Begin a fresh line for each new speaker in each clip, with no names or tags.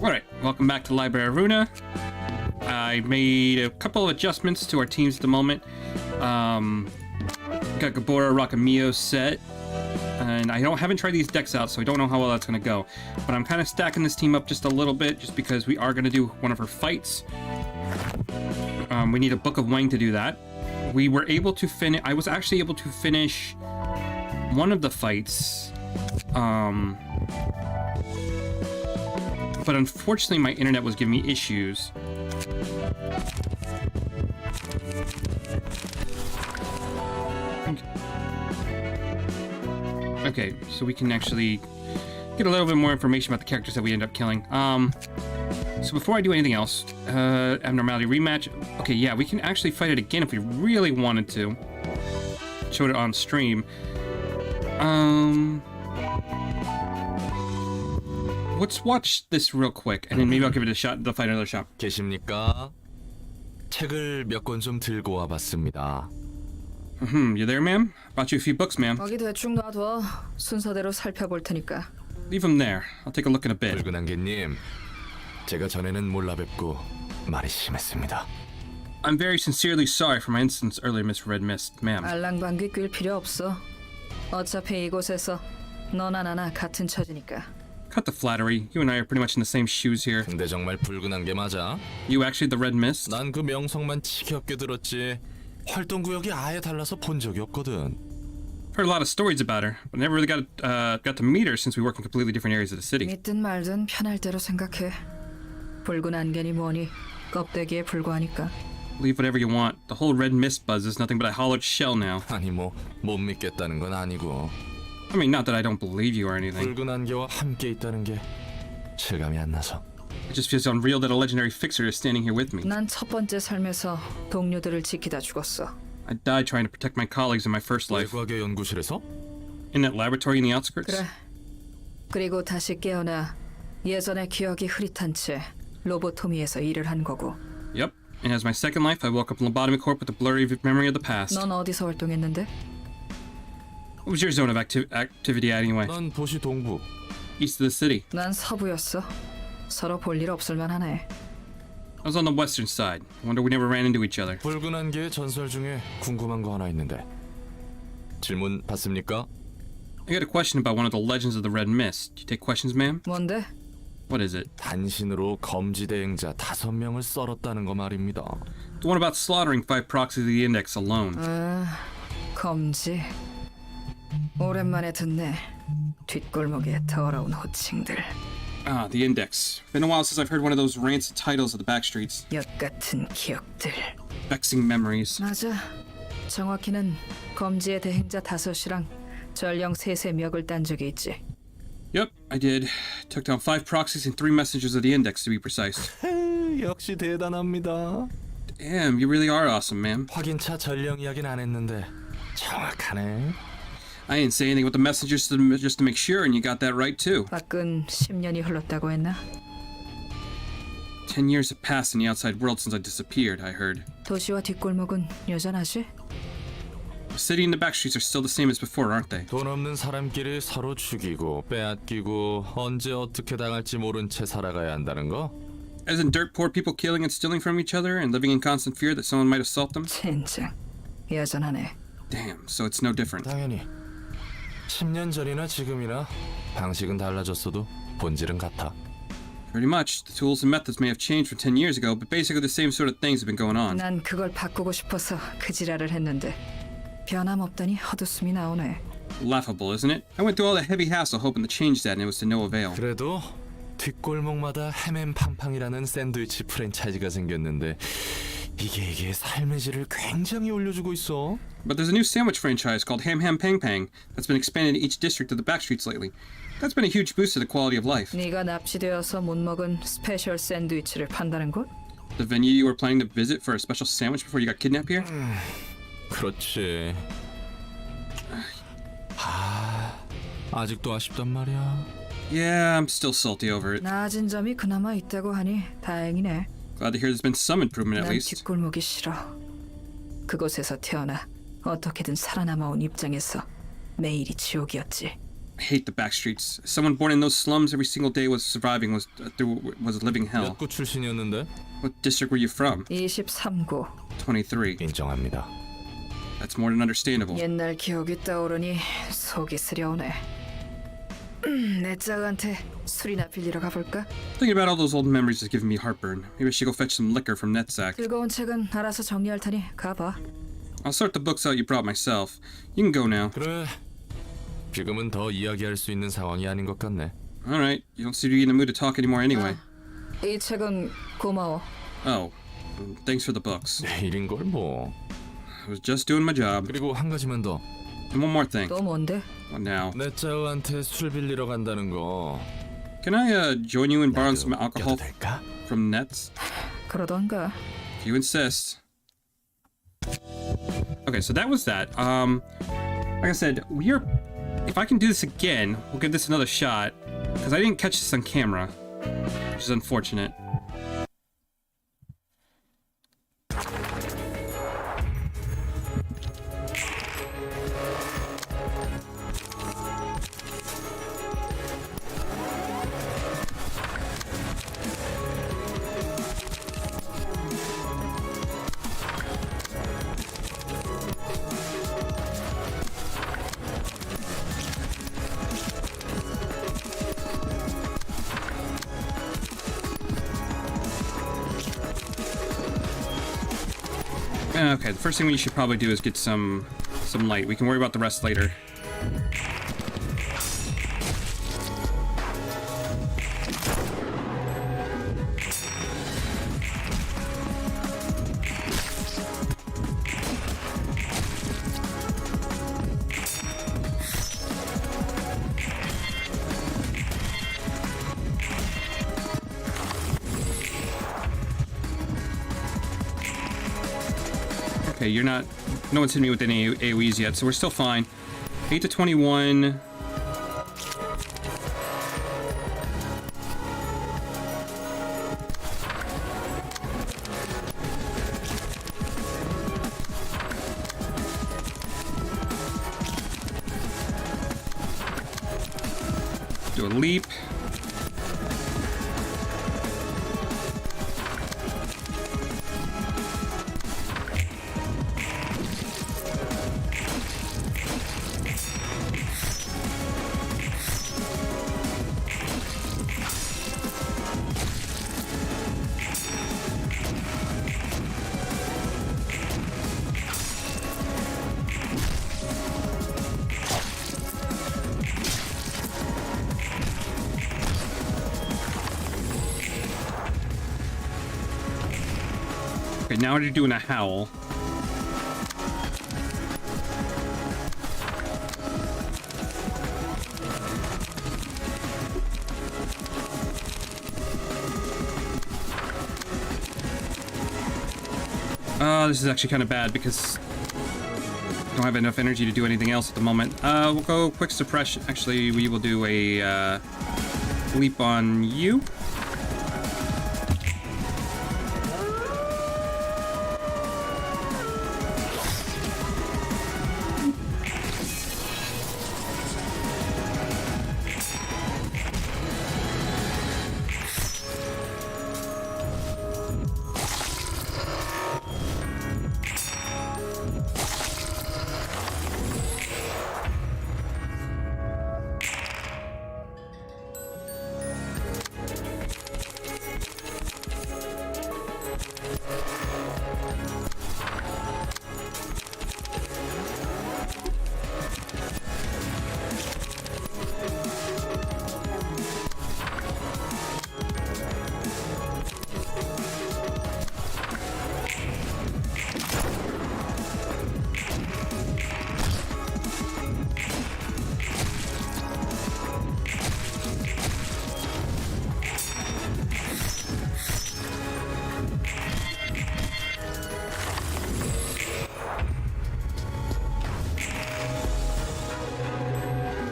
Alright, welcome back to the Library of Ruina. I made a couple of adjustments to our teams at the moment. Got Gabora Rakamio set, and I haven't tried these decks out, so I don't know how well that's going to go. But I'm kind of stacking this team up just a little bit, just because we are going to do one of her fights. We need a Book of Wang to do that. We were able to finish. I was actually able to finish one of the fights. But unfortunately, my internet was giving me issues. Okay, so we can actually get a little bit more information about the characters that we end up killing. So before I do anything else, abnormality rematch. Okay, yeah, we can actually fight it again if we really wanted to. Showed it on stream. Let's watch this real quick, and then maybe I'll give it a shot. They'll fight another shot.
계십니까? 책을 몇 권 좀 들고 와봤습니다.
You there, ma'am? Bought you a few books, ma'am.
거기 대충 놔둬. 순서대로 살펴볼 테니까.
Leave them there. I'll take a look in a bit.
붉은 안개님, 제가 전에는 몰라 뵙고 말이 심했습니다.
I'm very sincerely sorry for my instance earlier, Miss Red Mist, ma'am.
알랑방귀 낄 필요 없어. 어차피 이곳에서 너나 나나 같은 처지니까.
Cut the flattery. You and I are pretty much in the same shoes here.
근데 정말 붉은 안개 맞아?
You actually the Red Mist?
난 그 명성만 지겹게 들었지 활동 구역이 아예 달라서 본 적이 없거든.
Heard a lot of stories about her, but never really got to meet her since we work in completely different areas of the city.
믿든 말든 편할 대로 생각해. 붉은 안개니 뭐니 껍데기에 불과하니까.
Believe whatever you want. The whole Red Mist buzz is nothing but a hollowed shell now.
아니 뭐 못 믿겠다는 건 아니고.
I mean, not that I don't believe you or anything.
붉은 안개와 함께 있다는 게 실감이 안 나서.
It just feels unreal that a legendary fixer is standing here with me.
난 첫 번째 삶에서 동료들을 지키다 죽었어.
I died trying to protect my colleagues in my first life.
외과계 연구실에서?
In that laboratory in the outskirts?
그래. 그리고 다시 깨어나 예전의 기억이 흐릿한 채 로보토미에서 일을 한 거고.
Yep. And as my second life, I woke up in Lobotomy Corp with a blurry memory of the past.
넌 어디서 활동했는데?
What was your zone of activity anyway?
난 도시 동부.
East of the city.
난 서부였어. 서로 볼 일 없을만 하네.
I was on the western side. Wonder we never ran into each other.
붉은 안개의 전설 중에 궁금한 거 하나 있는데. 질문 받습니까?
I got a question about one of the legends of the Red Mist. Do you take questions, ma'am?
뭔데?
What is it?
단신으로 검지 대행자 5명을 썰었다는 거 말입니다.
The one about slaughtering 5 proxies of the Index alone.
검지. 오랜만에 듣네. 뒷골목의 더러운 호칭들.
Ah, the Index. Been a while since I've heard one of those rancid titles of the backstreets.
엿 같은 기억들.
Vexing memories.
맞아. 정확히는 검지의 대행자 5이랑 전령 3의 멱을 딴 적이 있지.
Yep, I did. Took down 5 proxies and 3 messengers of the Index, to be precise.
역시 대단합니다.
Damn, you really are awesome, ma'am.
확인차 전령 이야기는 안 했는데 정확하네.
I didn't say anything with the messengers just to make sure, and you got that right too.
밖은 10년이 흘렀다고 했나?
10 years have passed in the outside world since I disappeared, I heard.
도시와 뒷골목은 여전하지?
The city and the backstreets are still the same as before, aren't they?
돈 없는 사람끼리 서로 죽이고 빼앗기고 언제 어떻게 당할지 모른 채 살아가야 한다는 거?
As in dirt poor people killing and stealing from each other and living in constant fear that someone might assault them?
젠장. 여전하네.
Damn, so it's no different.
당연히 10년 전이나 지금이나 방식은 달라졌어도 본질은 같아.
Pretty much. The tools and methods may have changed from 10 years ago, but basically the same sort of things have been going on.
난 그걸 바꾸고 싶어서 그 지랄을 했는데 변함없다니 헛웃음이 나오네.
Laughable, isn't it? I went through all the heavy hassle hoping to change that and it was to no avail.
그래도 뒷골목마다 햄앤팡팡이라는 샌드위치 프랜차이즈가 생겼는데 이게 삶의 질을 굉장히 올려주고 있어.
But there's a new sandwich franchise called Ham Ham Pang Pang that's been expanded in each district of the backstreets lately. That's been a huge boost to the quality of life.
네가 납치되어서 못 먹은 스페셜 샌드위치를 판다는 곳?
The venue you were planning to visit for a special sandwich before you got kidnapped here?
그렇지. 아직도 아쉽단 말이야.
Yeah, I'm still salty over it.
나아진 점이 그나마 있다고 하니 다행이네.
Glad to hear there's been some improvement at
난
least.
뒷골목이 싫어. 그곳에서 태어나 어떻게든 살아남아온 입장에서 매일이 지옥이었지.
I hate the back streets. Someone born in those slums every single day was living hell.
몇 구 출신이었는데?
What district were you from?
23구.
23.
인정합니다.
That's more than understandable.
옛날 기억이 떠오르니 속이 쓰려오네. 내 짝한테 술이나 빌리러 가볼까?
Thinking about all those old memories is giving me heartburn. Maybe I should go fetch some liquor from Netsack.
즐거운 책은 알아서 정리할 테니 가봐.
I'll sort the books out you brought myself. You can go now.
그래. 지금은 더 이야기할 수 있는 상황이 아닌 것 같네.
Alright, you don't seem to be in the mood to talk anymore anyway.
이 책은 고마워.
Oh, thanks for the books.
내일인 걸 뭐.
I was just doing my job.
그리고 한 가지만 더.
And one more thing.
또 뭔데?
What now?
내 짜우한테 술 빌리러 간다는 거.
Can I join you in borrowing some alcohol
될까?
from Nets?
그러던가.
If you insist. Okay, so that was that. Like I said, if I can do this again, we'll give this another shot. Because I didn't catch this on camera, which is unfortunate. Okay, the first thing we should probably do is get some light. We can worry about the rest later. Okay, no one's hitting me with any AoEs yet, so we're still fine. 8 to 21. Do a leap. Okay, now we're doing a howl. This is actually kind of bad because I don't have enough energy to do anything else at the moment. We'll go quick suppression. Actually, we will do a leap on you.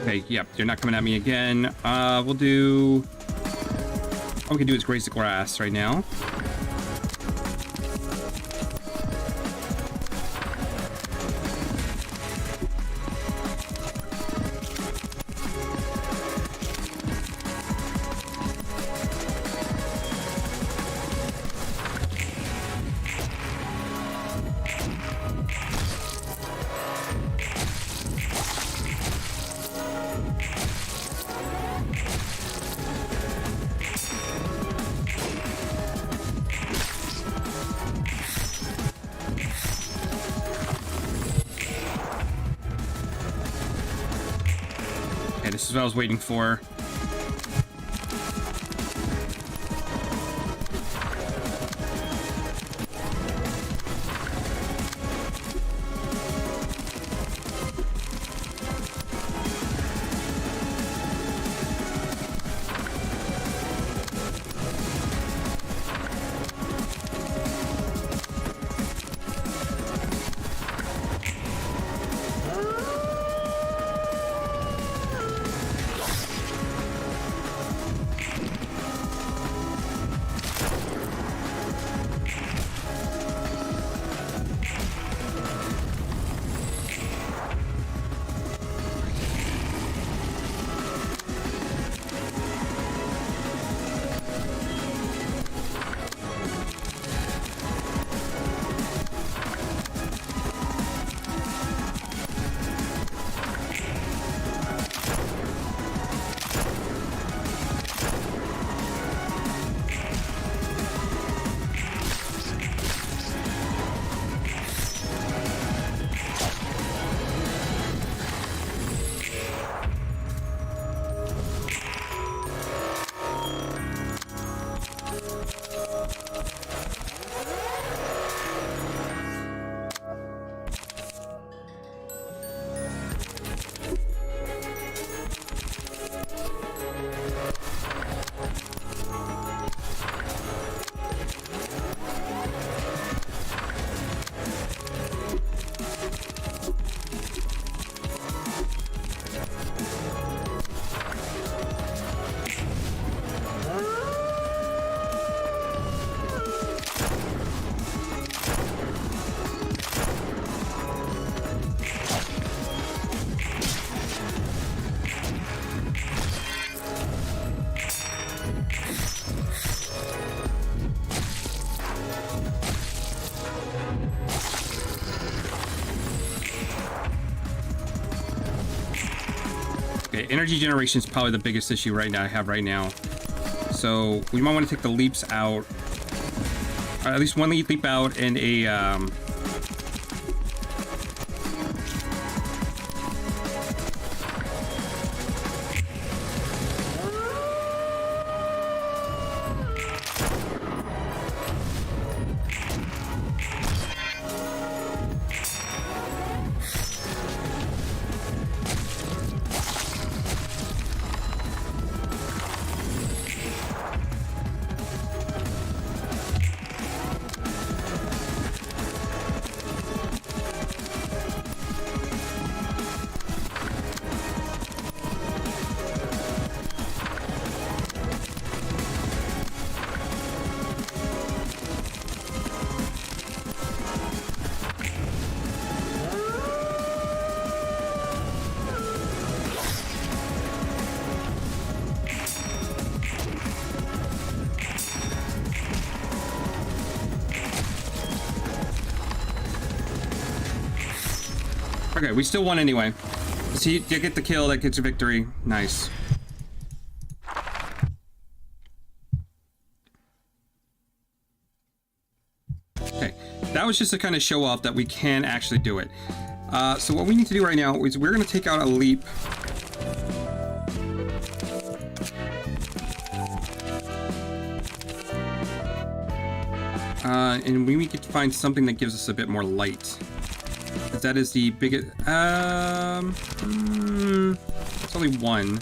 Okay, yep, you're not coming at me again. We'll do... All we can do is graze the grass right now. what I was waiting for. Okay, energy generation is probably the biggest issue right now I have right now. So we might want to take the leaps out. Or at least one leap out and a Okay, we still won anyway. See, you get the kill, that gets a victory. Nice. Okay, that was just to kind of show off that we can actually do it. So what we need to do right now is we're going to take out a leap. And we need to find something that gives us a bit more light. That is the biggest. It's only one.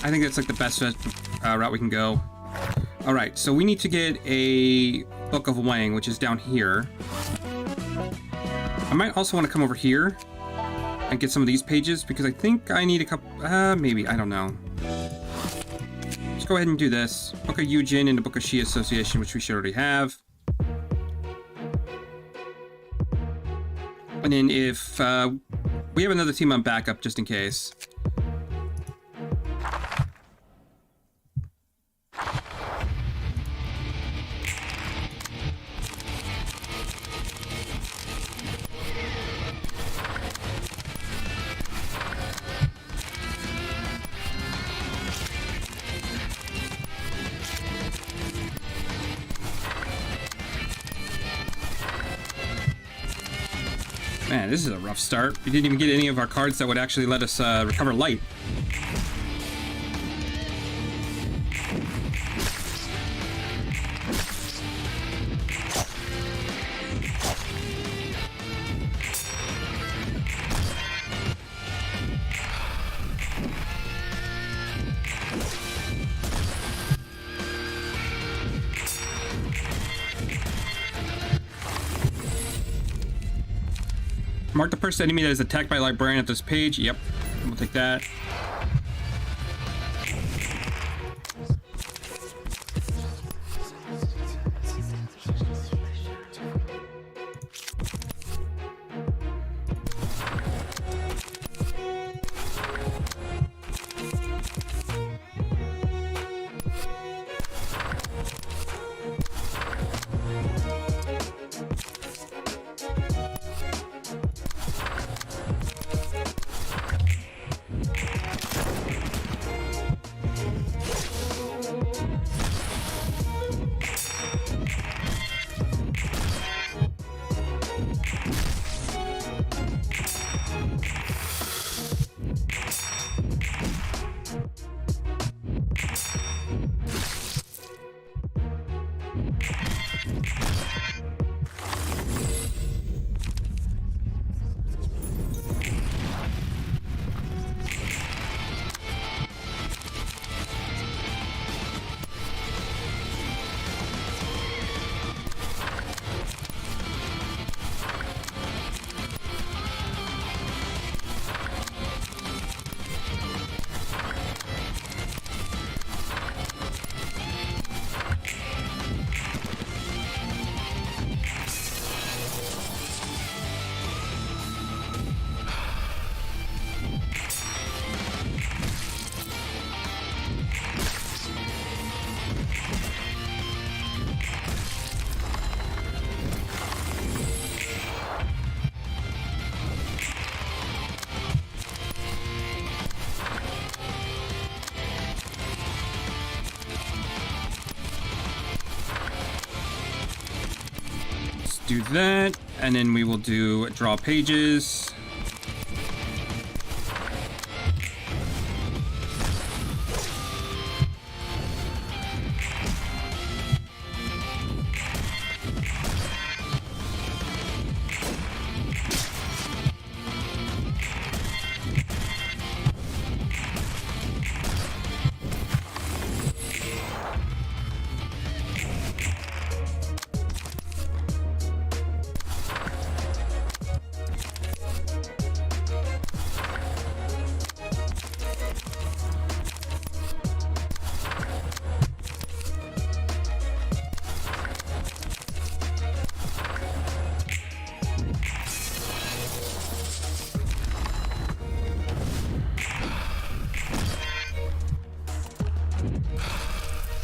I think that's like the best route we can go. All right, so we need to get a Book of Wang, which is down here. I might also want to come over here and get some of these pages, because I think I need a couple... maybe. I don't know. Let's go ahead and do this. Book of Yujin and the Book of Shi Association, which we should already have. And then if we have another team on backup, just in case. Man, this is a rough start. We didn't even get any of our cards that would actually let us recover light. Mark the first enemy that is attacked by a librarian at this page. Yep, we'll take that. Do that, and then we will do draw pages.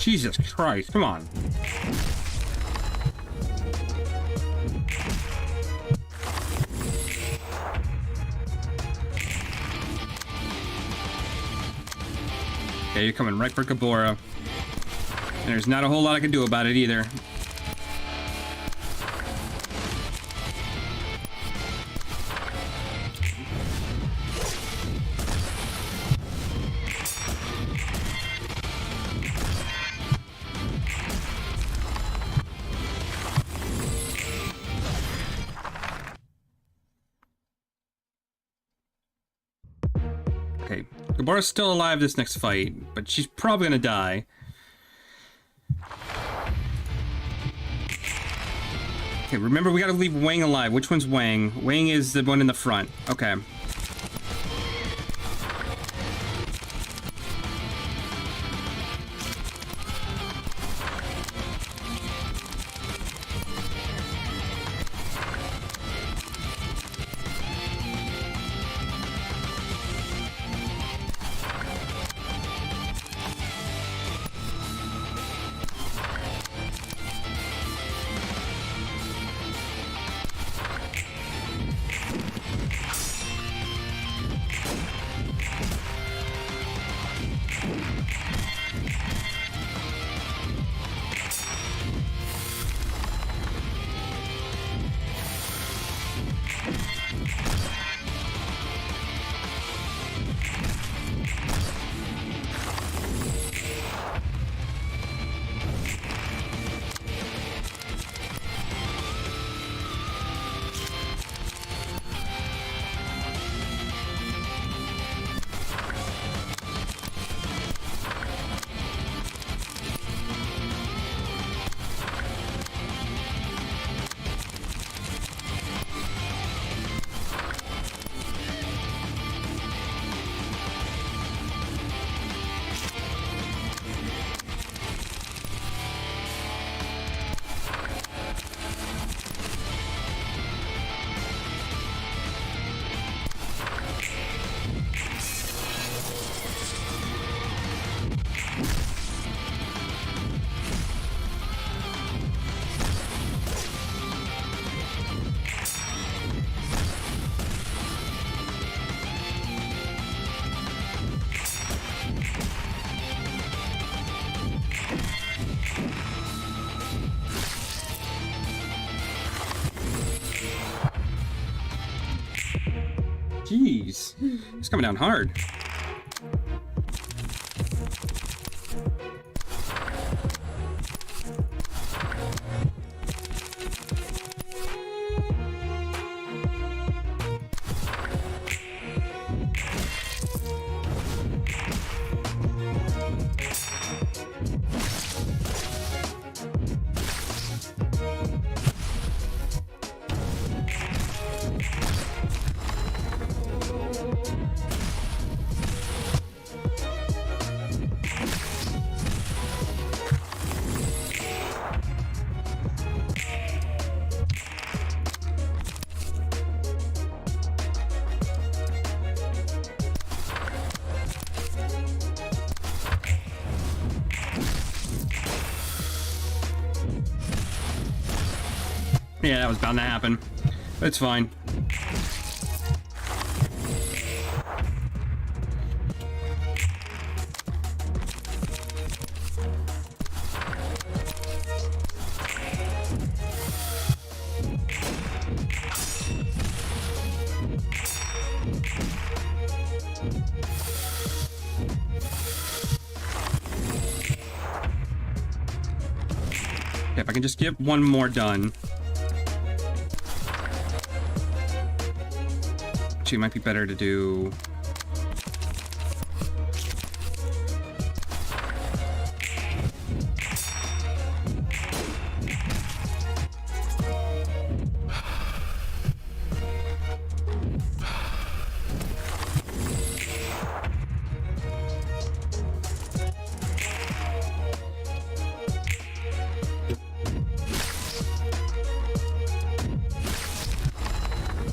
Jesus Christ, come on. Okay, you're coming right for Gabora. And there's not a whole lot I can do about it either. Okay, Gabora's still alive this next fight, but she's probably gonna die. Okay, remember we gotta leave Wang alive. Which one's Wang? Wang is the one in the front. Okay. Jeez. It's coming down hard. Yeah, that was bound to happen. It's fine. Okay, if I can just get one more done. Actually, it might be better to do...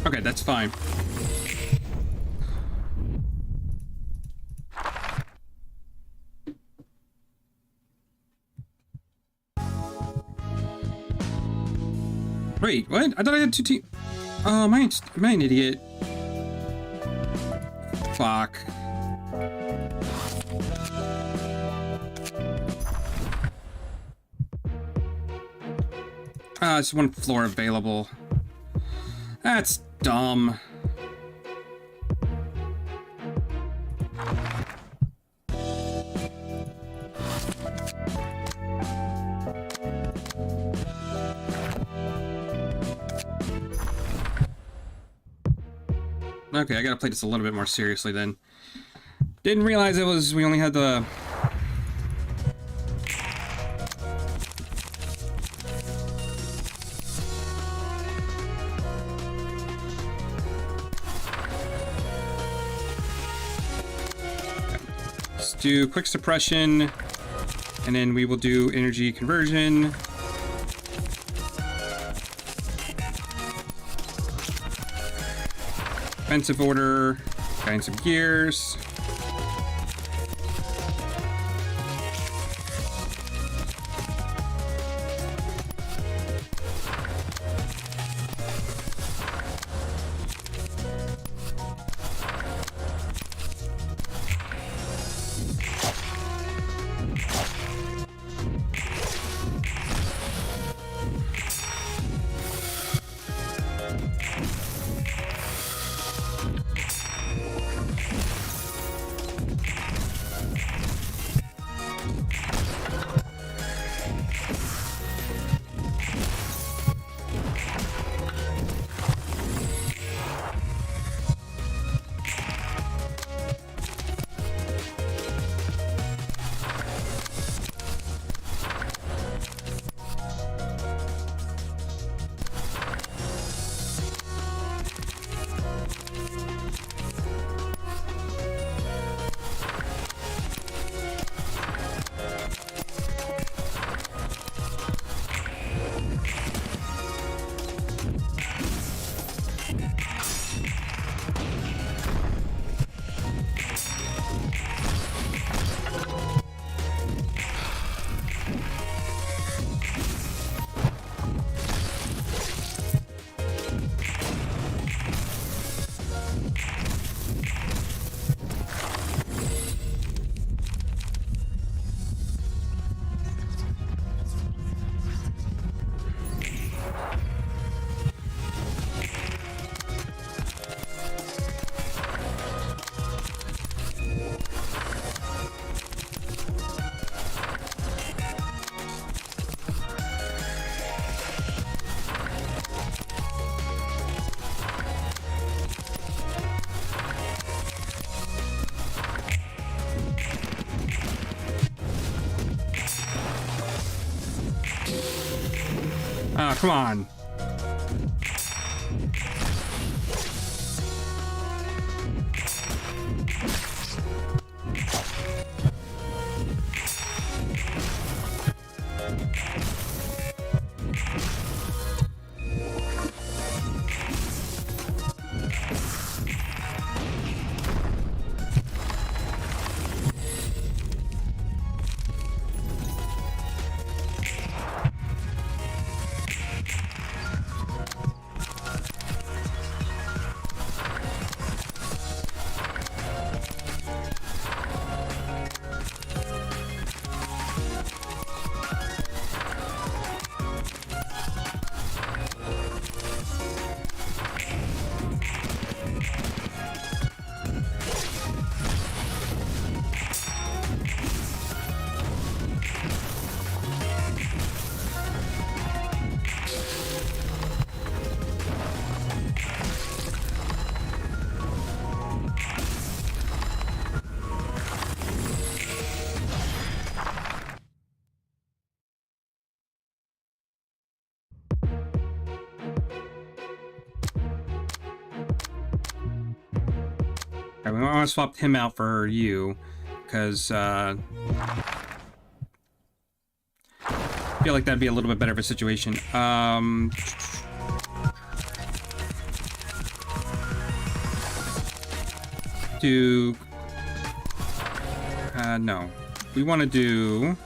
Okay, that's fine. Wait, what? I thought I had two teams. Oh, am I an idiot? Fuck. It's one floor available. That's dumb. Okay, I gotta play this a little bit more seriously then. Didn't realize we only had the... let's do quick suppression, and then we will do energy conversion. Defensive order, grind some gears. Ah, come on. Alright, we want to swap him out for you, because I feel like that'd be a little bit better of a situation. No. We want to do...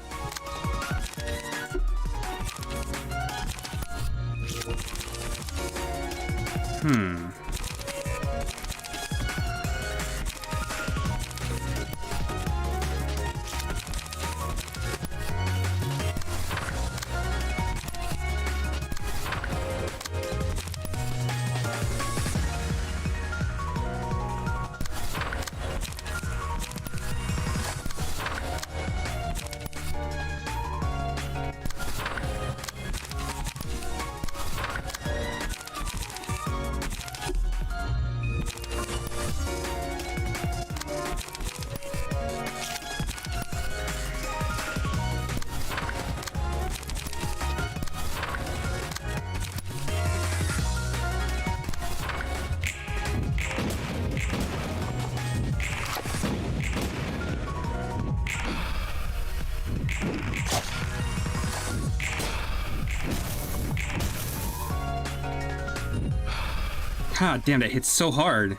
God damn, that hits so hard.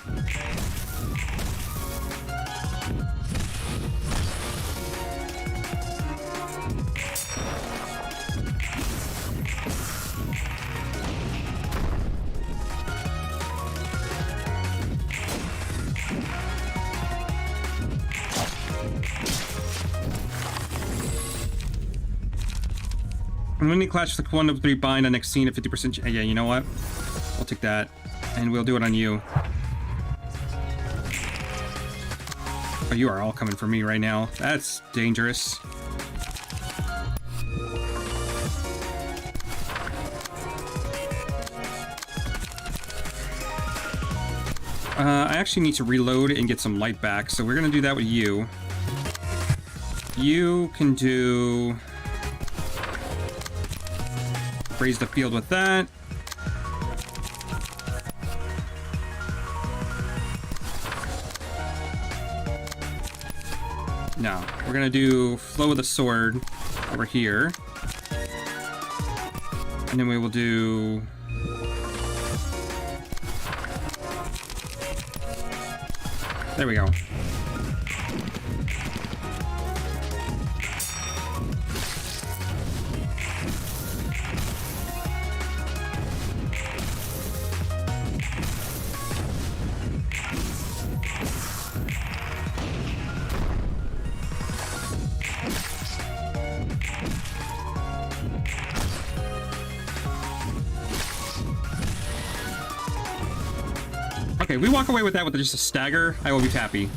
And when they clash with 1 of 3 bind on next scene at 50%. Yeah, you know what? I'll take that. And we'll do it on you. Oh, you are all coming for me right now. That's dangerous. I actually need to reload and get some light back, so we're gonna do that with you. You can do... raise the field with that. No, we're gonna do flow of the sword over here. And then we will do... there we go. Okay, we walk away with that with just a stagger, I will be happy.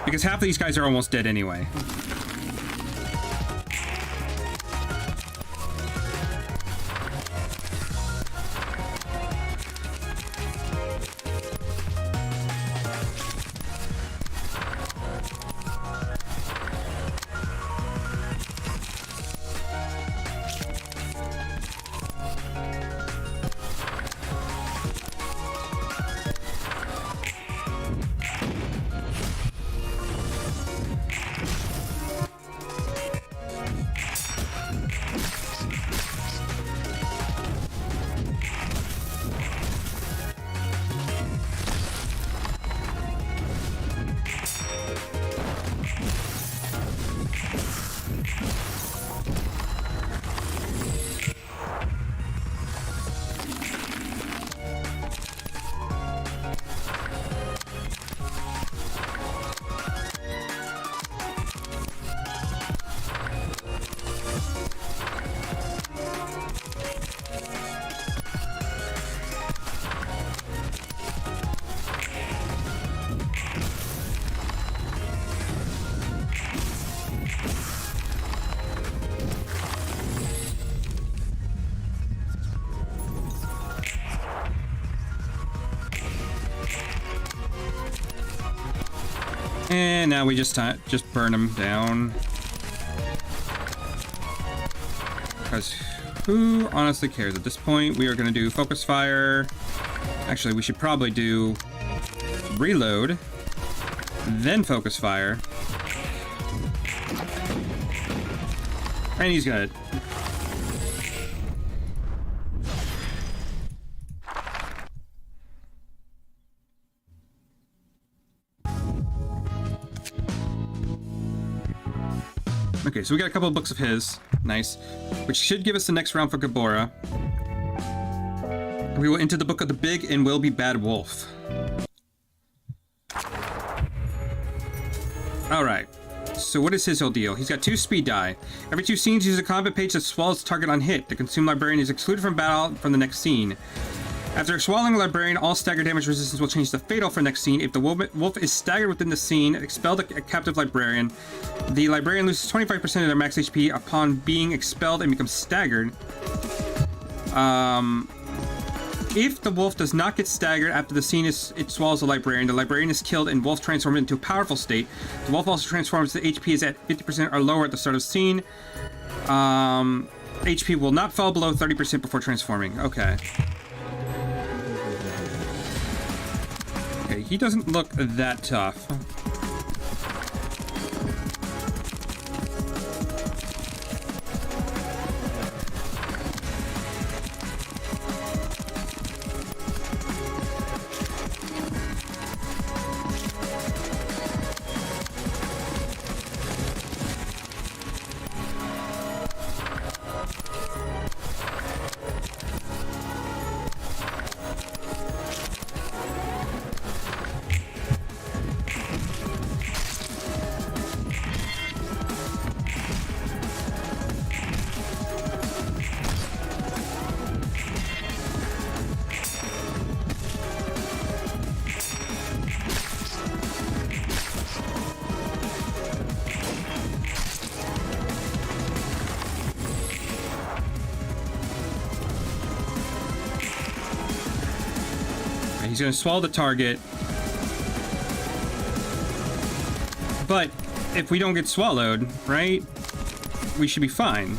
Because half of these guys are almost dead anyway. And now we just burn them down. Because who honestly cares at this point? We are going to do focus fire. Actually, we should probably do reload, then focus fire. And he's gonna... Okay, so we got a couple of books of his. Nice. Which should give us the next round for Gabora. We will enter the book of the Big and Will Be Bad Wolf. Alright. So what is his whole deal? He's got 2 speed die. Every 2 scenes, uses a combat page that swallows target on hit. The consumed librarian is excluded from battle from the next scene. After swallowing a librarian, all stagger damage resistance will change to fatal for next scene. If the wolf is staggered within the scene, expel the captive librarian. The librarian loses 25% of their max HP upon being expelled and becomes staggered. If the wolf does not get staggered after the scene it swallows the librarian is killed and wolf transformed into a powerful state. The wolf also transforms. The HP is at 50% or lower at the start of the scene. HP will not fall below 30% before transforming. Okay. Okay, he doesn't look that tough. he's gonna swallow the target. But if we don't get swallowed, right, we should be fine.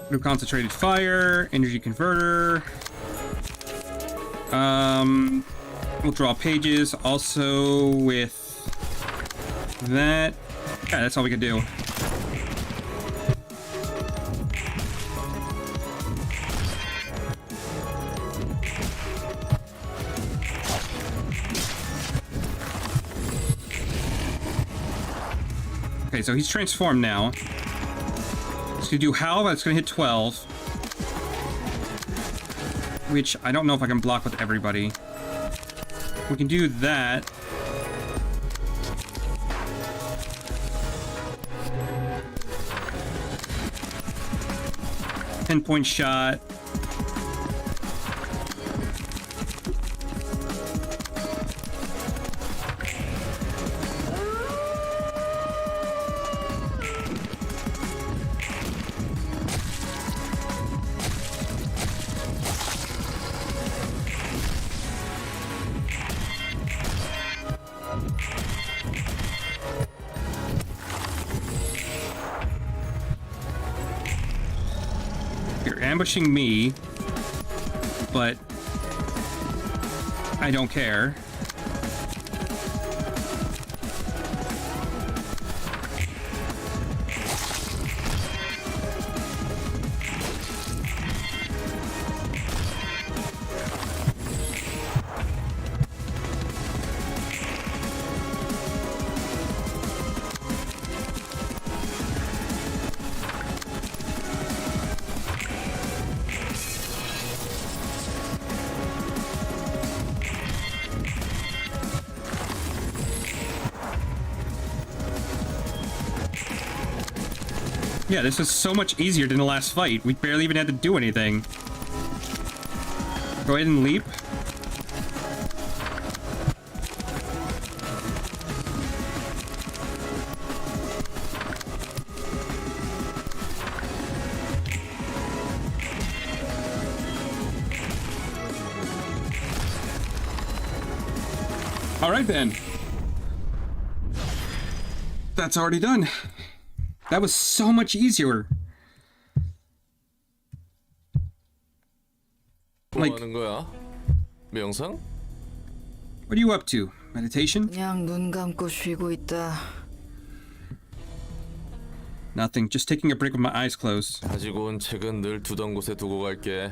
No concentrated fire, energy converter. We'll draw pages also with that. Yeah, that's all we can do. Okay, so he's transformed now. It's gonna do how? That's gonna hit 12. Which I don't know if I can block with everybody. We can do that. Pinpoint shot. You're ambushing me, but I don't care. Yeah, this was so much easier than the last fight. We barely even had to do anything. Go ahead and leap. All right then. That's already done. That was so much easier.
뭐
Like,
하는 거야? 명상?
what are you up to? Meditation?
그냥 눈 감고 쉬고 있다.
Nothing. Just taking a break with my eyes closed.
가지고 온 책은 늘 두던 곳에 두고 갈게.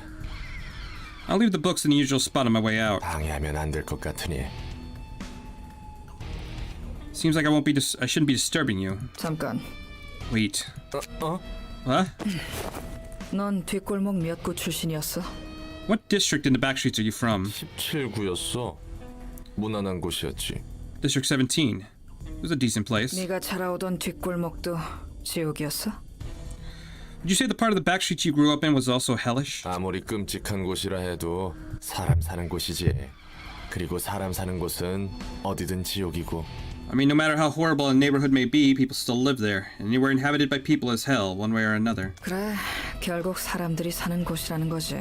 I'll leave the books in the usual spot on my way out.
방해하면 안 될 것 같으니.
Seems like I shouldn't be disturbing you.
잠깐.
Wait.
어?
What?
넌 뒷골목 몇 구 출신이었어?
What district in the back streets are you from?
17구였어. 무난한 곳이었지.
District 17. It was a decent place. Would
네가 자라오던 뒷골목도 지옥이었어?
you say the part of the back streets you grew up in was also hellish?
아무리 끔찍한 곳이라 해도 사람 사는 곳이지. 그리고 사람 사는 곳은 어디든 지옥이고.
I mean, no matter how horrible a neighborhood may be, people still live there. Anywhere inhabited by people is hell, one way or another.
그래, 결국 사람들이 사는 곳이라는 거지.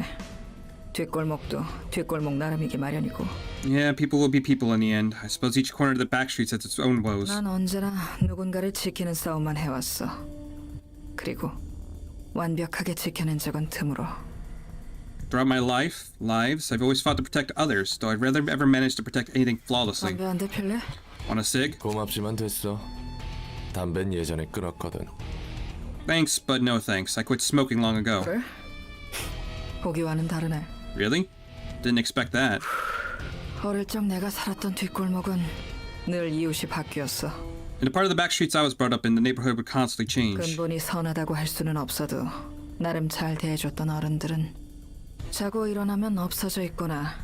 뒷골목도 뒷골목 나름이기 마련이고.
Yeah, people will be people in the end. I suppose each corner of the back streets has its own woes.
난 언제나 누군가를 지키는 싸움만 해왔어. 그리고 완벽하게 지켜낸 적은 드물어.
Throughout my lives, I've always fought to protect others, though I'd rather ever manage to protect anything flawlessly.
담배 한 대 필래?
Want a cig?
고맙지만 됐어. 담배는 예전에 끊었거든.
Thanks, but no thanks. I quit smoking long ago.
그래? 보기와는 다르네.
Really? Didn't expect that.
어릴 적 내가 살았던 뒷골목은 늘 이웃이 바뀌었어.
In the part of the back streets I was brought up in, the neighborhood would constantly change.
근본이 선하다고 할 수는 없어도 나름 잘 대해줬던 어른들은 자고 일어나면 없어져 있거나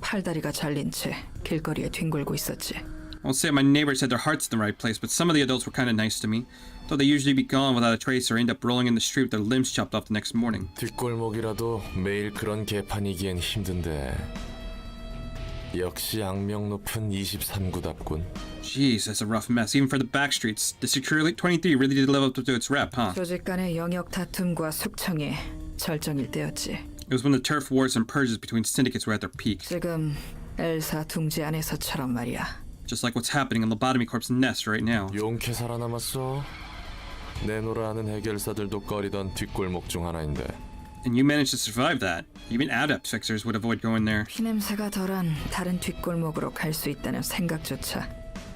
팔다리가 잘린 채 길거리에 뒹굴고 있었지.
I won't say my neighbors had their hearts in the right place, but some of the adults were kind of nice to me. Though they usually be gone without a trace or end up rolling in the street with their limbs chopped off the next morning.
뒷골목이라도 매일 그런 개판이기엔 힘든데 역시 악명 높은 23구답군.
Jeez, that's a rough mess. Even for the back streets, District 23 really did live up to its rep, huh?
조직 간의 영역 다툼과 숙청이 절정일 때였지.
It was when the turf wars and purges between syndicates were at their peak.
지금 엘사 둥지 안에서처럼 말이야.
Just like what's happening in Lobotomy Corp's nest right now.
용케 살아남았어. 내노라 하는 해결사들도 꺼리던 뒷골목 중 하나인데.
And you managed to survive that. Even adept fixers would avoid going there.
피냄새가 덜한 다른 뒷골목으로 갈 수 있다는 생각조차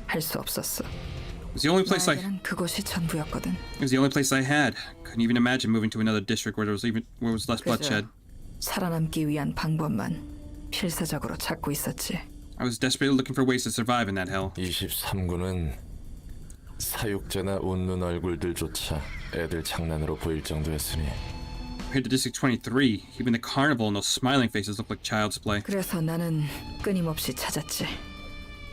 할 수 없었어.
It was the only place
나에게는 그곳이 전부였거든.
It was the only place I had. Couldn't even imagine moving to another district where there was less bloodshed.
살아남기 위한 방법만 필사적으로 찾고 있었지.
I was desperately looking for ways to survive in that hell.
23구는 사육제나 웃는 얼굴들조차 애들 장난으로 보일 정도였으니.
Compared to District 23, even the carnival and those smiling faces looked like child's play.
그래서 나는 끊임없이 찾았지.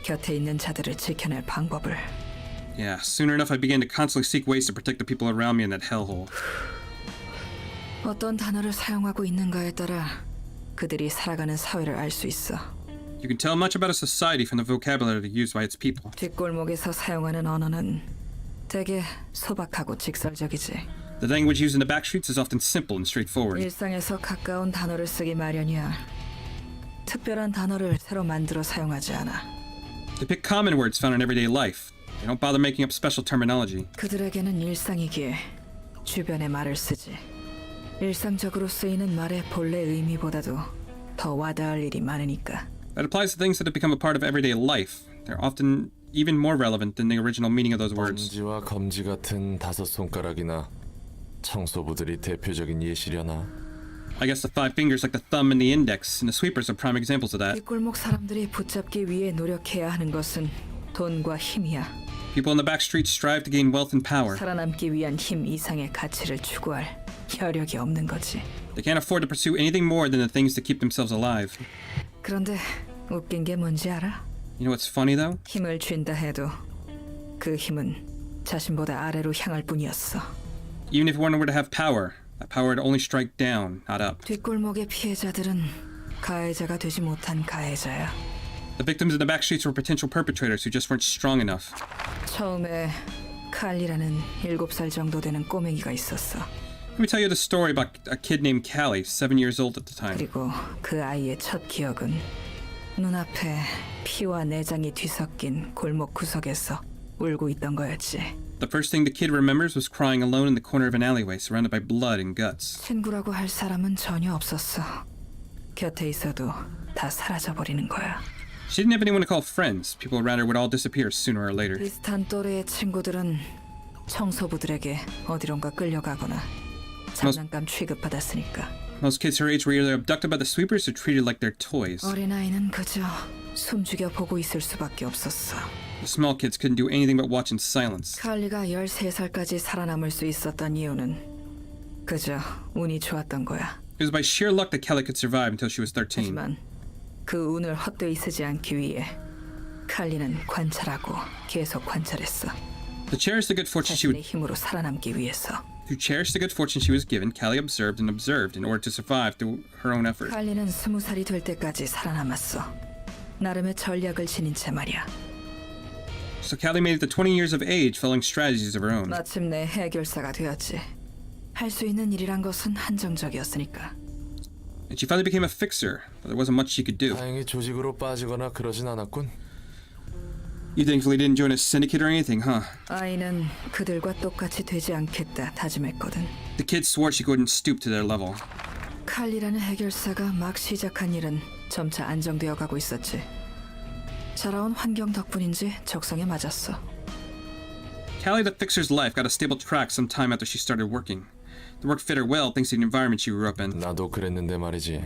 곁에 있는 자들을 지켜낼 방법을.
Yeah, sooner enough I began to constantly seek ways to protect the people around me in that hellhole.
어떤 단어를 사용하고 있는가에 따라 그들이 살아가는 사회를 알 수 있어.
You can tell much about a society from the vocabulary used by its people.
뒷골목에서 사용하는 언어는 되게 소박하고 직설적이지.
The language used in the back streets is often simple and straightforward.
일상에서 가까운 단어를 쓰기 마련이야. 특별한 단어를 새로 만들어 사용하지 않아.
They pick common words found in everyday life. They don't bother making up special terminology.
그들에게는 일상이기에 주변의 말을 쓰지. 일상적으로 쓰이는 말의 본래 의미보다도 더 와닿을 일이 많으니까.
That applies to things that have become a part of everyday life. They're often even more relevant than the original meaning of those words.
엄지와 검지 같은 다섯 손가락이나 청소부들이 대표적인 예시려나.
I guess the five fingers like the thumb and the index and the sweepers are prime examples of that.
뒷골목 사람들이 붙잡기 위해 노력해야 하는 것은 돈과 힘이야.
People in the back streets strive to gain wealth and power.
살아남기 위한 힘 이상의 가치를 추구할 혈력이 없는 거지.
They can't afford to pursue anything more than the things to keep themselves alive.
그런데 웃긴 게 뭔지 알아?
You know what's funny though?
힘을 쥔다 해도 그 힘은 자신보다 아래로 향할 뿐이었어.
Even if one were to have power, that power would only strike down, not up.
뒷골목의 피해자들은 가해자가 되지 못한 가해자야.
The victims in the back streets were potential perpetrators who just weren't strong enough.
처음에 칼리라는 7살 정도 되는 꼬맹이가 있었어.
Let me tell you the story about a kid named Callie, 7 years old at the time.
그리고 그 아이의 첫 기억은 눈앞에 피와 내장이 뒤섞인 골목 구석에서 울고 있던 거였지.
The first thing the kid remembers was crying alone in the corner of an alleyway surrounded by blood and guts.
친구라고 할 사람은 전혀 없었어. 곁에 있어도 다 사라져버리는 거야.
She didn't have anyone to call friends. People around her would all disappear sooner or later.
비슷한 또래의 친구들은 청소부들에게 어디론가 끌려가거나 장난감 취급받았으니까.
Most kids her age were either abducted by the sweepers or treated like their toys.
어린아이는 그저 숨죽여 보고 있을 수밖에 없었어.
The small kids couldn't do anything but watch in silence.
칼리가 13살까지 살아남을 수 있었던 이유는 그저 운이 좋았던 거야.
It was by sheer luck that Kelly could survive until she was 13.
하지만 그 운을 헛되이 쓰지 않기 위해 칼리는 관찰하고 계속 관찰했어.
To cherish the good fortune
자신의 힘으로 살아남기 위해서.
To cherish the good fortune she was given, Callie observed and observed in order to survive through her own effort.
칼리는 20살이 될 때까지 살아남았어. 나름의 전략을 지닌 채 말이야.
So Callie made it to 20 years of age following strategies of her own.
마침내 해결사가 되었지. 할 수 있는 일이란 것은 한정적이었으니까.
And she finally became a fixer, but there wasn't much she could do.
다행히 조직으로 빠지거나 그러진 않았군.
You thankfully didn't join a syndicate or anything, huh?
아이는 그들과 똑같이 되지 않겠다 다짐했거든.
The kid swore she couldn't stoop to their level.
칼리라는 해결사가 막 시작한 일은 점차 안정되어 가고 있었지. 자라온 환경 덕분인지 적성에 맞았어.
Callie the Fixer's life got a stable track some time after she started working. The work fit her well thanks to the environment she grew up in.
나도 그랬는데 말이지.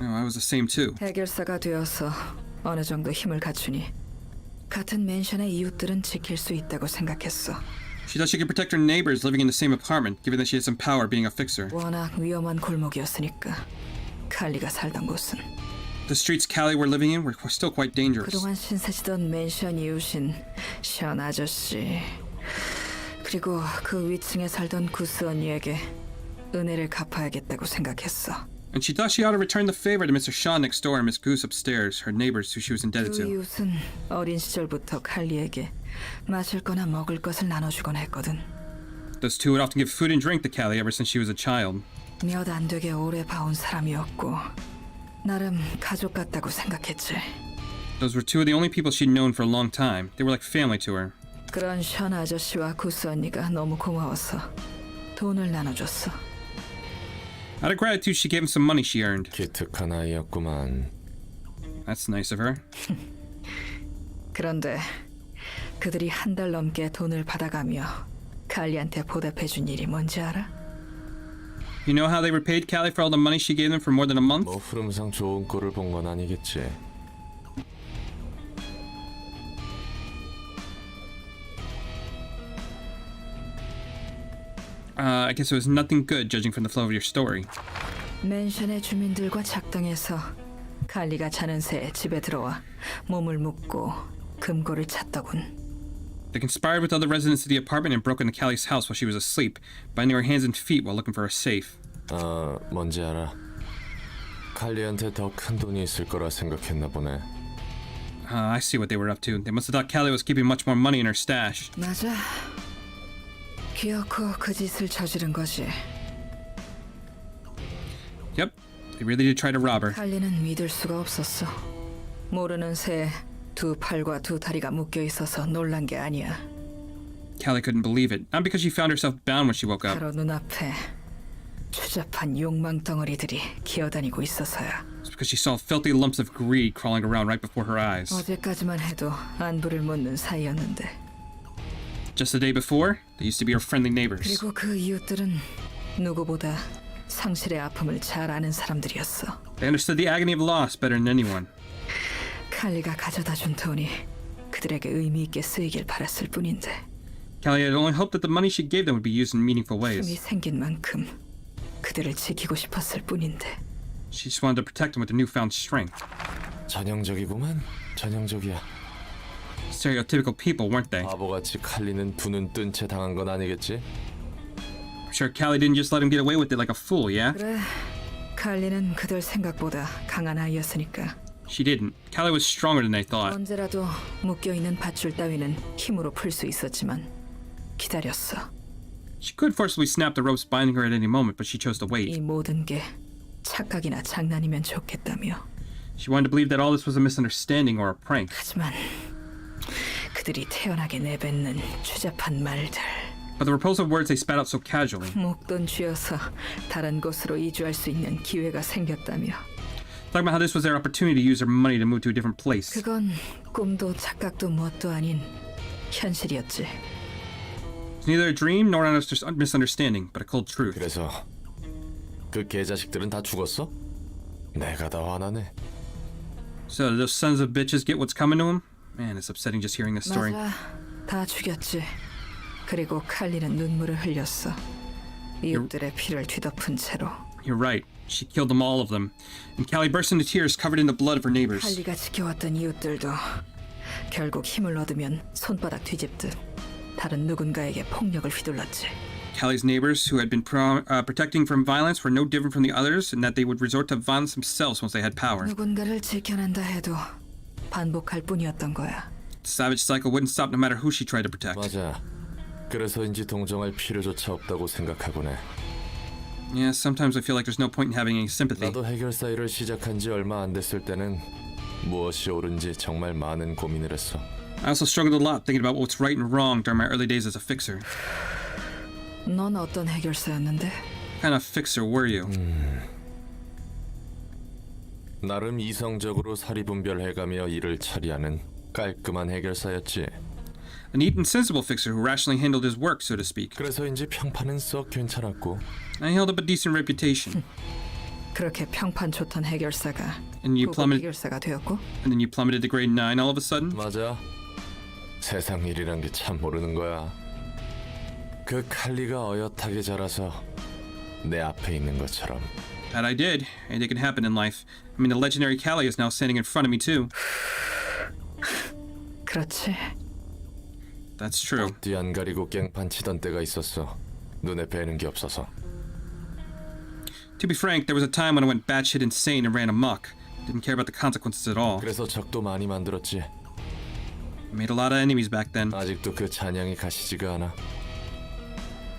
Oh, I was the same too.
해결사가 되어서 어느 정도 힘을 갖추니 같은 맨션의 이웃들은 지킬 수 있다고 생각했어.
She thought she could protect her neighbors living in the same apartment, given that she had some power being a fixer.
워낙 위험한 골목이었으니까 칼리가 살던 곳은.
The streets Callie were living in were still quite dangerous.
그동안 신세지던 맨션 이웃인 션 아저씨 그리고 그 위층에 살던 구스 언니에게 은혜를 갚아야겠다고 생각했어.
And she thought she ought to return the favor to Mr. Shaw next door and Miss Goose upstairs, her neighbors who she was indebted
그
to.
이웃은 어린 시절부터 칼리에게 마실 거나 먹을 것을 나눠주곤 했거든.
Those two would often give food and drink to Callie ever since she was a child.
몇 안 되게 오래 봐온 사람이었고 나름 가족 같다고 생각했지.
Those were two of the only people she'd known for a long time. They were like family to her.
그런 션 아저씨와 구스 언니가 너무 고마워서 돈을 나눠줬어.
Out of gratitude, she gave him some money she earned.
기특한 아이였구만.
That's nice of her.
그런데 그들이 한 달 넘게 돈을 받아가며 칼리한테 보답해준 일이 뭔지 알아?
You know how they repaid Callie for all the money she gave them for more than a month?
뭐 흐름상 좋은 꼴을 본 건 아니겠지.
I guess it was nothing good, judging from the flow of your story.
맨션의 주민들과 작동해서 칼리가 자는 새에 집에 들어와 몸을 묶고 금고를 찾더군.
They conspired with other residents of the apartment and broke into Callie's house while she was asleep, binding her hands and feet while looking for a safe.
뭔지 알아. 칼리한테 더 큰 돈이 있을 거라 생각했나 보네.
I see what they were up to. They must have thought Callie was keeping much more money in her stash.
맞아. 기어코 그 짓을 저지른 거지.
Yep, they really did try to rob her.
칼리는 믿을 수가 없었어. 모르는 새에 두 팔과 두 다리가 묶여 있어서 놀란 게 아니야.
Callie couldn't believe it. Not because she found herself bound when she woke up.
바로 눈앞에 추잡한 욕망 덩어리들이 기어다니고 있어서야.
It's because she saw filthy lumps of greed crawling around right before her eyes.
어제까지만 해도 안부를 묻는 사이였는데.
Just the day before, they used to be her friendly neighbors.
그리고 그 이웃들은 누구보다 상실의 아픔을 잘 아는 사람들이었어.
They understood the agony of loss better than anyone.
칼리가 가져다준 돈이 그들에게 의미 있게 쓰이길 바랐을 뿐인데
Callie had only hoped that the money she gave them would be used in meaningful
힘이
ways.
생긴 만큼 그들을 지키고 싶었을 뿐인데
She just wanted to protect them with her newfound strength.
전형적이구만. 전형적이야.
Stereotypical people, weren't they?
바보같이 칼리는 두 눈 뜬 채 당한 건 아니겠지?
I'm sure Callie didn't just let him get away with it like a fool, yeah?
그래 칼리는 그들 생각보다 강한 아이였으니까
She didn't. Callie was stronger than they thought.
언제라도 묶여있는 밧줄 따위는 힘으로 풀 수 있었지만 기다렸어.
She could forcibly snap the ropes binding her at any moment, but she chose to
이
wait.
모든 게 착각이나 장난이면 좋겠다며
She wanted to believe that all this was a misunderstanding or a prank.
하지만 그들이 태연하게 내뱉는 추잡한 말들
But the repulsive words they spat out so casually.
목돈 쥐어서 다른 곳으로 이주할 수 있는 기회가 생겼다며
Talking about how this was their opportunity to use their money to move to a different place.
그건 꿈도 착각도 뭣도 아닌 현실이었지.
It's neither a dream nor a misunderstanding, but a cold truth.
그래서 그 개자식들은 다 죽었어? 내가 다 화나네.
So did those sons of bitches get what's coming to them? Man, it's upsetting just hearing this story.
맞아, 다 죽였지. 그리고 칼리는 눈물을 흘렸어. 이웃들의 피를 뒤덮은 채로.
You're right. She killed them, all of them. And Callie burst into tears covered in the blood of her neighbors.
칼리가 지켜왔던 이웃들도 결국 힘을 얻으면 손바닥 뒤집듯 다른 누군가에게 폭력을 휘둘렀지.
Callie's neighbors, who had been protecting from violence, were no different from the others in that they would resort to violence themselves once they had power.
누군가를 지켜낸다 해도 반복할 뿐이었던 거야.
The savage cycle wouldn't stop no matter who she tried to protect.
맞아. 그래서인지 동정할 필요조차 없다고 생각하곤 해.
Yeah, sometimes I feel like there's no point in having any sympathy.
나도 해결사 일을 시작한 지 얼마 안 됐을 때는 무엇이 옳은지 정말 많은 고민을 했어.
I also struggled a lot thinking about what's right and wrong during my early days as a fixer.
넌 어떤 해결사였는데?
What kind of fixer were you?
나름 이성적으로 사리분별해가며 일을 처리하는 깔끔한 해결사였지.
A neat and sensible fixer who rationally handled his work, so to speak.
그래서인지 평판은 썩 괜찮았고.
I held up a decent reputation.
그렇게 평판 좋던 해결사가
And you
후보
plummeted,
해결사가 되었고
and then you plummeted to grade 9 all of a sudden?
맞아. 세상 일이란 게 참 모르는 거야. 그 칼리가 어엿하게 자라서 내 앞에 있는 것처럼.
That I did. Anything can happen in life. I mean, the legendary Callie is now standing in front of me, too.
그렇지.
That's true.
뒤 안 가리고 깽판 치던 때가 있었어. 눈에 뵈는 게 없어서.
To be frank, there was a time when I went batshit insane and ran amok. Didn't care about the consequences at all.
그래서 적도 많이 만들었지.
Made a lot of enemies back then.
아직도 그 잔향이 가시지가 않아.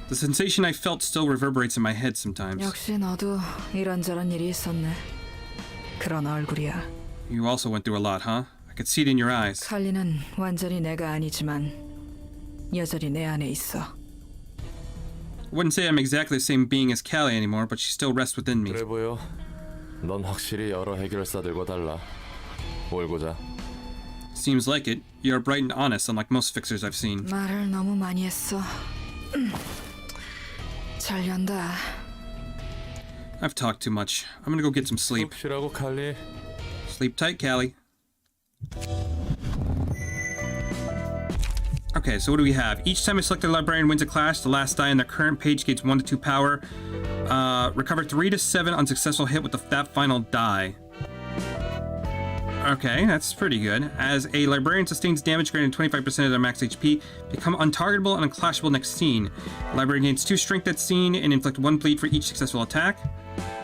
The sensation I felt still reverberates in my head sometimes.
역시 너도 이런저런 일이 있었네. 그런 얼굴이야.
You also went through a lot, huh? I could see it in your eyes.
칼리는 완전히 내가 아니지만 여전히 내 안에 있어.
I wouldn't say I'm exactly the same being as Callie anymore, but she still rests within me.
그래 보여. 넌 확실히 여러 해결사들과 달라. 몰고자.
Seems like it. You're bright and honest, unlike most fixers I've seen.
말을 너무 많이 했어. 잘 연다.
I've talked too much. I'm gonna go get some sleep.
푹 쉬라고 칼리.
Sleep tight, Callie. Okay, so what do we have? Each time a selected librarian wins a clash, the last die in their current page gains 1 to 2 power. Recover 3 to 7 unsuccessful hit with that final die. Okay, that's pretty good. As a librarian sustains damage greater than 25% of their max HP, become untargetable and unclashable next scene. The librarian gains 2 strength that scene and inflict 1 bleed for each successful attack.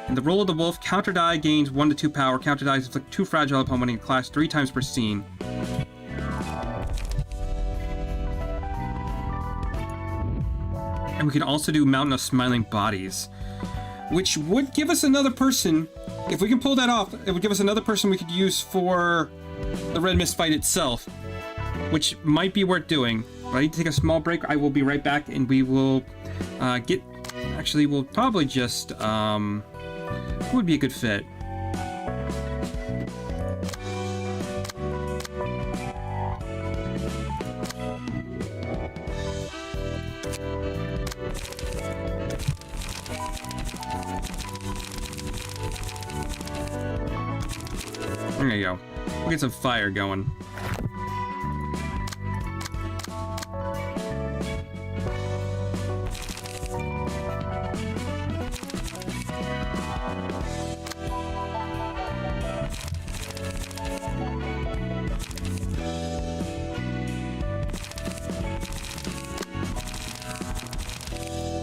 In the Roll of the Wolf, counter die gains 1 to 2 power. Counter dies inflict 2 fragile upon winning a clash 3 times per scene. And we can also do Mountain of Smiling Bodies, which would give us another person. If we can pull that off, it would give us another person we could use for the Red Mist fight itself, which might be worth doing. But I need to take a small break. I will be right back, and we will Actually, we'll probably just who would be a good fit? There you go. We'll get some fire going.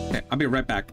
Okay, I'll be right back.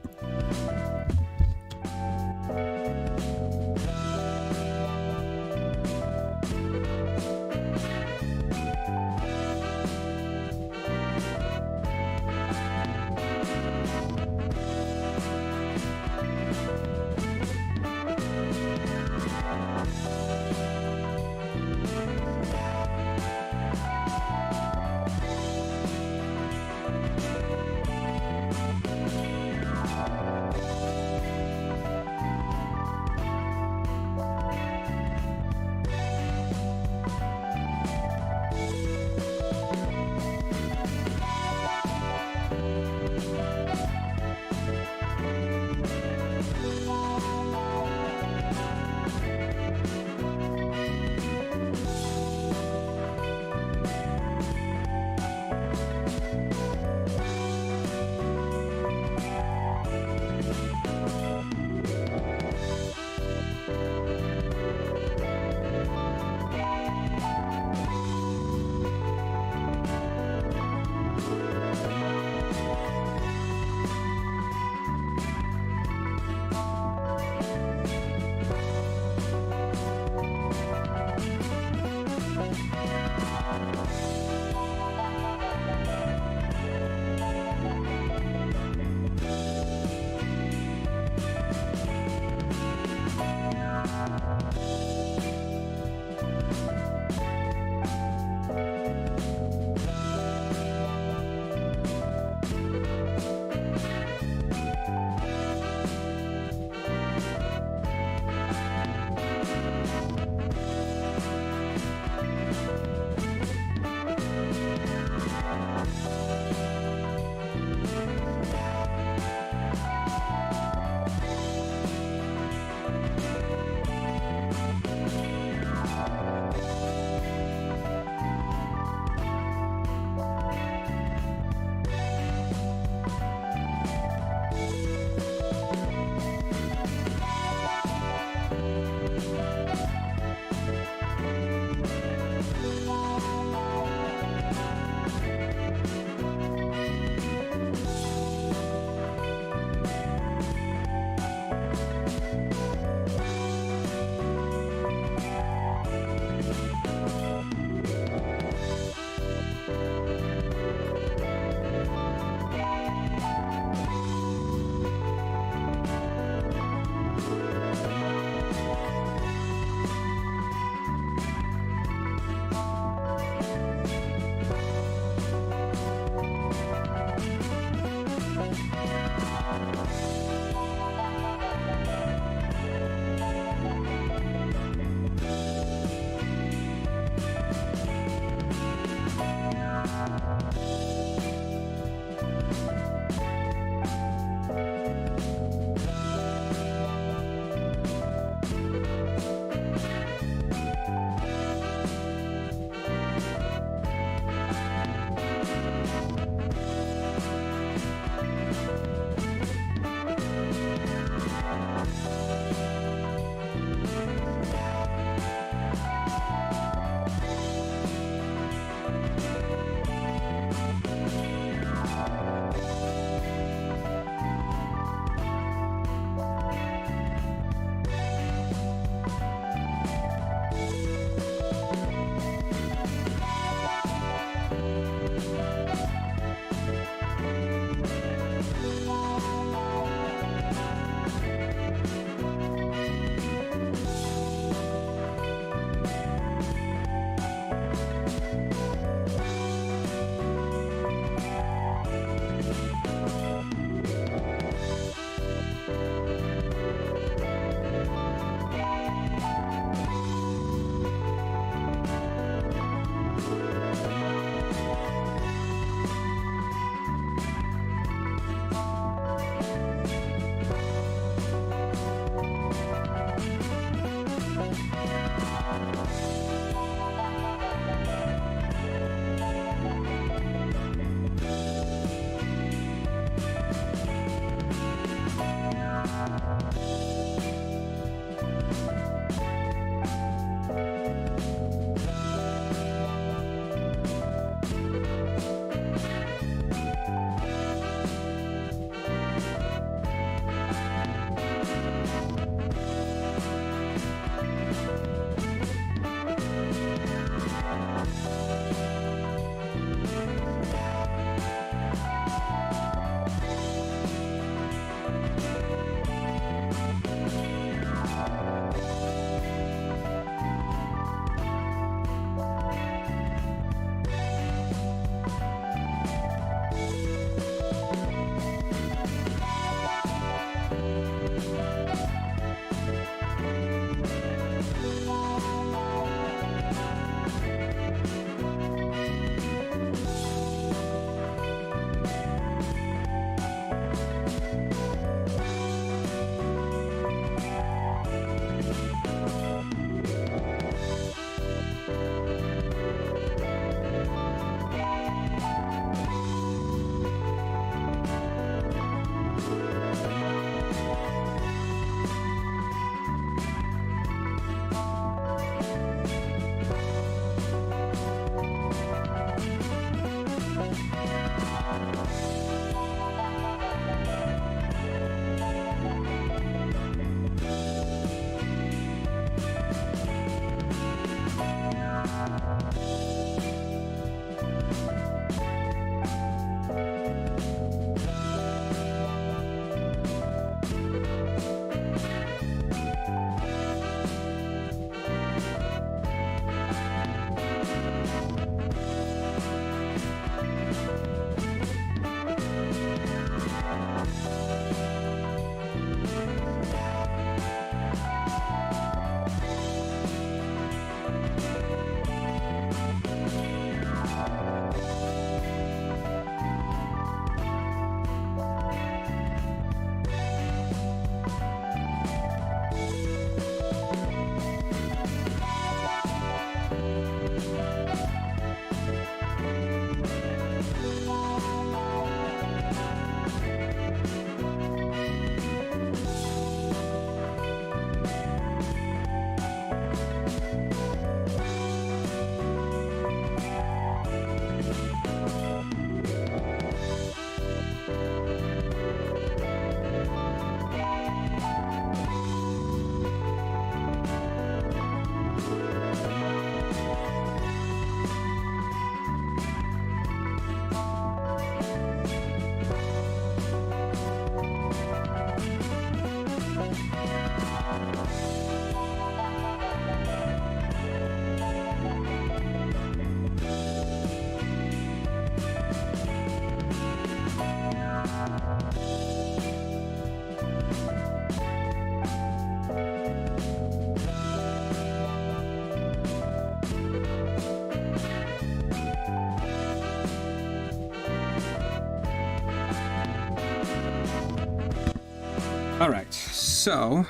All right, so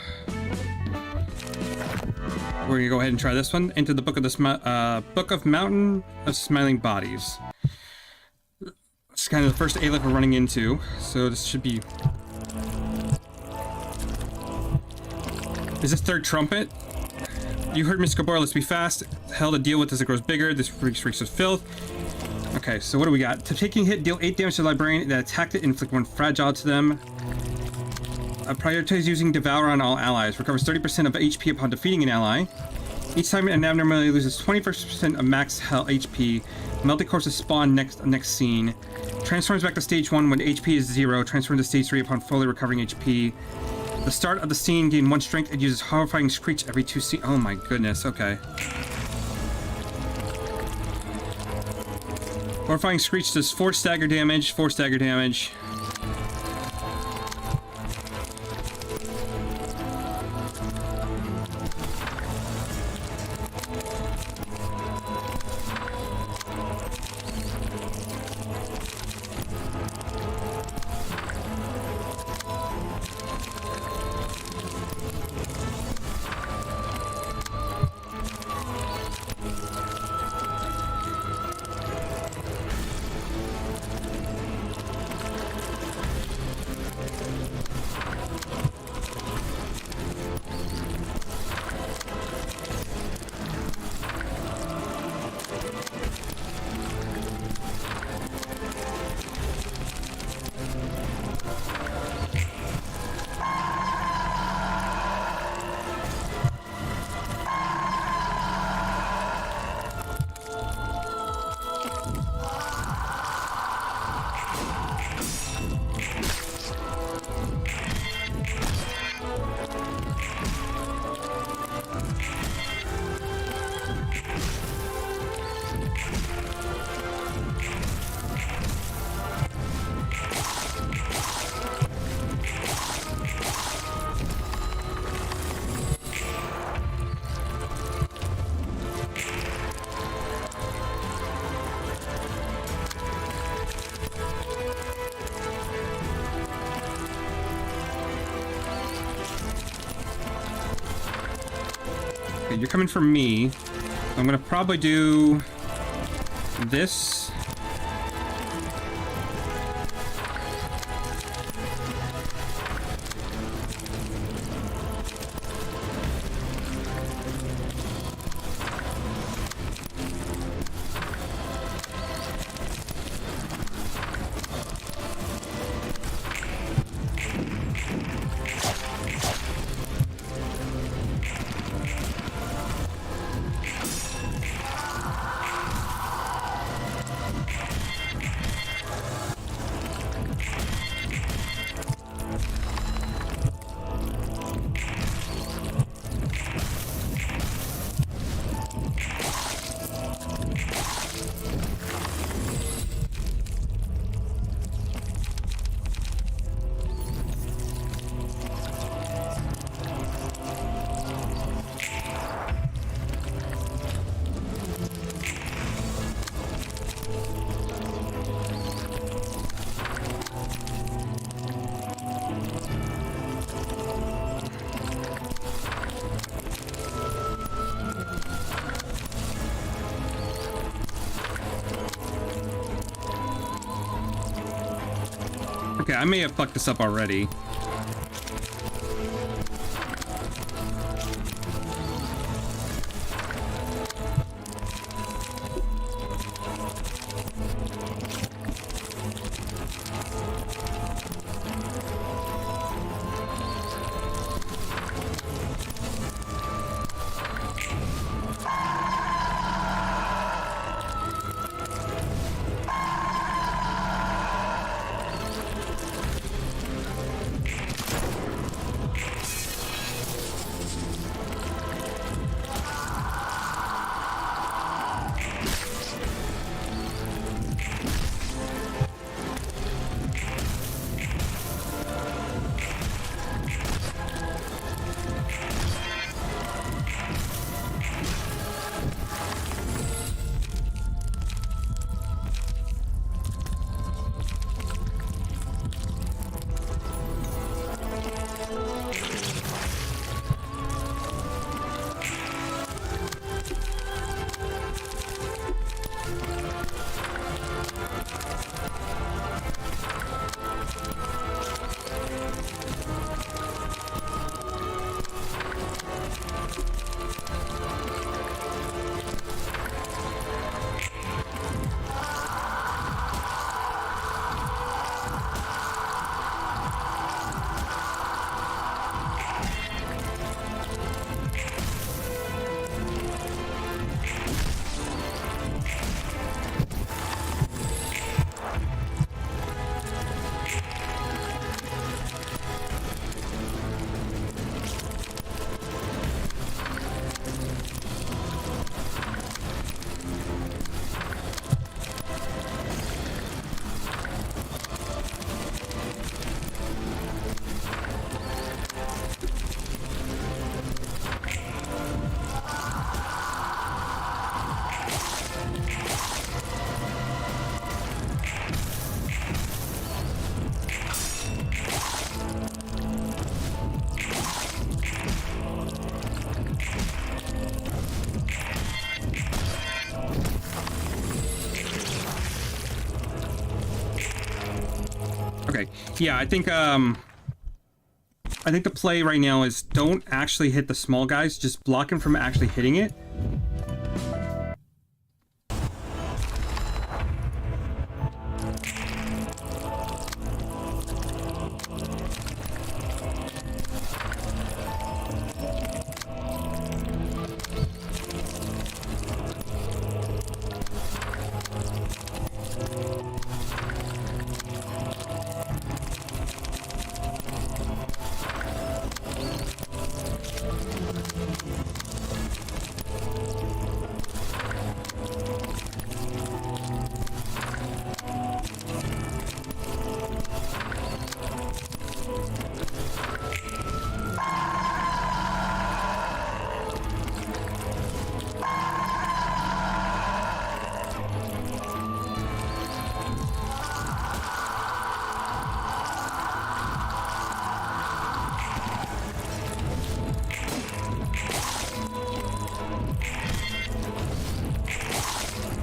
we're gonna go ahead and try this one. Enter the book of the Book of Mountain of Smiling Bodies. It's kind of the first Aleph we're running into, so this should be. Is this third trumpet? You heard Miss Gabor, let's be fast. Hell to deal with as it grows bigger. This reeks of filth. Okay, so what do we got? To taking hit, deal 8 damage to the librarian that attacked it, inflict 1 fragile to them. Prioritize using Devour on all allies. Recovers 30% of HP upon defeating an ally. Each time an abnormality loses 21% of max health HP. Melting corpses spawn next scene. Transforms back to stage 1 when HP is 0. Transforms to stage 3 upon fully recovering HP. The start of the scene, gain 1 strength and uses horrifying screech every 2 scenes. Oh my goodness, okay. Horrifying screech does 4 stagger damage, 4 stagger damage. Okay, you're coming for me. I'm gonna probably do this. Okay, I may have fucked this up already. Okay. Yeah, I think the play right now is don't actually hit the small guys, just block him from actually hitting it.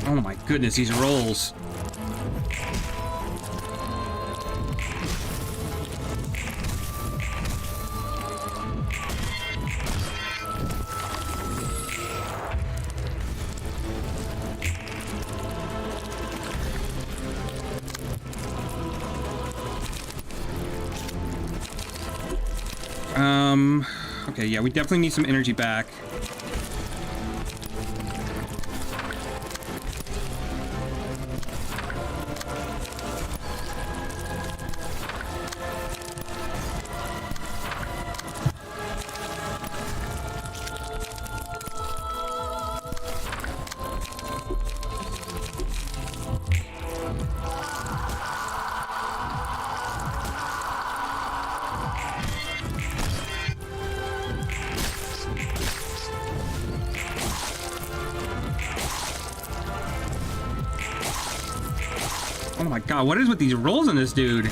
Oh my goodness, these rolls. Okay, yeah, we definitely need some energy back. Oh my god, what is with these rolls on this dude?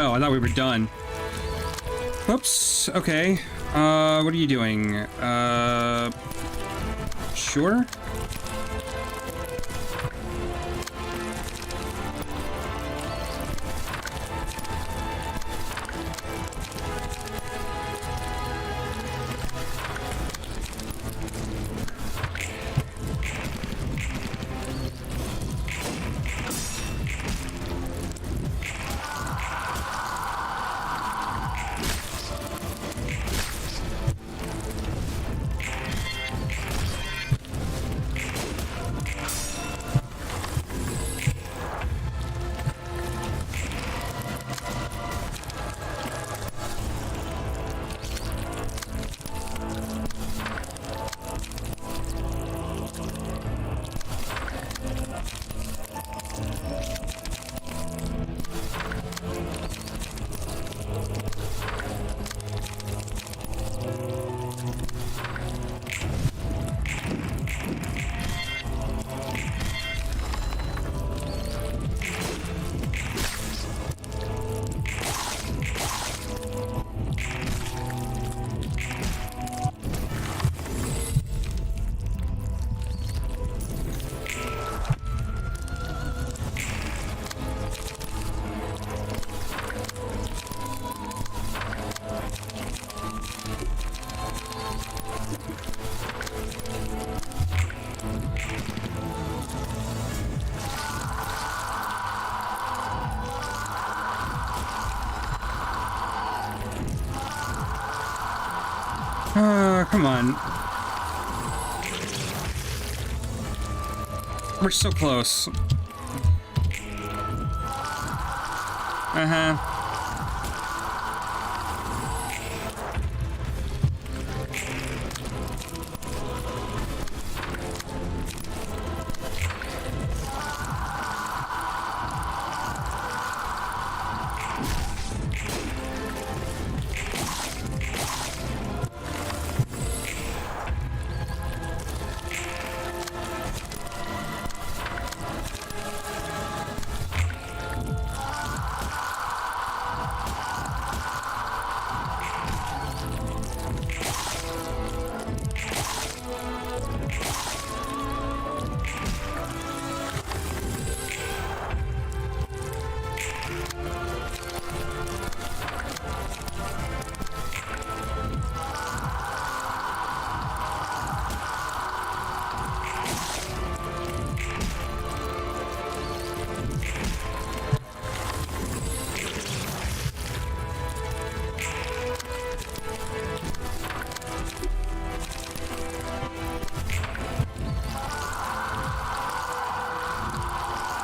Oh, I thought we were done. Oops. Okay. What are you doing? Sure. Come on. We're so close. Uh-huh.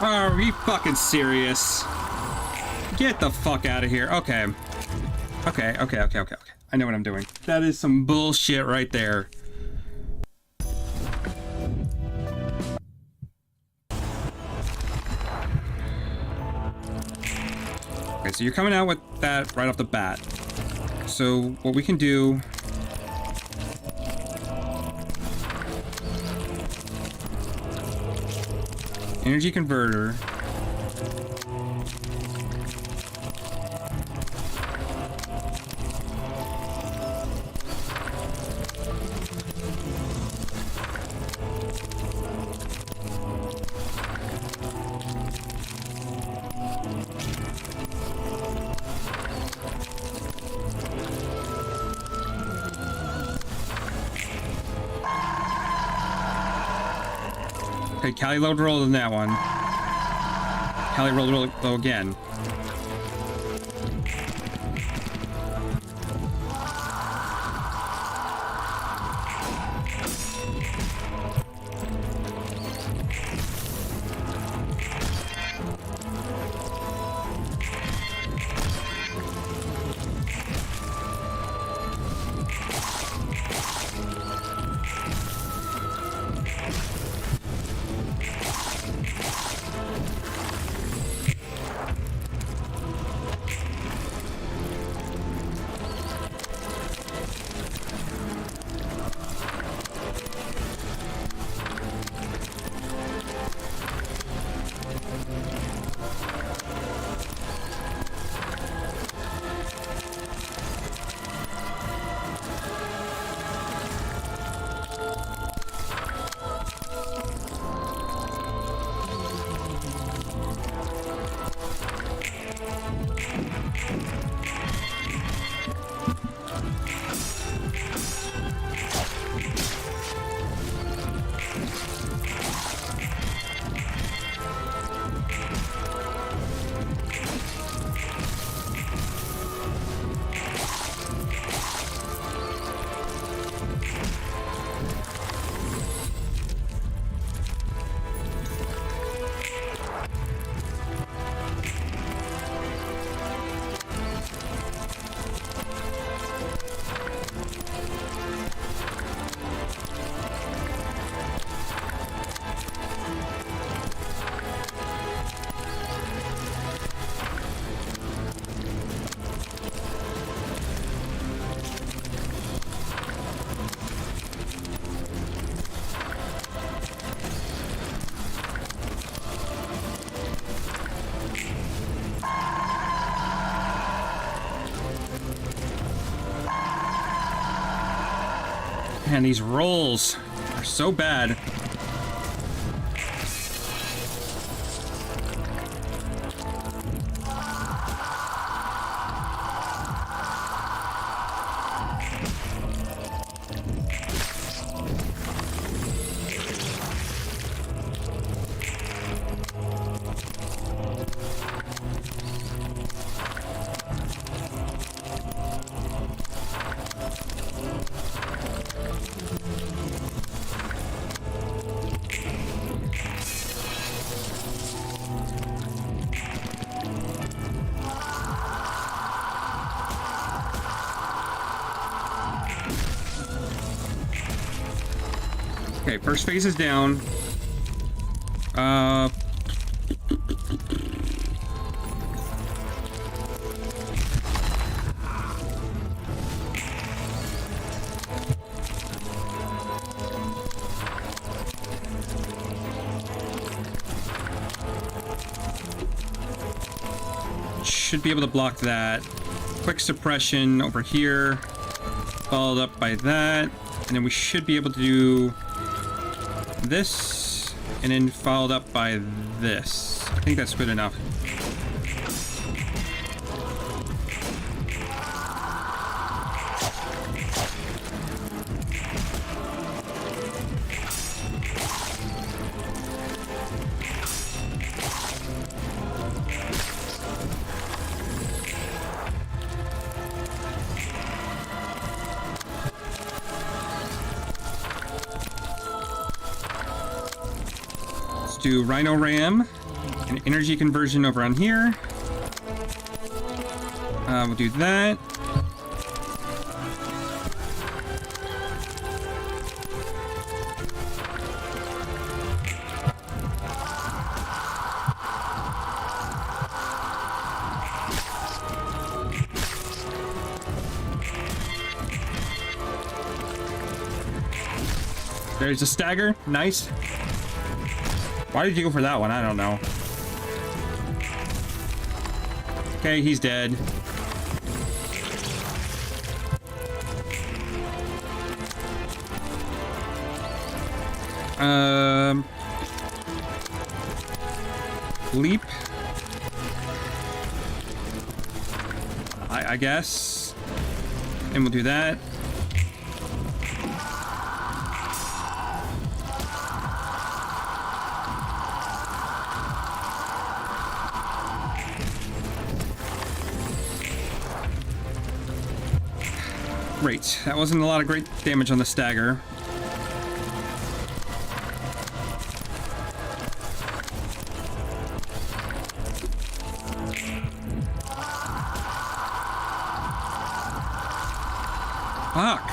Are you fucking serious? Get the fuck out of here. Okay. Okay. I know what I'm doing. That is some bullshit right there. Okay, so you're coming out with that right off the bat. So what we can do... Energy converter. Okay, Callie load roll in that one. Callie roll low again. Man, these rolls are so bad. Okay, first phase is down. Should be able to block that. Quick suppression over here, followed up by that, and then we should be able to do this, and then followed up by this. I think that's good enough. Do Rhino Ram and energy conversion over on here. We'll do that. There's a stagger. Nice. Why did you go for that one? I don't know. Okay, he's dead. Leap. I guess. And we'll do that. Great. That wasn't a lot of great damage on the stagger. Fuck.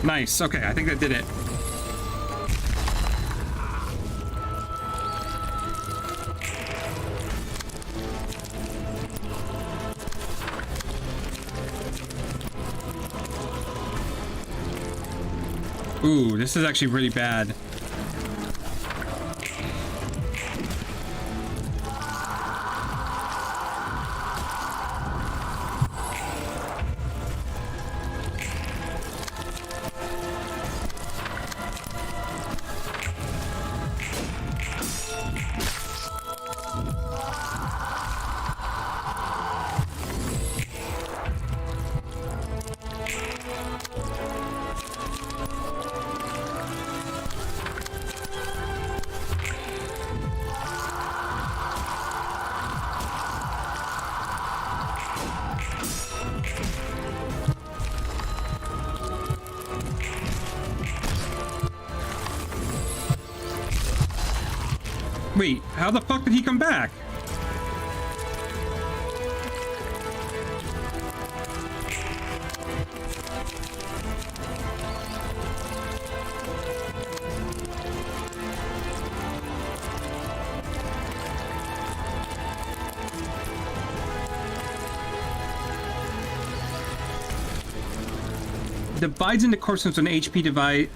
Nice. Okay, I think that did it. Ooh, this is actually really bad. Wait, how the fuck did he come back? Divides into courses when HP divide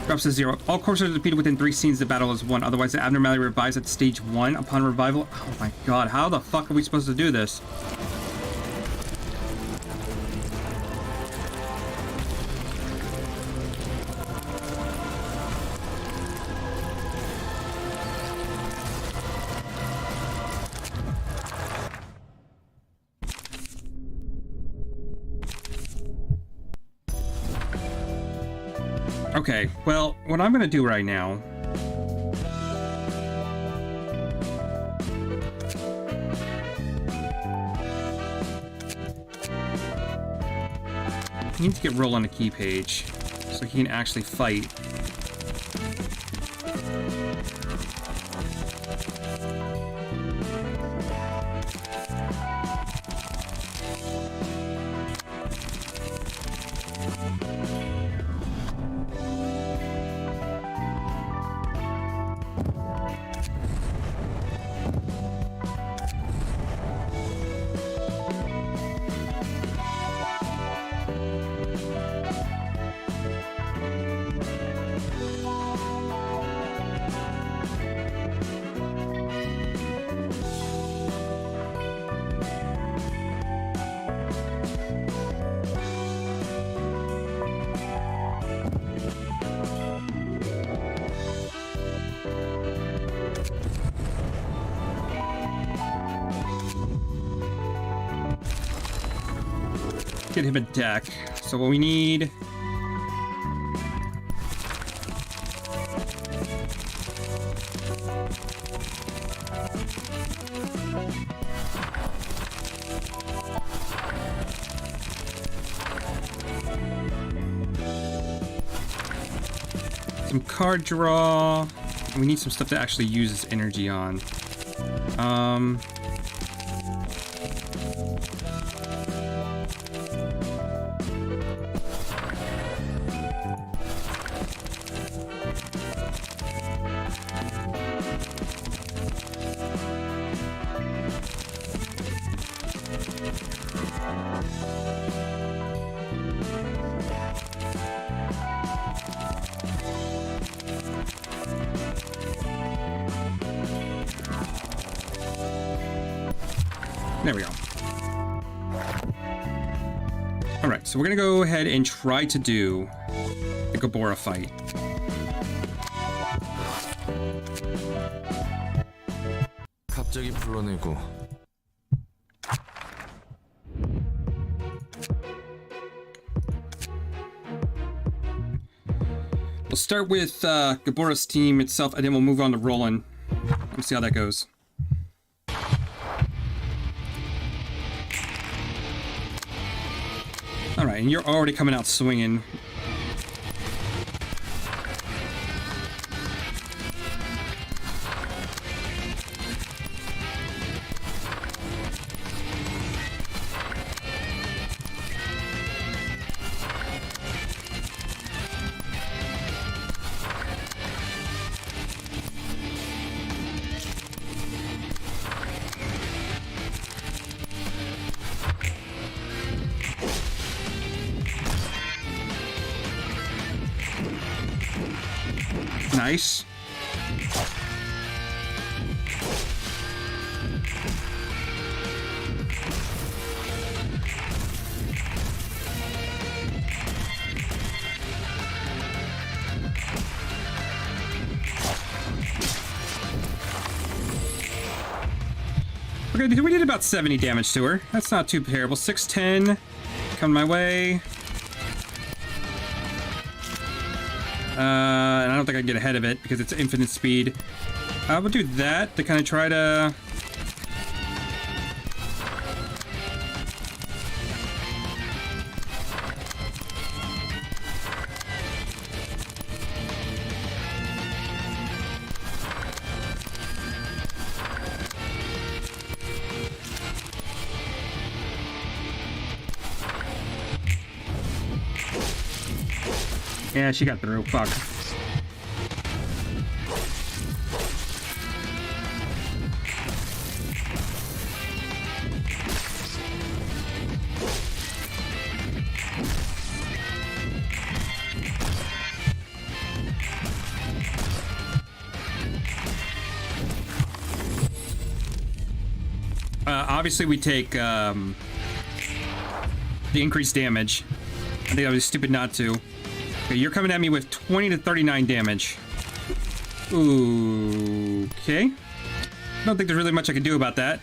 drops to 0. All courses are defeated within 3 scenes. The battle is won. Otherwise, the abnormality revives at stage 1 upon revival. Oh my god, how the fuck are we supposed to do this? Okay, well, what I'm gonna do right now... I need to get Roll on the key page, so he can actually fight. Get him a deck. So what we need... some card draw. We need some stuff to actually use this energy on. There we go. Alright, so we're gonna go ahead and try to do the Gabora fight.
갑자기 불러내고
We'll start with Gabora's team itself, and then we'll move on to Roland. Let's see how that goes. Alright, and you're already coming out swinging. Nice. Okay, we did about 70 damage to her. That's not too terrible. 610 coming my way. And I don't think I can get ahead of it because it's infinite speed. We'll do that to kind of try to... Yeah, she got through. Fuck. Obviously, we take the increased damage. I think I was stupid not to. Okay, you're coming at me with 20 to 39 damage. Ooh, okay. I don't think there's really much I can do about that.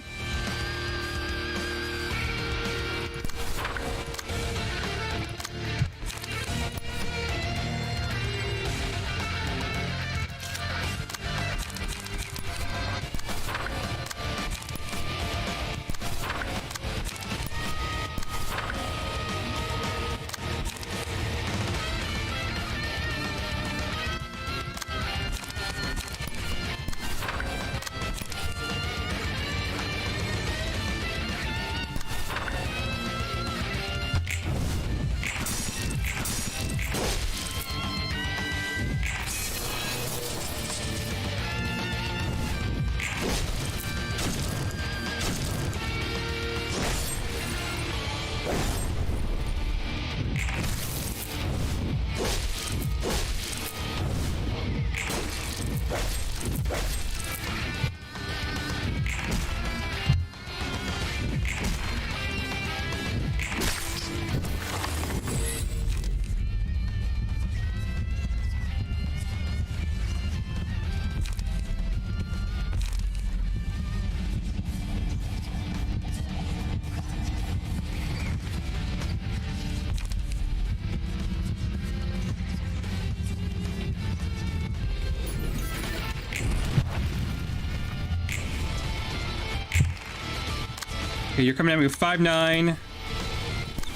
Okay, you're coming at me with 5-9.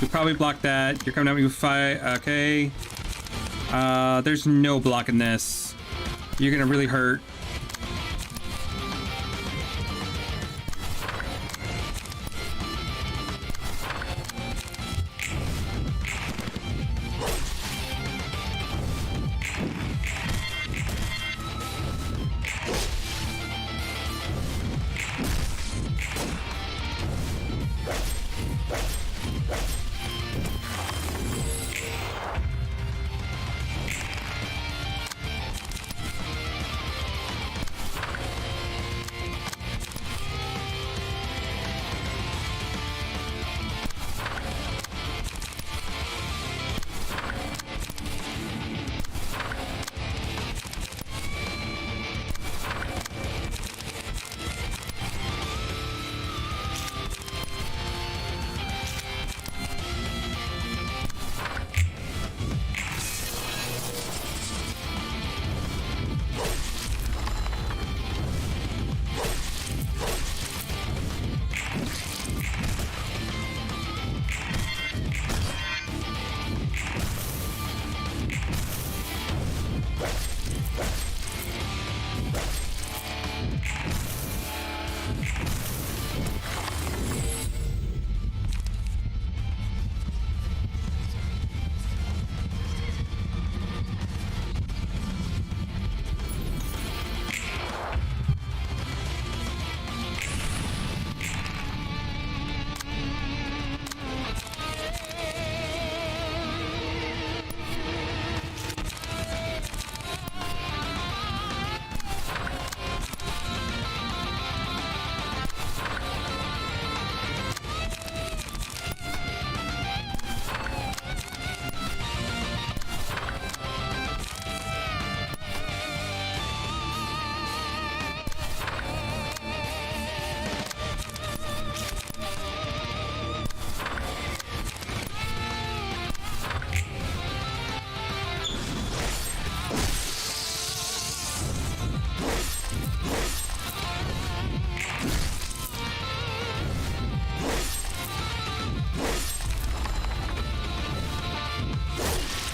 We probably block that. You're coming at me with 5. Okay. There's no blocking this. You're gonna really hurt.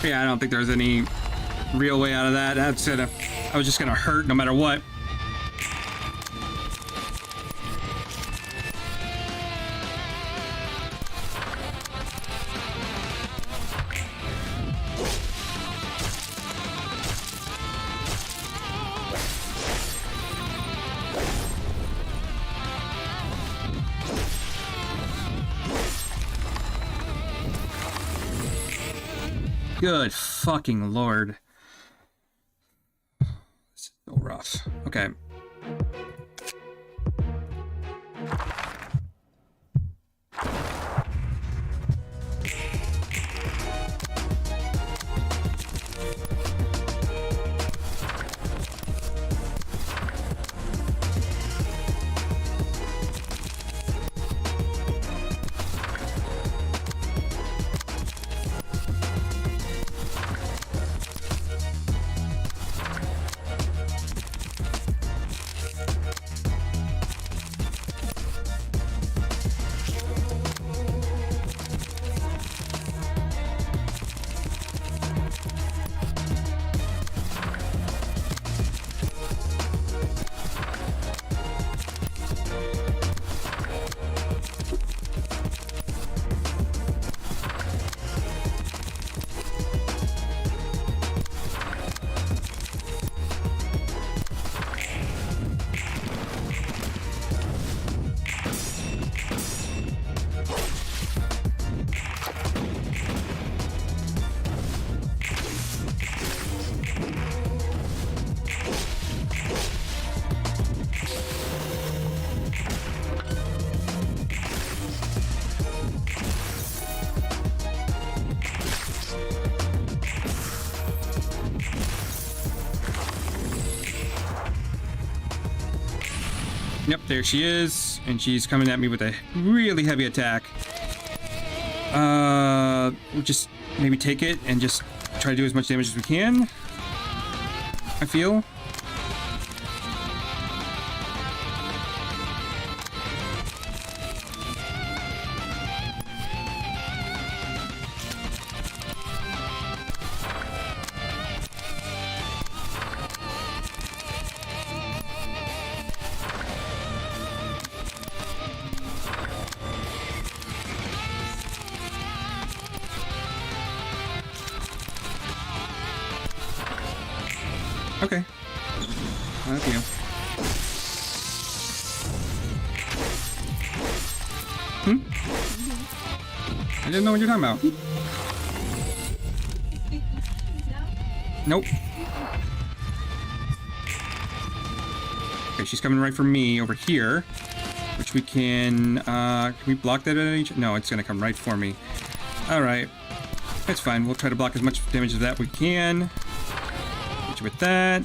Yeah, I don't think there's any real way out of that. That's it. I was just gonna hurt no matter what. Good fucking lord. This is so rough. Okay. Yep, there she is, and she's coming at me with a really heavy attack. We'll just maybe take it and just try to do as much damage as we can, I feel. Okay. Thank you. I didn't know what you're talking about. Nope. Okay, she's coming right for me over here, which we can we block that at any? No, it's gonna come right for me. All right, it's fine. We'll try to block as much damage as that we can. Hit you with that.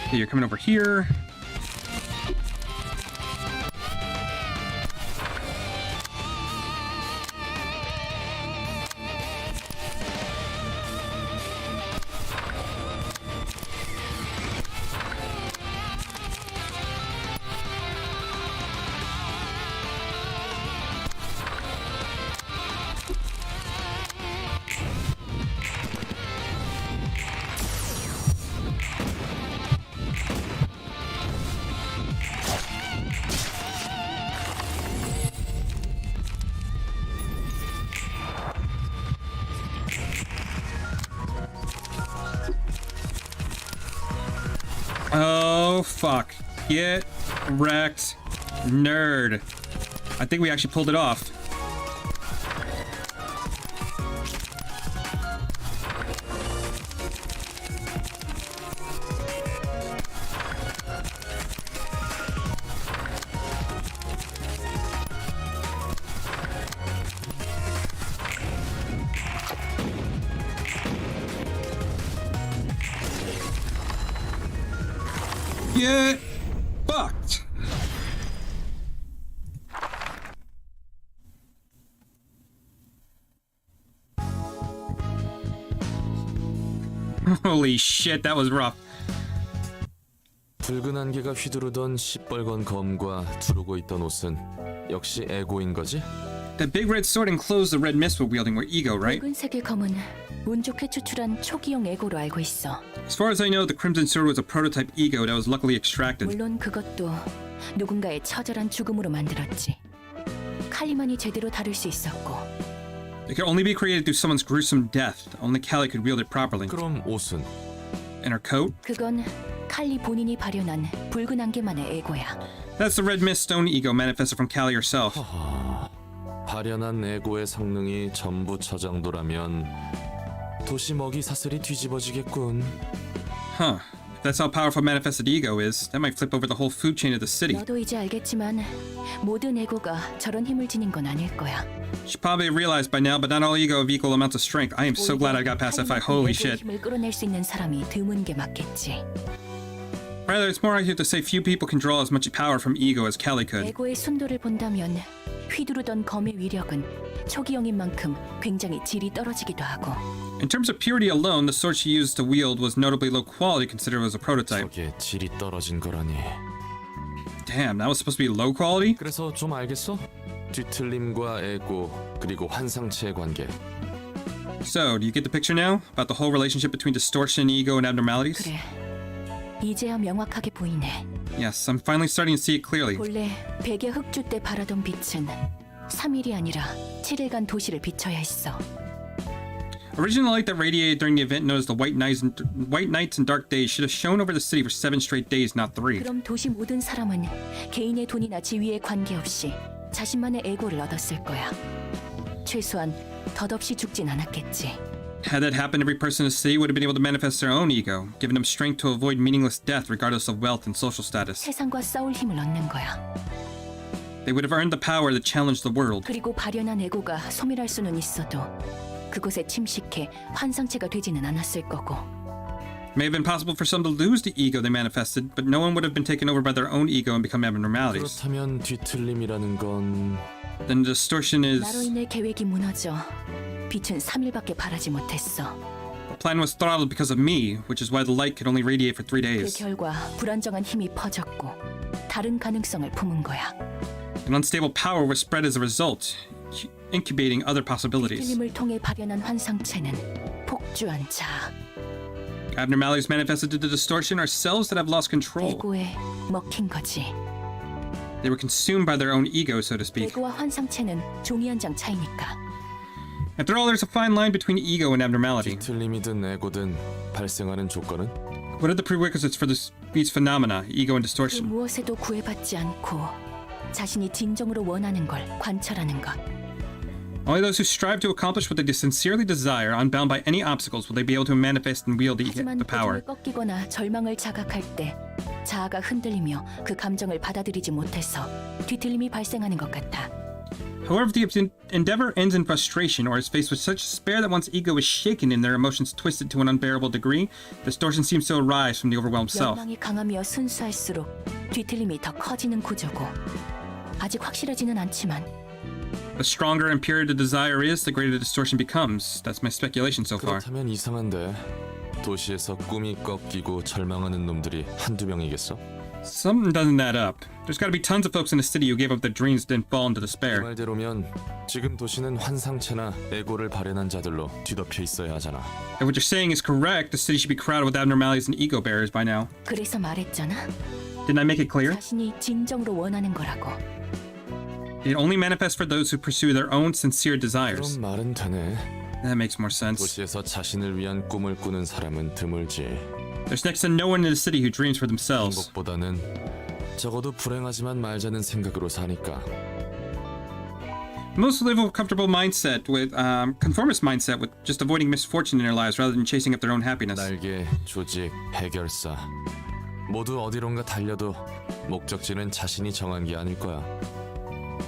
Okay, you're coming over here. Oh, fuck. Get wrecked, nerd. I think we actually pulled it off. Get fucked. Holy shit, that was rough.
붉은 안개가 휘두르던 시뻘건 검과 두르고 있던 옷은 역시 에고인 거지?
That big red sword enclosed the red mist we're wielding were ego, right?
붉은색의 검은 운 좋게 추출한 초기형 에고로 알고 있어.
As far as I know, the crimson sword was a prototype ego that was luckily extracted.
물론 그것도 누군가의 처절한 죽음으로 만들었지. 칼리만이 제대로 다룰 수 있었고.
It could only be created through someone's gruesome death. Only Callie could wield it properly.
그럼 옷은?
And her coat?
그건 칼리 본인이 발현한 붉은 안개만의 에고야.
That's the red mist stone ego manifested from Callie herself.
발현한 에고의 성능이 전부 저장도라면 도시 먹이 사슬이 뒤집어지겠군.
Huh. If that's how powerful manifested ego is, that might flip over the whole food chain of the city.
너도 이제 알겠지만 모든 에고가 저런 힘을 지닌 건 아닐 거야.
She probably realized by now, but not all ego have equal amounts of strength. I am so glad I got past that fight. Holy shit.
힘을 끌어낼 수 있는 사람이 드문 게 맞겠지.
Rather, it's more accurate to say few people can draw as much power from ego as Callie could.
에고의 순도를 본다면 휘두르던 검의 위력은 초기형인 만큼 굉장히 질이 떨어지기도 하고.
In terms of purity alone, the sword she used to wield was notably low quality considering it was a prototype.
저게 질이 떨어진 거라니.
Damn, that was supposed to be low quality?
그래서 좀 알겠어? 뒤틀림과 에고 그리고 환상체의 관계.
So, do you get the picture now? About the whole relationship between distortion, ego, and abnormalities?
그래. 이제야 명확하게 보이네.
Yes, I'm finally starting to see it clearly.
본래 백의 흑주 때 바라던 빛은 3일이 아니라 7일간 도시를 비춰야 했어.
Original light that radiated during the event known as the white nights and dark days should have shone over the city for 7 straight days, not 3.
그럼 도시 모든 사람은 개인의 돈이나 지위에 관계없이 자신만의 에고를 얻었을 거야. 최소한 덧없이 죽진 않았겠지.
Had that happened, every person in the city would have been able to manifest their own ego, giving them strength to avoid meaningless death regardless of wealth and social status.
세상과 싸울 힘을 얻는 거야.
They would have earned the power to challenge the world.
그리고 발현한 에고가 소멸할 수는 있어도 그곳에 침식해 환상체가 되지는 않았을 거고.
It may have been possible for some to lose the ego they manifested, but no one would have been taken over by their own ego and become abnormalities.
그렇다면 뒤틀림이라는 건
Then distortion is...
나로 인해 계획이 무너져 빛은 3일밖에 발하지 못했어.
The plan was throttled because of me, which is why the light could only radiate for 3
그
days.
결과 불안정한 힘이 퍼졌고 다른 가능성을 품은 거야.
An unstable power was spread as a result, incubating other possibilities.
틀림을 통해 발현한 환상체는 폭주한 자.
Abnormalities manifested due to distortion are cells that have lost control.
에고에 먹힌 거지.
They were consumed by their own ego, so to speak.
에고와 환상체는 종이 한 장 차이니까.
After all, there's a fine line between ego and abnormality.
뒤틀림이든 에고든 발생하는 조건은?
What are the prerequisites for these phenomena, ego and
그
distortion?
무엇에도 구애받지 않고 자신이 진정으로 원하는 걸 관철하는 것.
Only those who strive to accomplish what they sincerely desire, unbound by any obstacles, will they be able to manifest and wield
하지만
the power.
고통을 꺾이거나 절망을 자각할 때 자아가 흔들리며 그 감정을 받아들이지 못해서 뒤틀림이 발생하는 것 같아.
However, if the endeavor ends in frustration or is faced with such despair that one's ego is shaken and their emotions twisted to an unbearable degree, distortion seems to arise from the overwhelmed self.
열망이 강하며 순수할수록 뒤틀림이 더 커지는 구조고 아직 확실하지는 않지만
The stronger and purer the desire is, the greater the distortion becomes. That's my speculation so far.
그렇다면 이상한데 도시에서 꿈이 꺾이고 절망하는 놈들이 한두 명이겠어?
Something doesn't add up. There's got to be tons of folks in the city who gave up their dreams and didn't fall into
그
despair.
말대로면 지금 도시는 환상체나 에고를 발현한 자들로 뒤덮여 있어야 하잖아.
If what you're saying is correct, the city should be crowded with abnormalities and ego bearers by now.
그래서 말했잖아.
Didn't I make it clear?
자신이 진정으로 원하는 거라고.
It only manifests for those who pursue their own sincere desires.
그런 말은 되네.
That makes more sense.
도시에서 자신을 위한 꿈을 꾸는 사람은 드물지.
There's next to no one in the city who dreams for themselves.
행복보다는 적어도 불행하지만 말자는 생각으로 사니까.
Most live with a comfortable mindset, with conformist mindset, with just avoiding misfortune in their lives rather than chasing up their own happiness.
날개, 조직, 해결사 모두 어디론가 달려도 목적지는 자신이 정한 게 아닐 거야.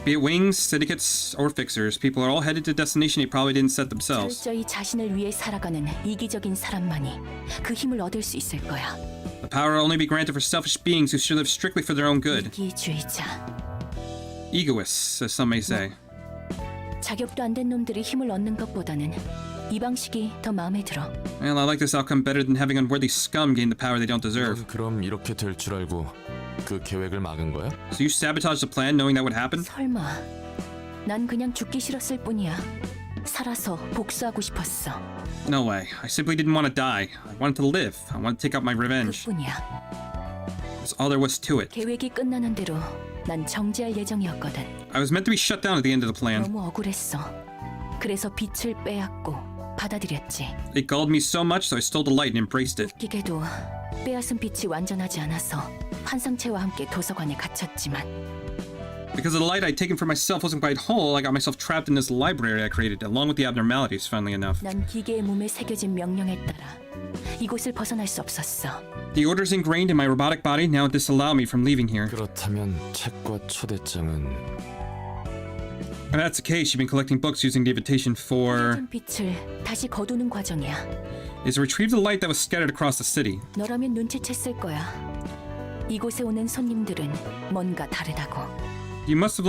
Be it wings, syndicates, or fixers, people are all headed to a destination they probably didn't set themselves.
철저히 자신을 위해 살아가는 이기적인 사람만이 그 힘을 얻을 수 있을 거야.
The power will only be granted for selfish beings who should live strictly for their own good.
이기주의자.
Egoists, as some may say.
자격도 안 된 놈들이 힘을 얻는 것보다는 이 방식이 더 마음에 들어.
Well, I like this outcome better than having unworthy scum gain the power they don't deserve.
넌 그럼 이렇게 될 줄 알고 그 계획을 막은 거야?
So you sabotaged the plan knowing that would happen?
설마. 난 그냥 죽기 싫었을 뿐이야. 살아서 복수하고 싶었어.
No way. I simply didn't want to die. I wanted to live. I wanted to take out my revenge.
그뿐이야.
That's all there was to it.
계획이 끝나는 대로 난 정지할 예정이었거든.
I was meant to be shut down at the end of the plan.
너무 억울했어. 그래서 빛을 빼앗고 받아들였지.
It galled me so much, so I stole the light and embraced it.
웃기게도 빼앗은 빛이 완전하지 않아서 환상체와 함께 도서관에 갇혔지만
Because of the light I'd taken for myself wasn't quite whole, I got myself trapped in this library I created, along with the abnormalities, funnily enough.
난 기계의 몸에 새겨진 명령에 따라 이곳을 벗어날 수 없었어.
The orders ingrained in my robotic body now disallow me from leaving here.
그렇다면 책과 초대장은
If that's the case, you've been collecting books using the invitation for...
새겨진 빛을 다시 거두는 과정이야.
is to retrieve the light that was scattered across the city.
너라면 눈치챘을 거야. 이곳에 오는 손님들은 뭔가 다르다고.
You must have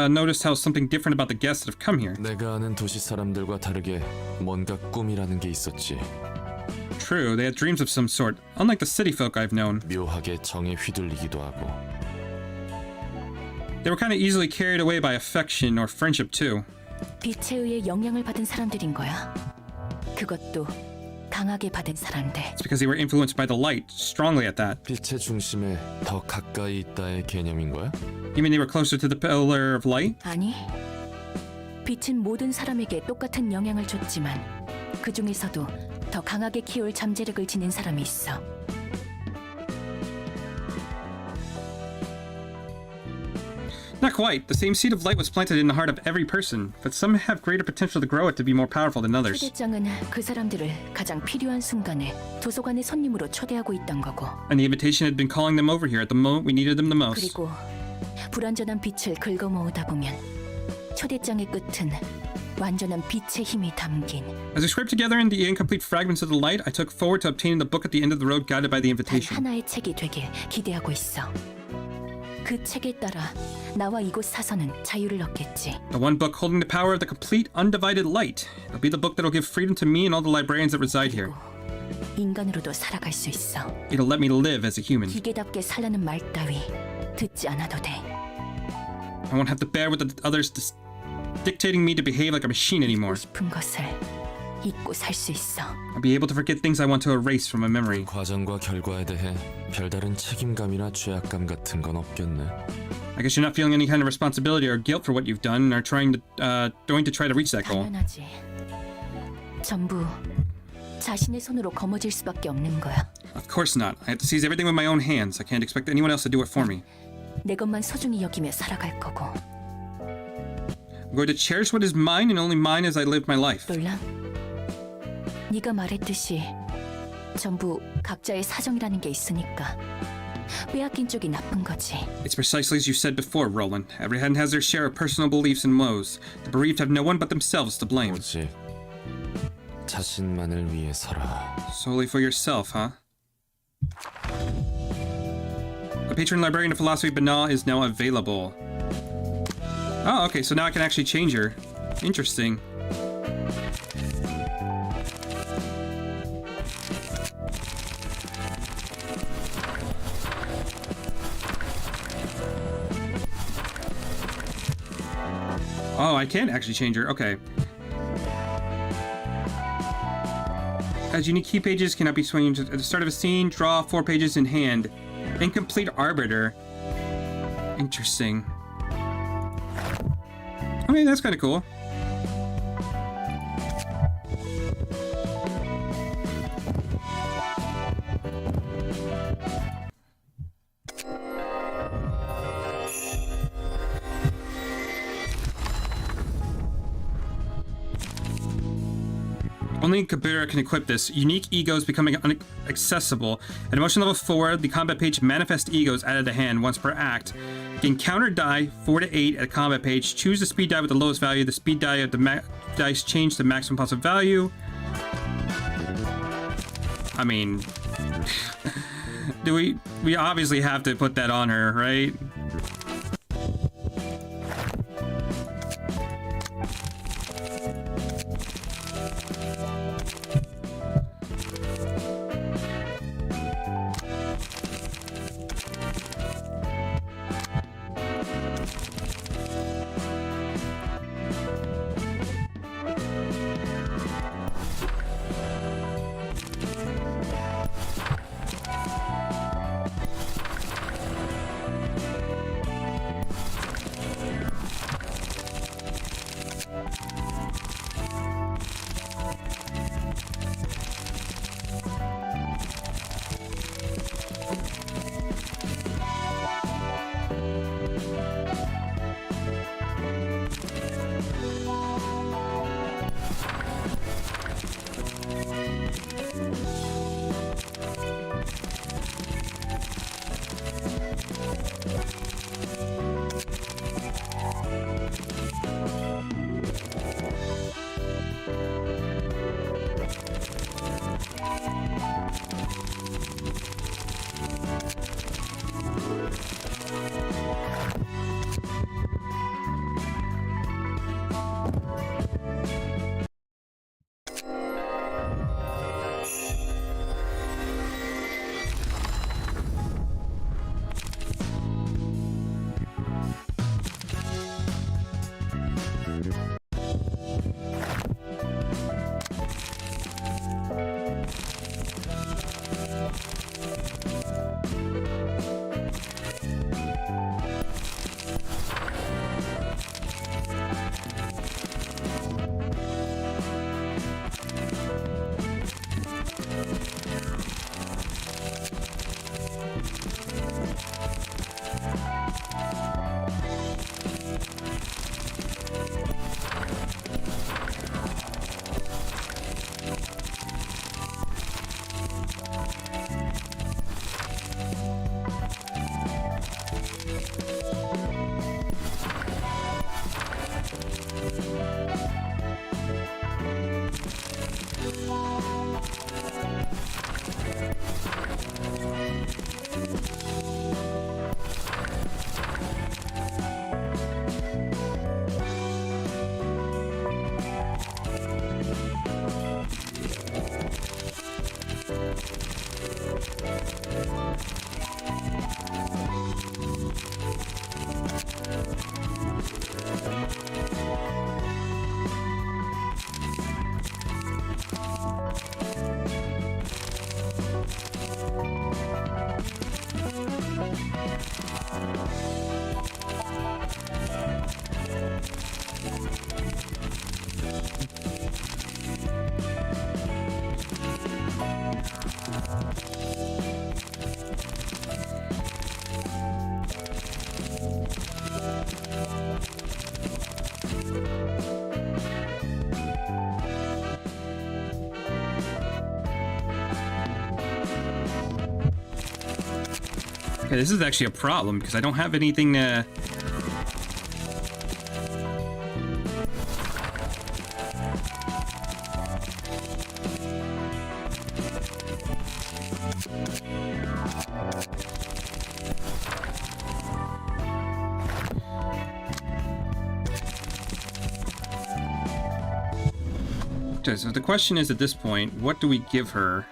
noticed how something different about the guests that have come here.
내가 아는 도시 사람들과 다르게 뭔가 꿈이라는 게 있었지.
True, they had dreams of some sort, unlike the city folk I've known.
묘하게 정에 휘둘리기도 하고.
They were kind of easily carried away by affection or friendship too.
빛에 의해 영향을 받은 사람들인 거야. 그것도 강하게 받은 사람들.
It's because they were influenced by the light, strongly at that.
빛의 중심에 더 가까이 있다의 개념인 거야?
You mean they were closer to the pillar of light?
아니, 빛은 모든 사람에게 똑같은 영향을 줬지만 그 중에서도 더 강하게 키울 잠재력을 지닌 사람이 있어.
Not quite. The same seed of light was planted in the heart of every person, but some have greater potential to grow it to be more powerful than others.
초대장은 그 사람들을 가장 필요한 순간에 도서관의 손님으로 초대하고 있던 거고.
And the invitation had been calling them over here at the moment we needed them the most.
그리고 불완전한 빛을 긁어 모으다 보면 초대장의 끝은 완전한 빛의 힘이 담긴
As I scraped together in the incomplete fragments of the light, I took forward to obtaining the book at the end of the road guided by the
단
invitation.
하나의 책이 되길 기대하고 있어. 그 책에 따라 나와 이곳 사서는 자유를 얻겠지.
The one book holding the power of the complete, undivided light. It'll be the book that'll give freedom to me and all the librarians that reside here.
인간으로도 살아갈 수 있어.
It'll let me live as a human.
기계답게 살라는 말 따위 듣지 않아도 돼.
I won't have to bear with the others dictating me to behave like a machine
잊고
anymore.
싶은 것을 잊고 살 수 있어.
I'll be able to forget things I want to erase from my memory.
과정과 결과에 대해 별다른 책임감이나 죄악감 같은 건 없겠네.
I guess you're not feeling any kind of responsibility or guilt for what you've done and are going to try to reach that goal.
당연하지. 전부 자신의 손으로 거머쥘 수밖에 없는 거야.
Of course not. I have to seize everything with my own hands. I can't expect anyone else to do it for me.
내 것만 소중히 여기며 살아갈 거고.
I'm going to cherish what is mine and only mine as I live my life.
놀람? 네가 말했듯이 전부 각자의 사정이라는 게 있으니까 빼앗긴 쪽이 나쁜 거지.
It's precisely as you said before, Roland. Everyone has their share of personal beliefs and woes. The bereaved have no one but themselves to blame.
오직 자신만을 위해서라.
Solely for yourself, huh? The patron librarian of philosophy banal is now available. Oh, okay, so now I can actually change her. Interesting. Oh, I can actually change her. Okay. As unique key pages cannot be swinged at the start of a scene, draw 4 pages in hand. Incomplete arbiter. Interesting. Okay, that's kind of cool. Only a computer can equip this. Unique egos becoming inaccessible. At emotion level 4, the combat page manifest egos added to hand once per act. Gain counter die 4 to 8 at a combat page. Choose the speed die with the lowest value. The speed die of the dice change to maximum possible value. I mean, do we obviously have to put that on her, right? this is actually a problem because I don't have anything to... Okay, so the question is at this point, what do we give her?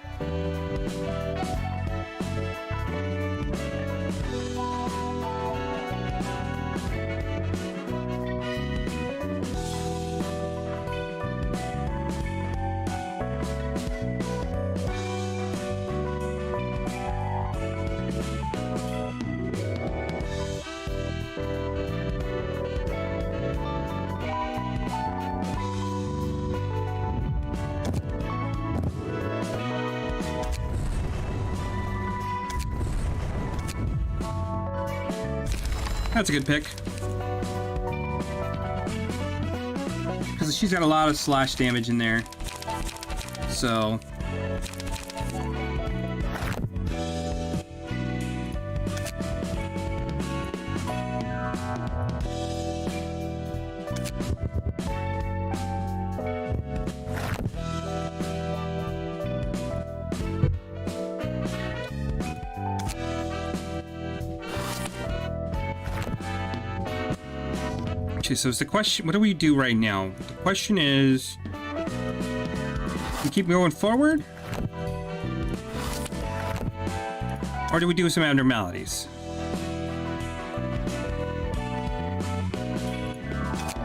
That's a good pick. Because she's got a lot of slash damage in there. So... Okay, so it's the question, what do we do right now? The question is, we keep going forward? Or do we do some abnormalities?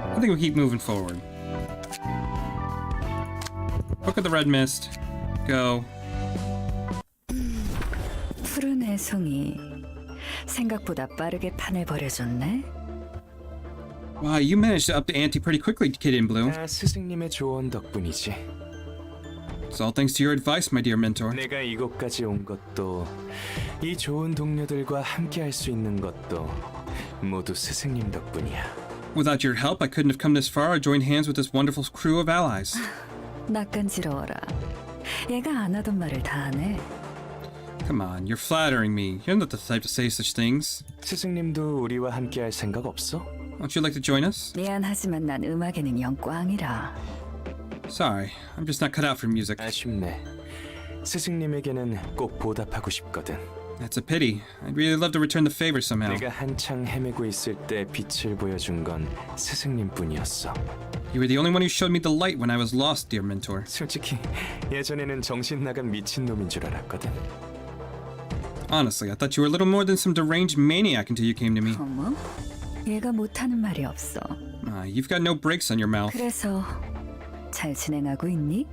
I think we keep moving forward. Look at the red mist. Go.
푸른 해송이 생각보다 빠르게 판을 벌여줬네.
Wow, you managed to up the ante pretty quickly, Kid in Blue.
다 스승님의 조언 덕분이지.
It's all thanks to your advice, my dear mentor.
내가 이곳까지 온 것도 이 좋은 동료들과 함께 할 수 있는 것도 모두 스승님 덕분이야.
Without your help, I couldn't have come this far or joined hands with this wonderful crew of allies.
낯간지러워라. 얘가 안 하던 말을 다 하네.
Come on, you're flattering me. You're not the type to say such things.
스승님도 우리와 함께 할 생각 없어?
Won't you like to join us?
미안하지만 난 음악에는 영 꽝이라.
Sorry, I'm just not cut out for music.
아쉽네. 스승님에게는 꼭 보답하고 싶거든.
That's a pity. I'd really love to return the favor somehow.
내가 한창 헤매고 있을 때 빛을 보여준 건 스승님뿐이었어.
You were the only one who showed me the light when I was lost, dear mentor.
솔직히 예전에는 정신 나간 미친놈인 줄 알았거든.
Honestly, I thought you were a little more than some deranged maniac until you came to me.
어머? 얘가 못하는 말이 없어.
You've got no brakes on your mouth.
그래서 잘 진행하고 있니?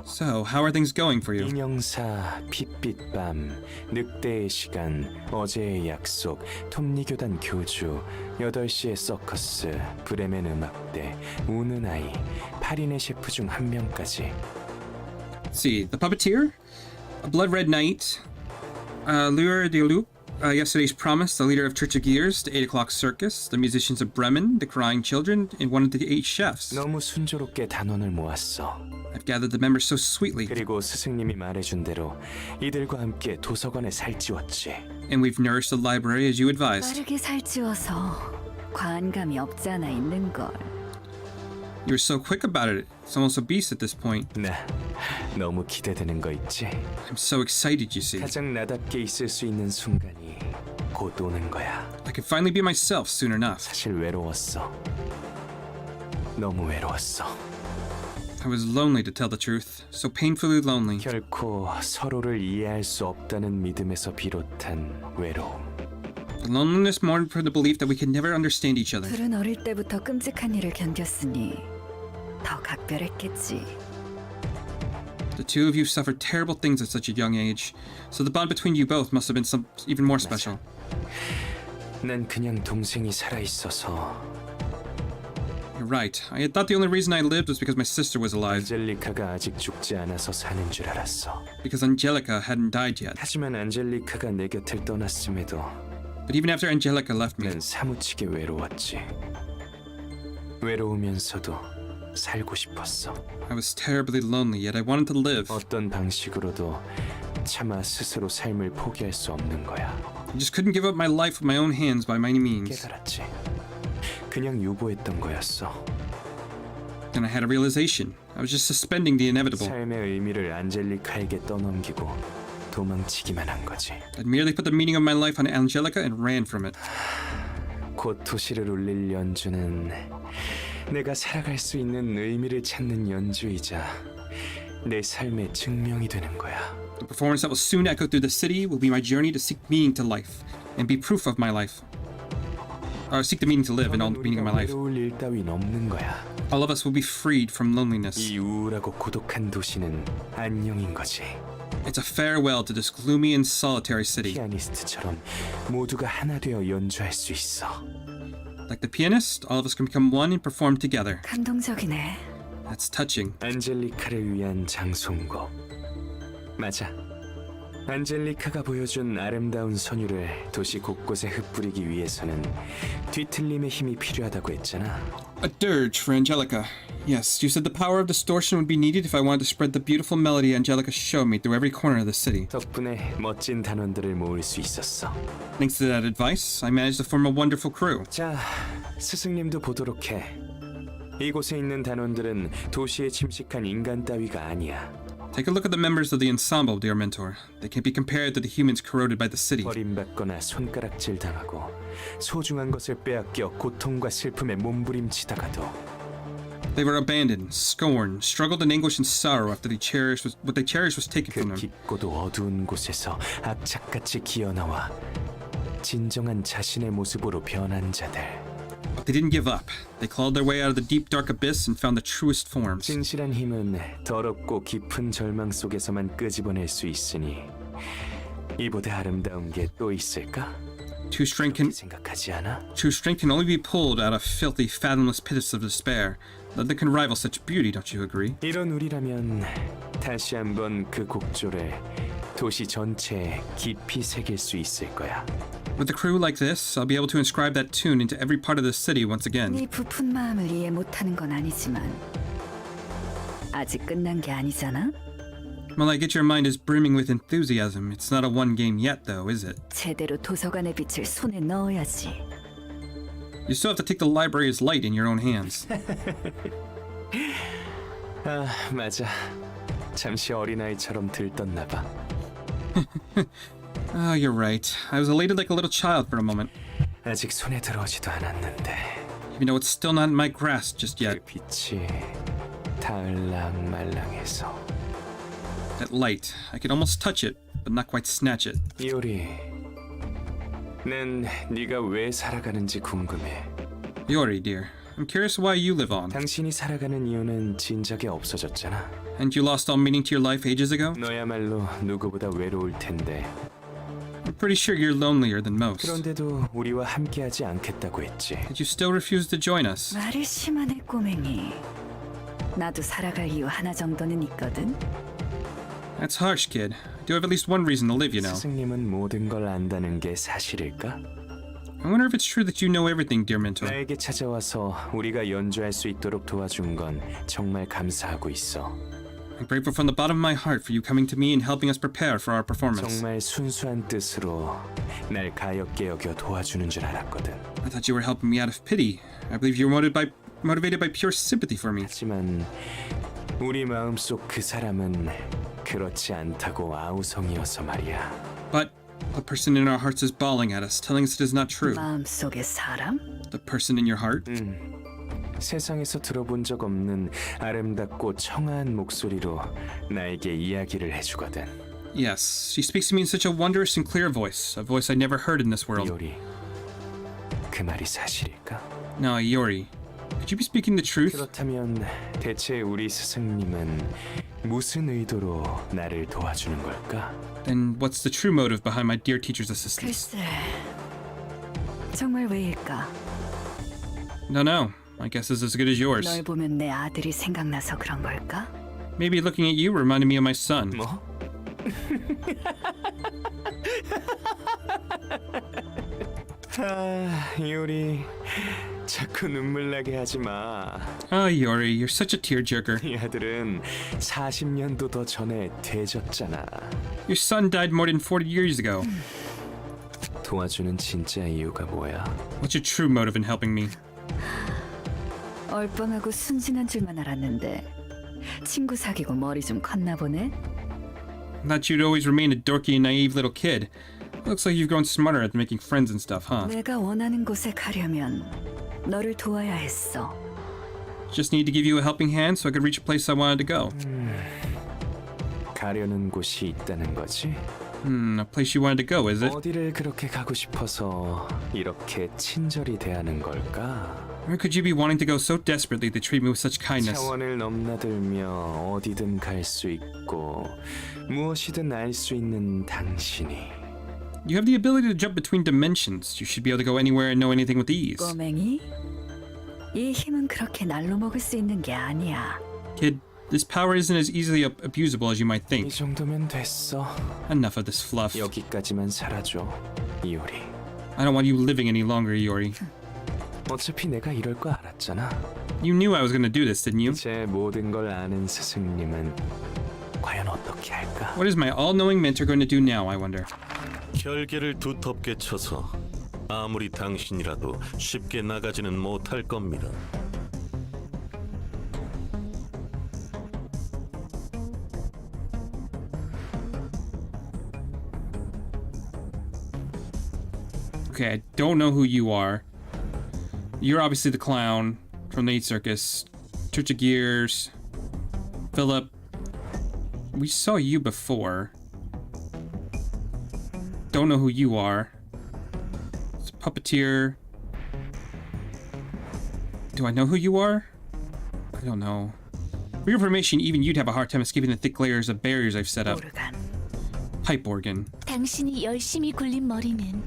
So, how are things going for you?
인형사, 핏빛 밤, 늑대의 시간, 어제의 약속, 톱니교단 교주, 8시의 서커스, 브레멘 음악대, 우는 아이, 8인의 셰프 중 한 명까지.
Let's see, The Puppeteer, A Blood Red Knight, Lure de Loup, Yesterday's Promise, the leader of Church of Gears, the 8 o'clock Circus, the musicians of Bremen, the Crying Children, and one of the 8 chefs.
너무 순조롭게 단원을 모았어.
I've gathered the members so sweetly,
그리고 스승님이 말해준 대로 이들과 함께 도서관에 살찌웠지.
and we've nourished the library as you advised.
빠르게 살찌워서 과한감이 없잖아 있는 걸.
You were so quick about it, it's almost a beast at this point.
나 너무 기대되는 거 있지?
I'm so excited, you see.
가장 나답게 있을 수 있는 순간이 곧 오는 거야.
I can finally be myself soon enough.
사실 외로웠어. 너무 외로웠어.
I was lonely, to tell the truth. So painfully lonely.
결코 서로를 이해할 수 없다는 믿음에서 비롯한 외로움.
The loneliness more for the belief that we could never understand each other.
둘은 어릴 때부터 끔찍한 일을 견뎠으니 더 각별했겠지.
The two of you suffered terrible things at such a young age, so the bond between you both must have been even more special.
난 그냥 동생이 살아있어서.
You're right. I had thought the only reason I lived was because my sister was alive.
안젤리카가 아직 죽지 않아서 사는 줄 알았어.
Because Angelica hadn't died yet.
하지만 안젤리카가 내 곁을 떠났음에도
But even after Angelica left me,
난 사무치게 외로웠지. 외로우면서도 살고 싶었어.
I was terribly lonely, yet I wanted to live.
어떤 방식으로도 차마 스스로 삶을 포기할 수 없는 거야.
I just couldn't give up my life with my own hands by any means.
깨달았지. 그냥 유보했던 거였어.
Then I had a realization. I was just suspending the inevitable.
삶의 의미를 안젤리카에게 떠넘기고 도망치기만 한 거지.
I'd merely put the meaning of my life on Angelica and ran from it.
곧 도시를 울릴 연주는 내가 살아갈 수 있는 의미를 찾는 연주이자 내 삶의 증명이 되는 거야.
The performance that will soon echo through the city will be my journey to seek meaning to life and be proof of my life. Seek the meaning to live and all the meaning of my life.
외로울 일 따윈 없는 거야.
All of us will be freed from loneliness.
이 우울하고 고독한 도시는 안녕인 거지.
It's a farewell to this gloomy and solitary city.
피아니스트처럼 모두가 하나 되어 연주할 수 있어.
Like the pianist, all of us can become one and perform together.
감동적이네.
That's touching.
안젤리카를 위한 장송곡. 맞아. 안젤리카가 보여준 아름다운 선율을 도시 곳곳에 흩뿌리기 위해서는 뒤틀림의 힘이 필요하다고 했잖아.
A dirge for Angelica. Yes, you said the power of distortion would be needed if I wanted to spread the beautiful melody Angelica showed me through every corner of the city.
덕분에 멋진 단원들을 모을 수 있었어.
Thanks to that advice, I managed to form a wonderful crew.
자, 스승님도 보도록 해. 이곳에 있는 단원들은 도시에 침식한 인간 따위가 아니야.
Take a look at the members of the ensemble, dear mentor. They can't be compared to the humans corroded by the city.
버림받거나 손가락질 당하고 소중한 것을 빼앗겨 고통과 슬픔에 몸부림치다가도
They were abandoned, scorned, struggled in anguish and sorrow after what they cherished was taken
그
from them.
깊고도 어두운 곳에서 악착같이 기어나와 진정한 자신의 모습으로 변한 자들.
But they didn't give up. They clawed their way out of the deep, dark abyss and found the truest forms.
진실한 힘은 더럽고 깊은 절망 속에서만 끄집어낼 수 있으니 이보다 아름다운 게 또 있을까?
True strength
생각하지 않아?
can only be pulled out of filthy, fathomless pits of despair. Nothing can rival such beauty, don't you agree?
이런 우리라면 다시 한번 그 곡조를 도시 전체에 깊이 새길 수 있을 거야.
With a crew like this, I'll be able to inscribe that tune into every part of the city once again.
네 부푼 마음을 이해 못하는 건 아니지만 아직 끝난 게 아니잖아.
Well, I get your mind is brimming with enthusiasm. It's not a one game yet, though, is it?
제대로 도서관의 빛을 손에 넣어야지.
You still have to take the library's light in your own hands.
아, 맞아. 잠시 어린아이처럼 들떴나 봐.
Oh, you're right. I was elated like a little child for a moment.
아직 손에 들어오지도 않았는데
Even though it's still not in my grasp just
그
yet.
빛이 달랑말랑해서
That light, I could almost touch it, but not quite snatch it.
이오리, 난 네가 왜 살아가는지 궁금해.
Yori, dear, I'm curious why you live on.
당신이 살아가는 이유는 진작에 없어졌잖아.
Hadn't you lost all meaning to your life ages ago?
너야말로 누구보다 외로울 텐데.
I'm pretty sure you're lonelier than most.
그런데도 우리와 함께하지 않겠다고 했지.
Yet you still refuse to join us.
말이 심하네 꼬맹이. 나도 살아갈 이유 하나 정도는 있거든.
That's harsh, kid. I do have at least one reason to live, you know.
스승님은 모든 걸 안다는 게 사실일까?
I wonder if it's true that you know everything, dear mentor.
나에게 찾아와서 우리가 연주할 수 있도록 도와준 건 정말 감사하고 있어.
I'm grateful from the bottom of my heart for you coming to me and helping us prepare for our performance.
정말 순수한 뜻으로 날 가엾게 여겨 도와주는 줄 알았거든.
I thought you were helping me out of pity. I believe you were motivated by pure sympathy for me.
하지만 우리 마음속 그 사람은 그렇지 않다고 아우성이어서 말이야.
But the person in our hearts is bawling at us, telling us it is not true.
마음속의 사람?
The person in your heart?
세상에서 들어본 적 없는 아름답고 청아한 목소리로 나에게 이야기를 해주거든.
Yes, she speaks to me in such a wondrous and clear voice, a voice I never heard in this world.
이오리, 그 말이 사실일까?
Now, Yori, could you be speaking the truth?
그렇다면 대체 우리 스승님은 무슨 의도로 나를 도와주는 걸까?
Then what's the true motive behind my dear teacher's assistance?
글쎄, 정말 왜일까?
No, no. My guess is as good as yours.
널 보면 내 아들이 생각나서 그런 걸까?
Maybe looking at you reminded me of my son.
뭐? 아, 이오리, 자꾸 눈물 나게 하지 마.
Oh, Yori, you're such a tearjerker.
이 아들은 40년도 더 전에 되졌잖아.
Your son died more than 40 years ago.
도와주는 진짜 이유가 뭐야?
What's your true motive in helping me?
얼빵하고 순진한 줄만 알았는데 친구 사귀고 머리 좀 컸나 보네.
I thought you'd always remain a dorky and naive little kid. Looks like you've grown smarter at making friends and stuff, huh?
내가 원하는 곳에 가려면 너를 도와야 했어.
Just need to give you a helping hand so I could reach a place I wanted to go.
가려는 곳이 있다는 거지?
A place you wanted to go, is it?
어디를 그렇게 가고 싶어서 이렇게 친절히 대하는 걸까?
Where could you be wanting to go so desperately to treat me with such kindness?
차원을 넘나들며 어디든 갈 수 있고 무엇이든 알 수 있는 당신이
You have the ability to jump between dimensions. You should be able to go anywhere and know anything with ease.
꼬맹이? 이 힘은 그렇게 날로 먹을 수 있는 게 아니야.
Kid, this power isn't as easily abusable as you might
이
think.
정도면 됐어.
Enough of this fluff.
여기까지만 살아줘, 이오리.
I don't want you living any longer, Iori.
어차피 내가 이럴 거 알았잖아.
You knew I was going to do this, didn't you?
이제 모든 걸 아는 스승님은 과연 어떻게 할까?
What is my all-knowing mentor going to do now, I wonder?
결계를 두텁게 쳐서 아무리 당신이라도 쉽게 나가지는 못할 겁니다.
Okay, I don't know who you are. You're obviously the clown from the 8th Circus. Church of Gears. Philip. We saw you before. Don't know who you are. It's a puppeteer. Do I know who you are? I don't know. For your information, even you'd have a hard time escaping the thick layers of barriers I've set up.
오르간.
Pipe organ.
당신이 열심히 굴린 머리는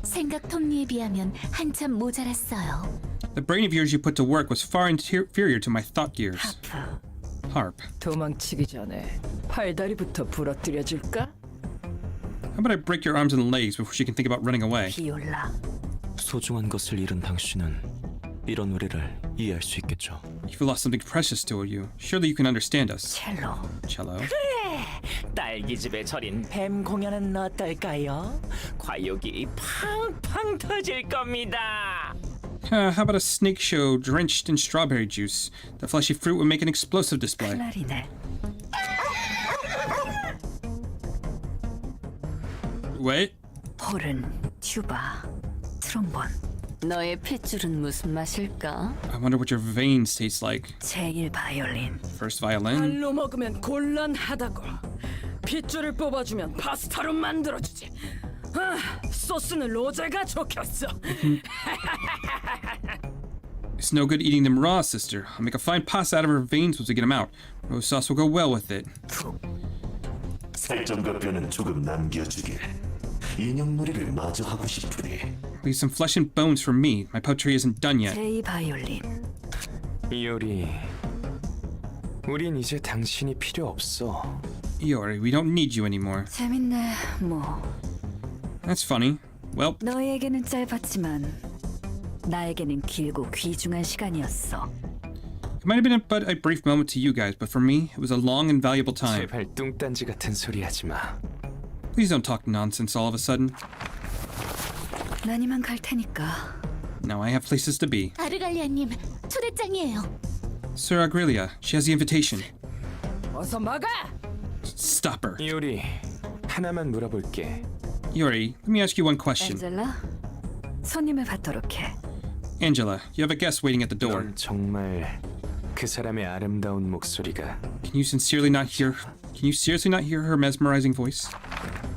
생각 톱니에 비하면 한참 모자랐어요.
The brain of yours you put to work was far inferior to my thought gears.
하프.
Harp.
도망치기 전에 팔다리부터 부러뜨려 줄까?
How about I break your arms and legs before she can think about running away?
비올라.
소중한 것을 잃은 당신은 이런 우리를 이해할 수 있겠죠.
You've lost something precious to you. Surely you can understand us.
첼로.
Cello.
딸기집에 절인 뱀 공연은 어떨까요? 과욕이 팡팡 터질 겁니다.
How about a snake show drenched in strawberry juice? The fleshy fruit would make an explosive display.
클라리넷.
What?
호른. 튜바. 트롬본.
너의 핏줄은 무슨 맛일까?
I wonder what your veins taste like.
제일 바이올린.
First violin.
발로 먹으면 곤란하다고. 핏줄을 뽑아주면 파스타로 만들어주지. 아, 소스는 로제가 좋겠어.
It's no good eating them raw, sister. I'll make a fine pasta out of her veins once we get them out. Rose sauce will go well with it.
살점과 뼈는 조금 남겨주게. 인형놀이를 마저 하고 싶으니.
Leave some flesh and bones for me. My poetry isn't done yet.
제이 바이올린.
이오리, 우린 이제 당신이 필요 없어.
Iori, we don't need you anymore.
재밌네. 뭐
That's funny. Well,
너에게는 짧았지만 나에게는 길고 귀중한 시간이었어.
it might have been but a brief moment to you guys, but for me, it was a long and valuable time.
제발 뚱딴지 같은 소리 하지 마.
Please don't talk nonsense all of a sudden.
난 이만 갈 테니까.
Now I have places to be.
아르갈리아님, 초대장이에요.
Sir Agrilia, she has the invitation.
어서 막아.
Stop her.
이오리, 하나만 물어볼게.
Iori, let me ask you one question.
엔젤라, 손님을 받도록 해.
Angela, you have a guest waiting at the door.
넌 정말 그 사람의 아름다운 목소리가
Can you seriously not hear her mesmerizing voice?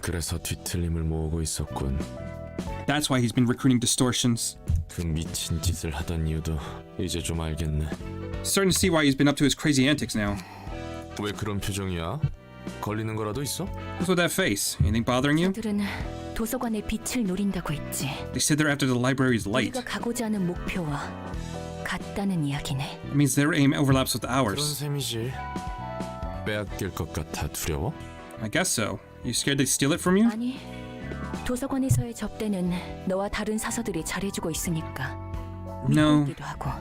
그래서 뒤틀림을 모으고 있었군.
That's why he's been recruiting distortions.
그 미친 짓을 하던 이유도 이제 좀 알겠네.
Starting to see why he's been up to his crazy antics now.
왜 그런 표정이야? 걸리는 거라도 있어?
What's with that face? Anything bothering you?
그들은 도서관의 빛을 노린다고 했지.
They sit there after the library's light.
우리가 가고자 하는 목표와 같다는 이야기네.
It means their aim overlaps with
그런
ours.
셈이지. 빼앗길 것 같아 두려워?
I guess so. You scared they'd steal it from you?
아니, 도서관에서의 접대는 너와 다른 사서들이 잘해주고 있으니까.
No.
믿기도 하고.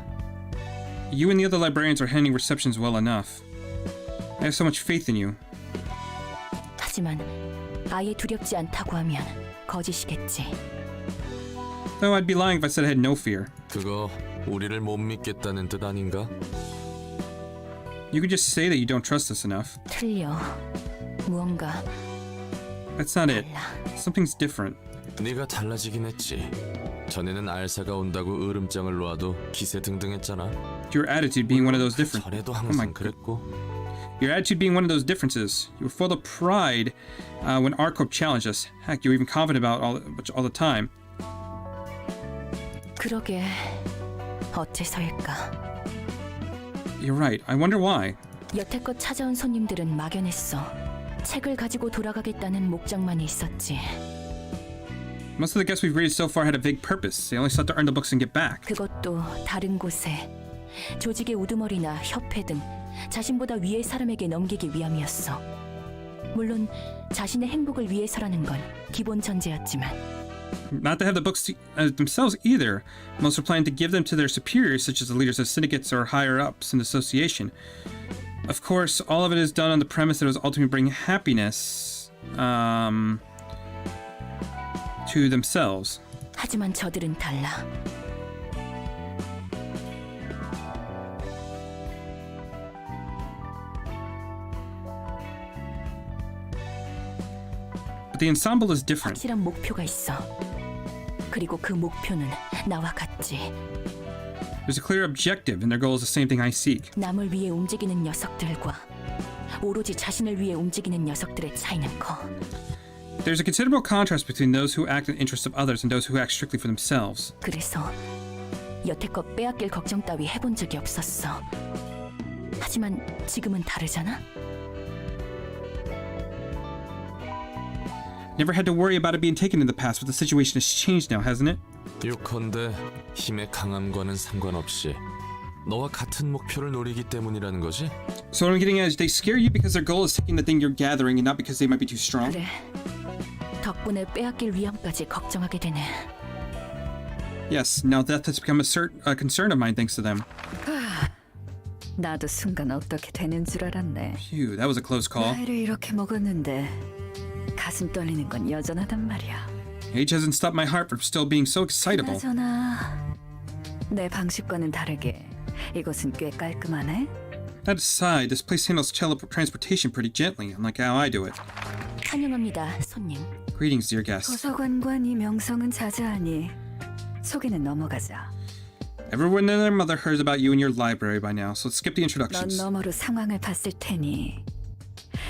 You and the other librarians are handling receptions well enough. I have so much faith in you.
하지만 아예 두렵지 않다고 하면 거짓이겠지.
Though I'd be lying if I said I had no fear.
그거 우리를 못 믿겠다는 뜻 아닌가?
You could just say that you don't trust us enough.
틀려. 무언가
That's not it.
달라.
Something's different.
네가 달라지긴 했지. 전에는 알사가 온다고 으름장을 놓아도 기세등등했잖아.
Your attitude being one of those different.
전에도
Oh my
항상 그랬고.
Your attitude being one of those differences. You were full of pride when our corp challenged us. Heck, you were even confident about all the time.
그러게 어째서일까?
You're right. I wonder why.
여태껏 찾아온 손님들은 막연했어. 책을 가지고 돌아가겠다는 목적만이 있었지.
Most of the guests we've raided so far had a vague purpose. They only sought to earn the books and get back.
그것도 다른 곳에 조직의 우두머리나 협회 등 자신보다 위의 사람에게 넘기기 위함이었어. 물론 자신의 행복을 위해서라는 건 기본 전제였지만
Not to have the books themselves either. Most were planning to give them to their superiors, such as the leaders of syndicates or higher ups in the association. Of course, all of it is done on the premise that it was ultimately bring happiness to themselves.
하지만 저들은 달라.
But the ensemble is different.
확실한 목표가 있어. 그리고 그 목표는 나와 같지.
There's a clear objective, and their goal is the same thing I seek.
남을 위해 움직이는 녀석들과 오로지 자신을 위해 움직이는 녀석들의 차이는 커.
There's a considerable contrast between those who act in the interests of others and those who act strictly for themselves.
그래서 여태껏 빼앗길 걱정 따위 해본 적이 없었어. 하지만 지금은 다르잖아.
Never had to worry about it being taken in the past, but the situation has changed now, hasn't it?
요컨대 힘의 강함과는 상관없이 너와 같은 목표를 노리기 때문이라는 거지?
So what I'm getting at is they scare you because their goal is taking the thing you're gathering and not because they might be too strong?
그래. 덕분에 빼앗길 위험까지 걱정하게 되네.
Yes, now death has become a concern of mine thanks to them.
나도 순간 어떻게 되는 줄 알았네.
Phew, that was a close call.
나이를 이렇게 먹었는데 가슴 떨리는 건 여전하단 말이야.
Age hasn't stopped my heart from still being so excitable.
그나저나 내 방식과는 다르게 이곳은 꽤 깔끔하네.
That aside, this place handles transportation pretty gently, unlike how I do it.
환영합니다, 손님.
Greetings, dear guests.
도서관관 이 명성은 자자하니 소개는 넘어가자.
Everyone and their mother heard about you in your library by now, so let's skip the
넌
introductions.
너머로 상황을 봤을 테니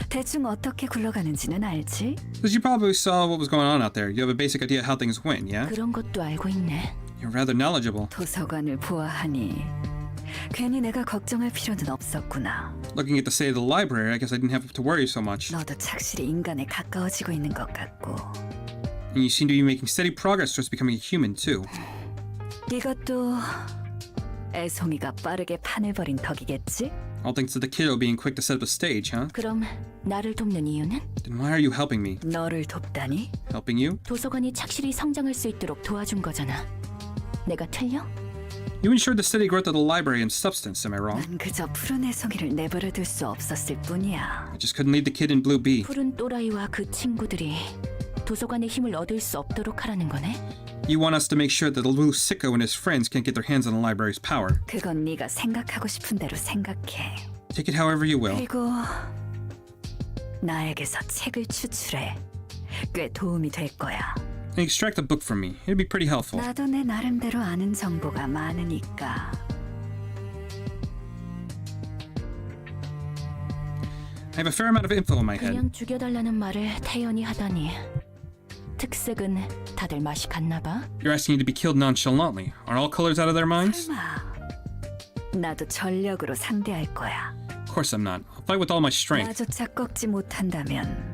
대충 어떻게 굴러가는지는 알지?
Because you probably saw what was going on out there. You have a basic idea how things went, yeah?
그런 것도 알고 있네.
You're rather knowledgeable.
도서관을 보아하니 괜히 내가 걱정할 필요는 없었구나.
Looking at the state of the library, I guess I didn't have to worry so much.
너도 착실히 인간에 가까워지고 있는 것 같고
And you seem to be making steady progress towards becoming a human, too.
이것도 애송이가 빠르게 판을 벌인 덕이겠지?
All thanks to the kiddo being quick to set up a stage, huh?
그럼 나를 돕는 이유는?
Then why are you helping me?
너를 돕다니?
Helping you?
도서관이 착실히 성장할 수 있도록 도와준 거잖아. 내가 틀려?
You ensured the steady growth of the library in substance, am I wrong?
난 그저 푸른 애송이를 내버려 둘 수 없었을 뿐이야.
I just couldn't leave the kid in blue be.
푸른 또라이와 그 친구들이 도서관의 힘을 얻을 수 없도록 하라는 거네?
You want us to make sure that the blue sicko and his friends can't get their hands on the library's power.
그건 네가 생각하고 싶은 대로 생각해.
Take it however you will.
그리고 나에게서 책을 추출해. 꽤 도움이 될 거야.
And extract a book from me. It'd be pretty helpful.
나도 내 나름대로 아는 정보가 많으니까.
I have a fair amount of info in my head.
그냥 죽여달라는 말을 태연히 하다니. 특색은 다들 맛이 갔나 봐.
You're asking you to be killed nonchalantly. Are all colors out of their minds?
설마 나도 전력으로 상대할 거야.
Of course I'm not. I'll fight with all my strength.
나조차 꺾지 못한다면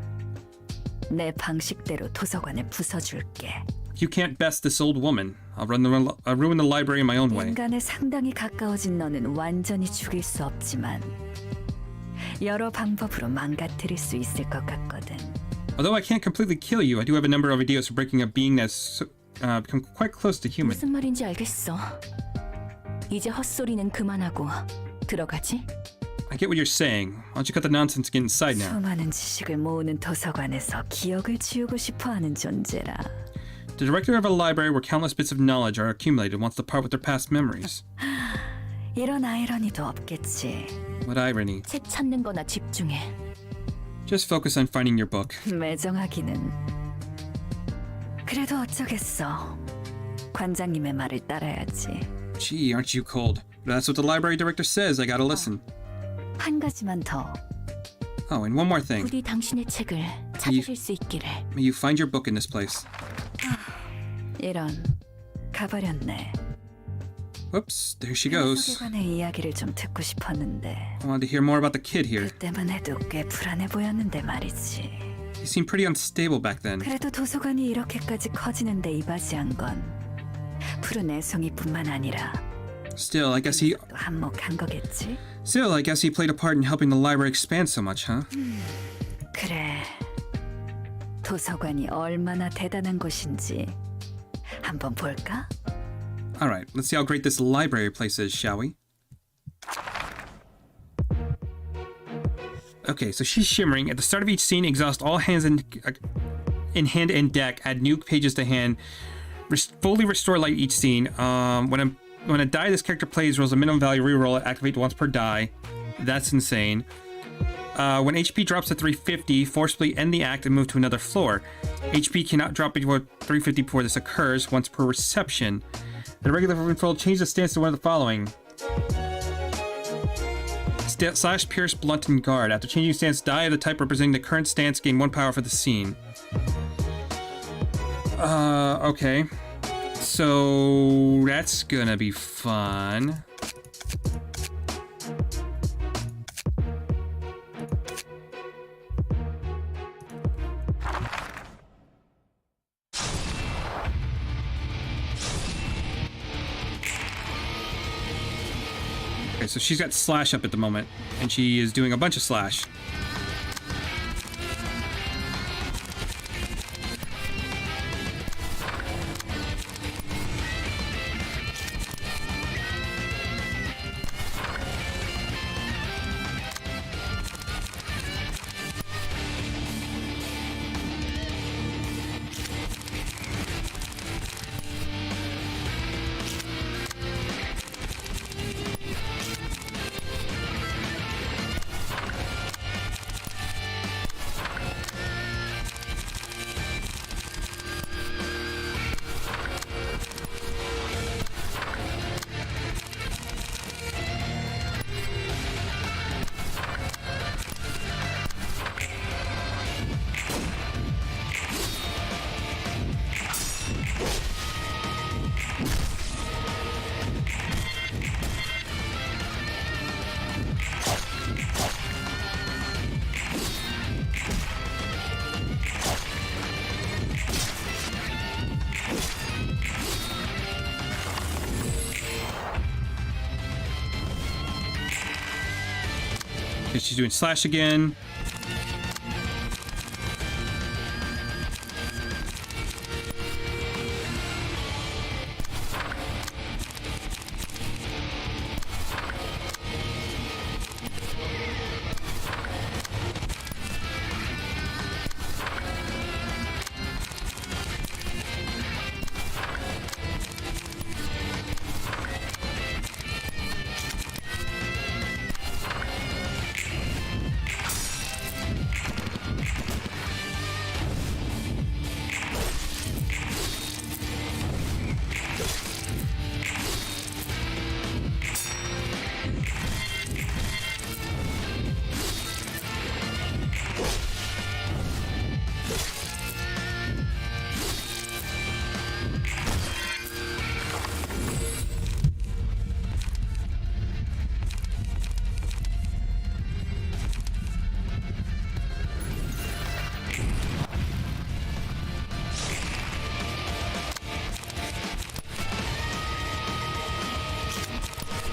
내 방식대로 도서관을 부숴줄게.
If you can't best this old woman, I'll ruin the library in my own way.
인간에 상당히 가까워진 너는 완전히 죽일 수 없지만 여러 방법으로 망가뜨릴 수 있을 것 같거든.
Although I can't completely kill you, I do have a number of ideas for breaking a being that's become quite close to human.
무슨 말인지 알겠어. 이제 헛소리는 그만하고 들어가지?
I get what you're saying. Why don't you cut the nonsense and get inside now?
수많은 지식을 모으는 도서관에서 기억을 지우고 싶어하는 존재라.
The director of a library where countless bits of knowledge are accumulated wants to part with their past memories.
이런 아이러니도 없겠지.
What irony.
책 찾는 거나 집중해.
Just focus on finding your book.
매정하기는. 그래도 어쩌겠어. 관장님의 말을 따라야지.
Gee, aren't you cold? But that's what the library director says. I gotta listen.
한 가지만 더.
Oh, and one more thing.
부디 당신의 책을 찾으실 수 있기를.
May you find your book in this place.
이런. 가버렸네.
Whoops, there she goes.
도서관의 이야기를 좀 듣고 싶었는데.
I wanted to hear more about the kid here.
그때만 해도 꽤 불안해 보였는데 말이지.
He seemed pretty unstable back then.
그래도 도서관이 이렇게까지 커지는데 이바지한 건 푸른 애송이뿐만 아니라
Still, I guess he
또 한몫한 거겠지?
played a part in helping the library expand so much, huh?
그래. 도서관이 얼마나 대단한 곳인지 한번 볼까?
All right, let's see how great this library place is, shall we? Okay, so she's shimmering. At the start of each scene, exhaust all hands in hand and deck. Add new pages to hand. Fully restore light each scene. When a die this character plays rolls a minimum value, reroll it. Activate once per die. That's insane. When HP drops to 350, forcibly end the act and move to another floor. HP cannot drop below 350 before this occurs. Once per reception. The regular control, change the stance to one of the following. Slash, pierce, blunt, and guard. After changing stance, die of the type representing the current stance gain 1 power for the scene. Okay. So that's gonna be fun. Okay, so she's got slash up at the moment, and she is doing a bunch of slash. Okay, she's doing slash again.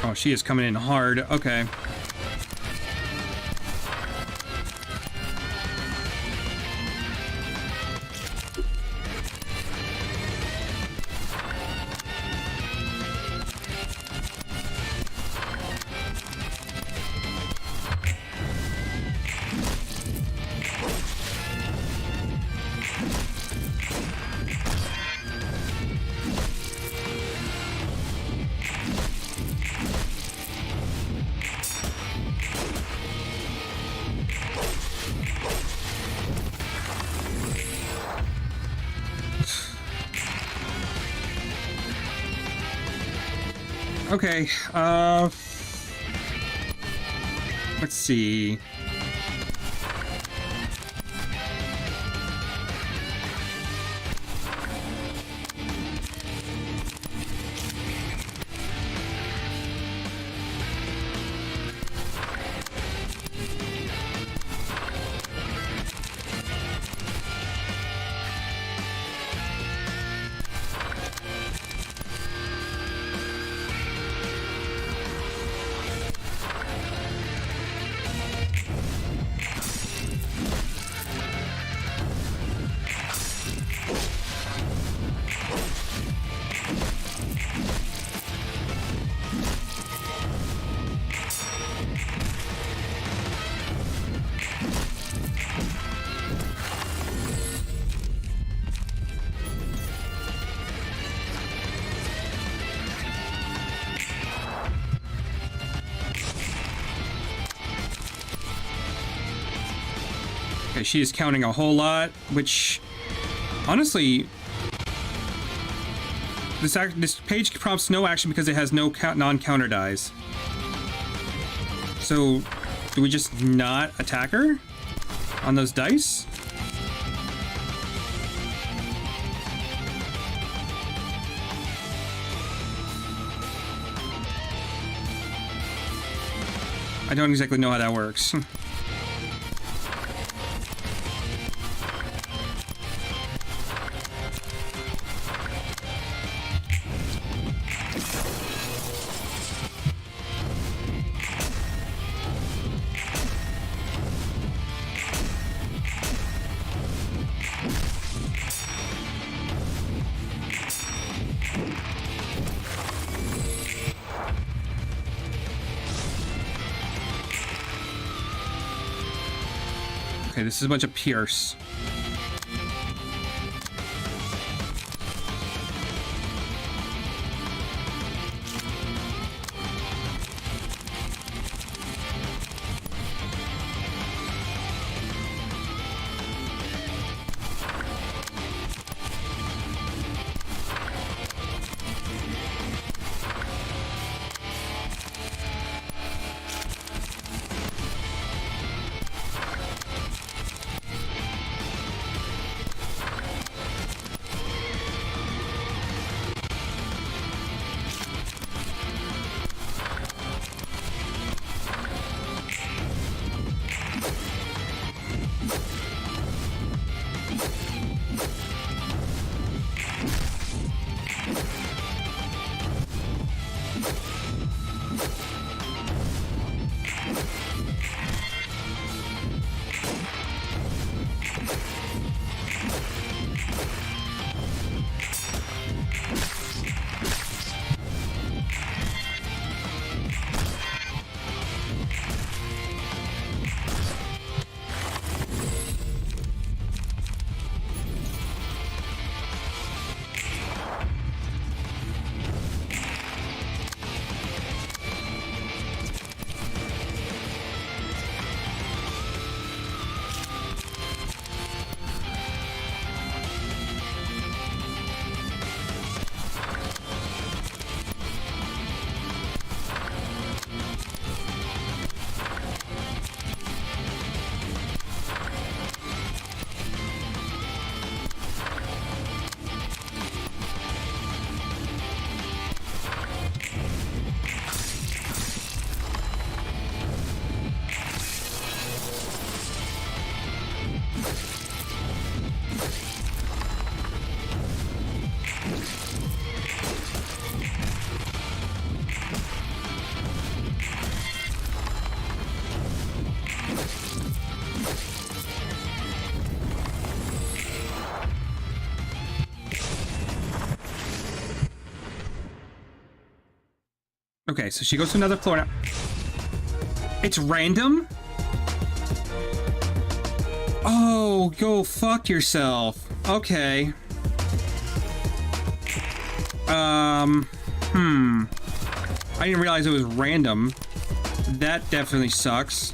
Oh, she is coming in hard. Okay. Okay, let's see. Okay, she is counting a whole lot, which, honestly, this page prompts no action because it has no non-counter dies. So, do we just not attack her on those dice? I don't exactly know how that works. Okay, this is a bunch of Pierce. Okay, so she goes to another floor now. It's random? Oh, go fuck yourself. Okay. I didn't realize it was random. That definitely sucks.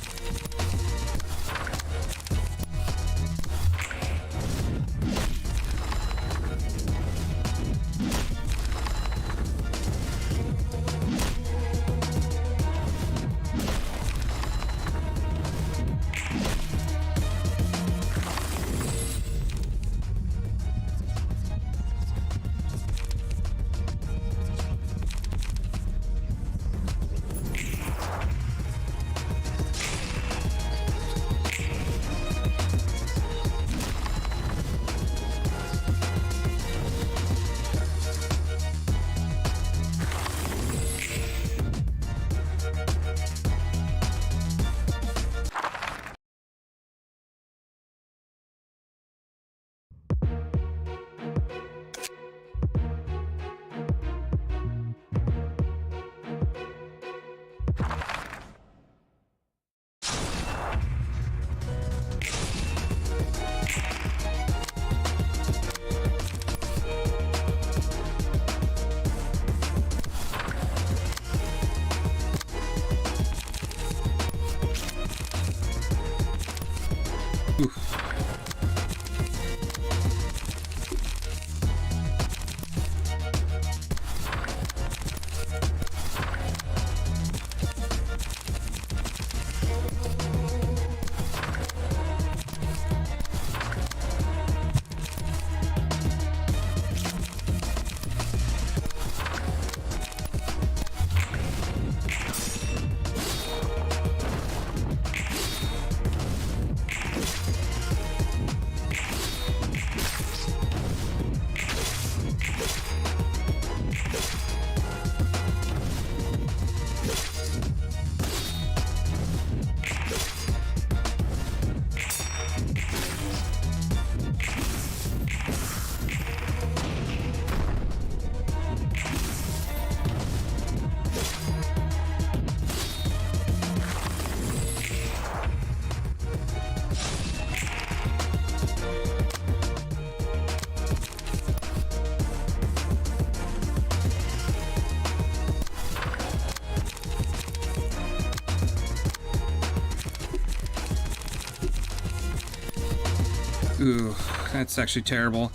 Ooh, that's actually terrible.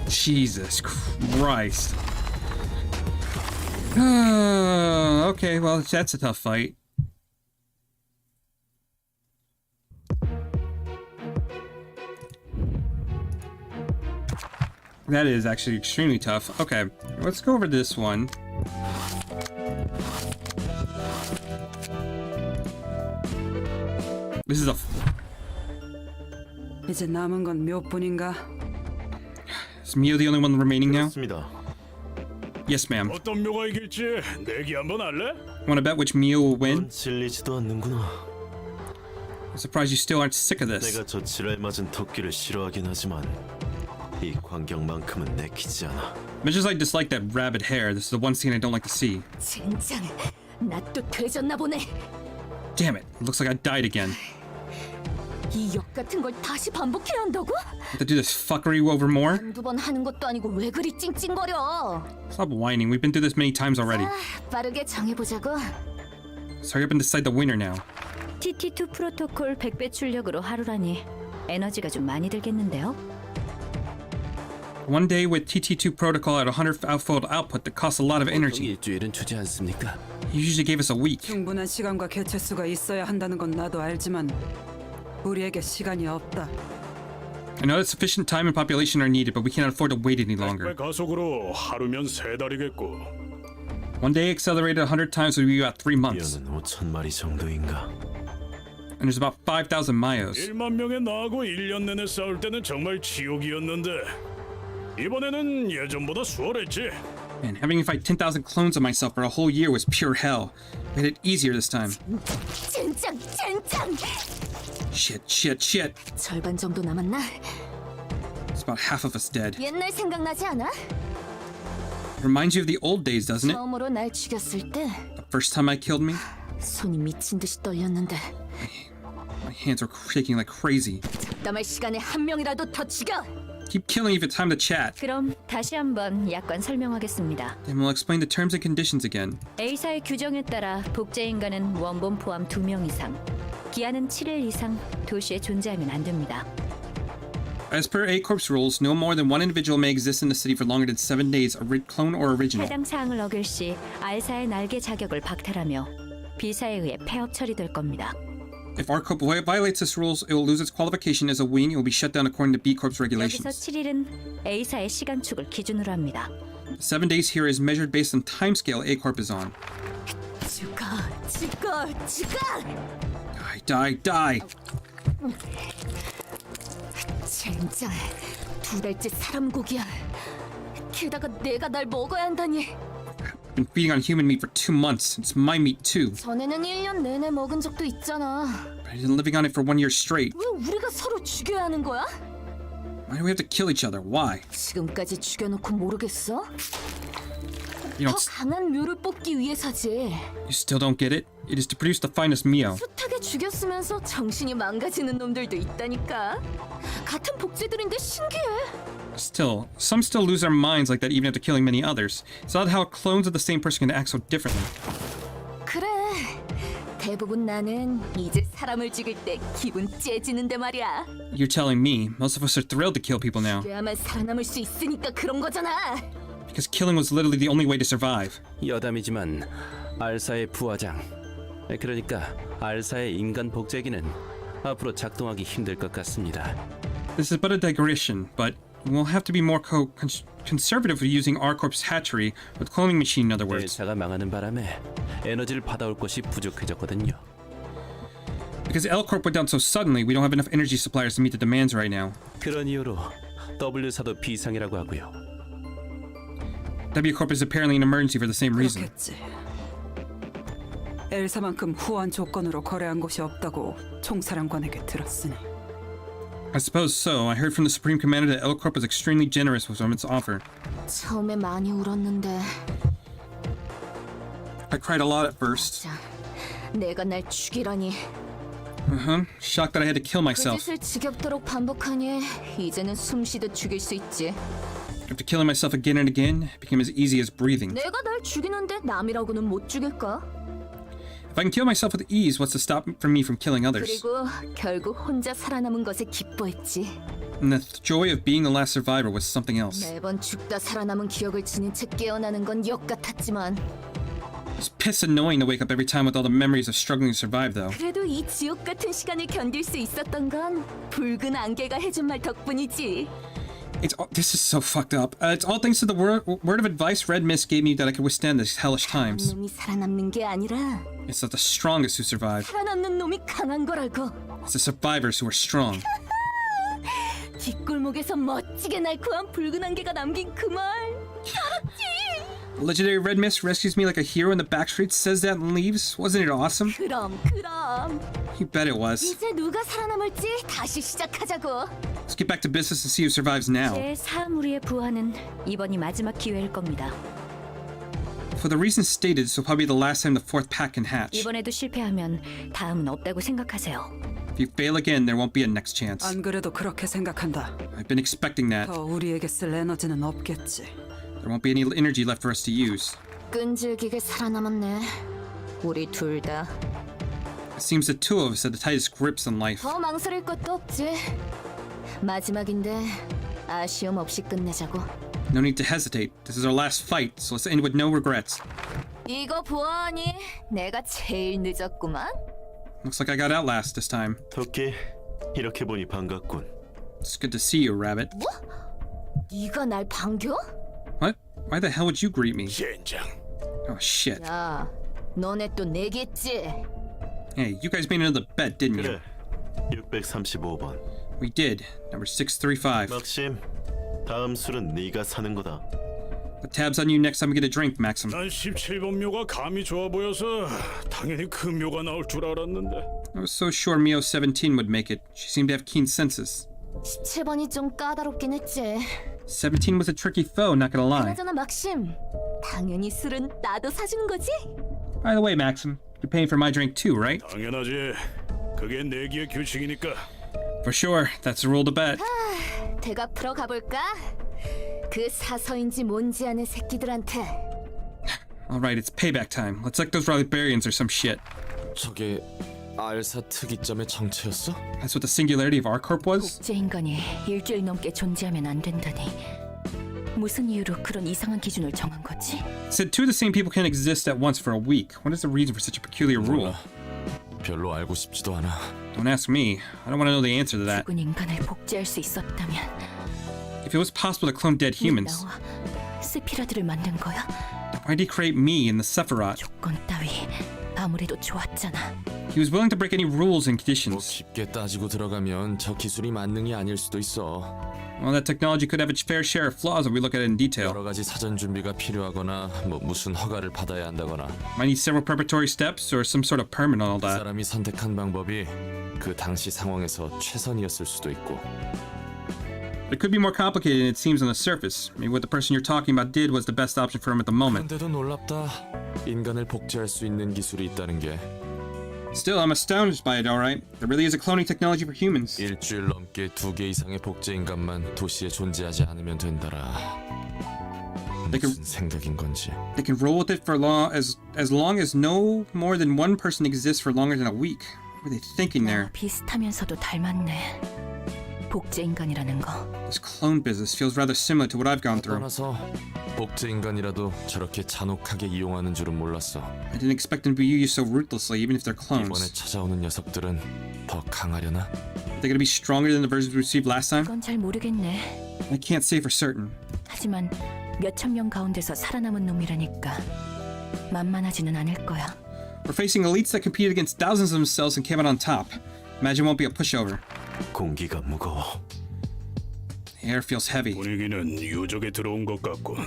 Jesus Christ. Okay, well, that's a tough fight. That is actually extremely tough. Okay, let's go over this one. This is a...
이제 남은 건 몇 분인가?
Is Mio the only one remaining now?
맞습니다.
Yes, ma'am.
어떤 묘가 이길지 내기 한번 할래?
Want to bet which Mio will win?
질리지도 않는구나.
I'm surprised you still aren't sick of this.
내가 저 지랄 맞은 토끼를 싫어하긴 하지만 이 광경만큼은 내키지 않아.
Much as I dislike that rabbit hair, this is the one scene I don't like to see.
젠장, 나 또 되졌나 보네.
Damn it, it looks like I died again.
이 역 같은 걸 다시 반복해야 한다고?
Have to do this fuckery over more?
한두 번 하는 것도 아니고 왜 그리 찡찡거려?
Stop whining, we've been through this many times already.
빠르게 정해보자고.
So hurry up and decide the winner now.
TT2 프로토콜 100배 출력으로 하루라니 에너지가 좀 많이 들겠는데요?
One day with TT2 protocol at 100-fold output that costs a lot of energy.
일주일은 주지 않습니까?
You usually gave us a week.
충분한 시간과 개체수가 있어야 한다는 건 나도 알지만 우리에게 시간이 없다.
I know that sufficient time and population are needed, but we cannot afford to wait any longer.
가속으로 하루면 3달이겠고.
One day accelerated 100 times would be about 3 months.
미어는 5,000마리 정도인가.
And there's about 5,000 Mayos.
1만 명의 나하고 1년 내내 싸울 때는 정말 지옥이었는데 이번에는 예전보다 수월했지.
And having to fight 10,000 clones of myself for a whole year was pure hell. We had it easier this time.
젠장, 젠장.
Shit.
절반 정도 남았나?
It's about half of us dead.
옛날 생각나지 않아?
Reminds you of the old days, doesn't it?
처음으로 날 죽였을 때
The first time I killed me?
손이 미친 듯이 떨렸는데
My hands were shaking like crazy.
남을 시간에 한 명이라도 더 죽여.
Keep killing if it's time to chat.
그럼 다시 한번 약관 설명하겠습니다.
Then we'll explain the terms and conditions again.
A사의 규정에 따라 복제 인간은 원본 포함 2명 이상, 기한은 7일 이상 도시에 존재하면 안 됩니다.
As per A-Corp's rules, no more than one individual may exist in the city for longer than 7 days, clone or original.
해당 사항을 어길 시 R사의 날개 자격을 박탈하며 B사에 의해 폐업 처리될 겁니다.
If R-Corp violates this rules, it will lose its qualification as a wing and will be shut down according to B-Corp's
여기서
regulations.
7일은 A사의 시간축을 기준으로 합니다.
7 days here is measured based on timescale A-Corp is on.
죽어.
Die.
젠장, 2달째 사람 고기야. 게다가 내가 날 먹어야 한다니.
Been feeding on human meat for 2 months. It's my meat too.
전에는 1년 내내 먹은 적도 있잖아.
But I've been living on it for 1 year straight.
왜 우리가 서로 죽여야 하는 거야?
Why do we have to kill each other? Why?
지금까지 죽여놓고 모르겠어?
You
더
don't.
강한 묘를 뽑기 위해서지.
You still don't get it? It is to produce the finest Mio.
숱하게 죽였으면서 정신이 망가지는 놈들도 있다니까. 같은 복제들인데 신기해.
Still, some still lose their minds like that even after killing many others. It's odd how clones of the same person can act so differently.
그래. 대부분 나는 이제 사람을 죽일 때 기분 째지는데 말이야.
You're telling me most of us are thrilled to kill people now.
그래야만 살아남을 수 있으니까 그런 거잖아.
Because killing was literally the only way to survive.
여담이지만 알사의 부하장
그러니까 알사의 인간 복제기는 앞으로 작동하기 힘들 것 같습니다.
This is but a digression, but we'll have to be more conservative with using R-Corp's hatchery with cloning machine, in other words.
회사가 망하는 바람에 에너지를 받아올 것이 부족해졌거든요.
Because L-Corp went down so suddenly, we don't have enough energy suppliers to meet the demands right now.
그런 이유로 W사도 비상이라고 하고요.
W-Corp is apparently an emergency for the same reason.
그렇겠지. 엘사만큼 후한 조건으로 거래한 곳이 없다고 총사령관에게 들었으니.
I suppose so. I heard from the Supreme Commander that L-Corp was extremely generous with its offer.
처음에 많이 울었는데
I cried a lot at first.
내가 날 죽이라니.
Shocked that I had to kill
그
myself.
짓을 지겹도록 반복하니 이제는 숨쉬듯 죽일 수 있지.
After killing myself again and again, it became as easy as breathing.
내가 날 죽이는데 남이라고는 못 죽일까?
If I can kill myself with ease, what's to stop me from killing others?
그리고 결국 혼자 살아남은 것에 기뻐했지.
And the joy of being the last survivor was something else.
매번 죽다 살아남은 기억을 지닌 채 깨어나는 건 역 같았지만
It's piss annoying to wake up every time with all the memories of struggling to survive, though.
그래도 이 지옥 같은 시간을 견딜 수 있었던 건 붉은 안개가 해준 말 덕분이지.
This is so fucked up. It's all thanks to the word of advice Red Mist gave me that I could withstand these hellish times.
놈이 살아남는 게 아니라
It's not the strongest who survive.
살아남는 놈이 강한 거라고.
It's the survivors who are strong.
뒷골목에서 멋지게 날코한 붉은 안개가 남긴 그 말. 알았지?
Legendary Red Mist rescues me like a hero in the back streets, says that and leaves. Wasn't it awesome?
그럼.
You bet it was.
이제 누가 살아남을지 다시 시작하자고.
Let's get back to business and see who survives now.
제 사무리의 부활은 이번이 마지막 기회일 겁니다.
For the reasons stated, this will probably be the last time the fourth pack can hatch.
이번에도 실패하면 다음은 없다고 생각하세요.
If you fail again, there won't be a next chance.
안 그래도 그렇게 생각한다.
I've been expecting that.
더 우리에게 쓸 에너지는 없겠지.
There won't be any energy left for us to use.
끈질기게 살아남았네. 우리 둘 다.
It seems the two of us had the tightest grips in life.
더 망설일 것도 없지. 마지막인데 아쉬움 없이 끝내자고.
No need to hesitate. This is our last fight, so let's end with no regrets.
이거 보아하니 내가 제일 늦었구만.
Looks like I got out last this time.
토끼, 이렇게 보니 반갑군.
It's good to see you, Rabbit.
뭐? 네가 날 반겨?
What? Why the hell would you greet me?
젠장.
Oh shit.
야, 너네 또 내겠지?
Hey, you guys made another bet, didn't you?
그래, 635번.
We did. Number 635.
막심, 다음 술은 네가 사는 거다.
The tab's on you next time we get a drink, Maxim.
난 17번 묘가 감이 좋아 보여서 당연히 그 묘가 나올 줄 알았는데.
I was so sure Mio 17 would make it. She seemed to have keen senses.
17번이 좀 까다롭긴 했지.
17 was a tricky foe, not gonna lie.
그나저나 막심, 당연히 술은 나도 사주는 거지?
By the way, Maxim, you're paying for my drink too, right?
당연하지. 그게 내기의 규칙이니까.
For sure, that's the rule to bet.
대각 풀어 가볼까? 그 사서인지 뭔지 아는 새끼들한테.
Alright, it's payback time. Let's like those librarians or some shit.
저게 알사 특이점의 정체였어?
That's what the singularity of our corp was?
복제 인간이 일주일 넘게 존재하면 안 된다니. 무슨 이유로 그런 이상한 기준을 정한 거지?
It said two of the same people can't exist at once for a week. What is the reason for such a peculiar rule?
별로 알고 싶지도 않아.
Don't ask me. I don't want to know the answer to that.
죽은 인간을 복제할 수 있었다면
If it was possible to clone dead humans,
나와 스피라드를 만든 거야?
why'd he create me and the Sephiroth?
조건 따위 아무래도 좋았잖아.
He was willing to break any rules and
뭐
conditions.
깊게 따지고 들어가면 저 기술이 만능이 아닐 수도 있어.
Well, that technology could have its fair share of flaws if we look at it in detail.
여러 가지 사전 준비가 필요하거나 뭐 무슨 허가를 받아야 한다거나.
Might need several preparatory steps or some sort of permit and all
그
that.
사람이 선택한 방법이 그 당시 상황에서 최선이었을 수도 있고.
It could be more complicated than it seems on the surface. Maybe what the person you're talking about did was the best option for him at the moment.
그런데도 놀랍다. 인간을 복제할 수 있는 기술이 있다는 게.
Still, I'm astounded by it, alright. There really is a cloning technology for humans.
일주일 넘게 2개 이상의 복제 인간만 도시에 존재하지 않으면 된다라. 무슨 생각인 건지.
They can roll with it for as long as no more than one person exists for longer than a week. What were they thinking there?
비슷하면서도 닮았네. 복제 인간이라는 거.
This clone business feels rather similar to what I've gone through.
떠나서 복제 인간이라도 저렇게 잔혹하게 이용하는 줄은 몰랐어.
I didn't expect them to be used so ruthlessly, even if they're
이번에
clones.
찾아오는 녀석들은 더 강하려나?
Are they gonna be stronger than the versions we received last time?
그건 잘 모르겠네.
I can't say for certain.
하지만 몇천 명 가운데서 살아남은 놈이라니까 만만하지는 않을 거야.
We're facing elites that competed against thousands of themselves and came out on top. Imagine it won't be a pushover.
공기가 무거워.
The air feels heavy.
분위기는 유적에 들어온 것 같군.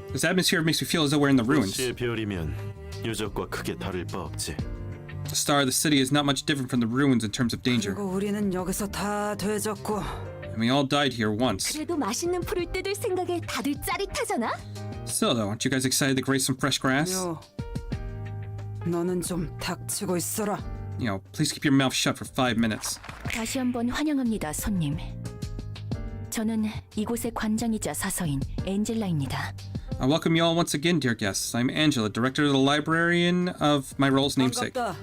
This atmosphere makes me feel as though we're in the ruins.
도시의 별이면 유적과 크게 다를 바 없지.
The star of the city is not much different from the ruins in terms of danger.
그리고 우리는 여기서 다 되졌고
And we all died here once.
그래도 맛있는 풀을 뜯을 생각에 다들 짜릿하잖아.
Still though, aren't you guys excited to graze some fresh grass?
요 너는 좀 닥치고 있어라.
You know, please keep your mouth shut for 5 minutes.
다시 한번 환영합니다, 손님. 저는 이곳의 관장이자 사서인 엔젤라입니다.
I welcome you all once again, dear guests. I'm Angela, director of the librarian of my role's namesake.
반갑다.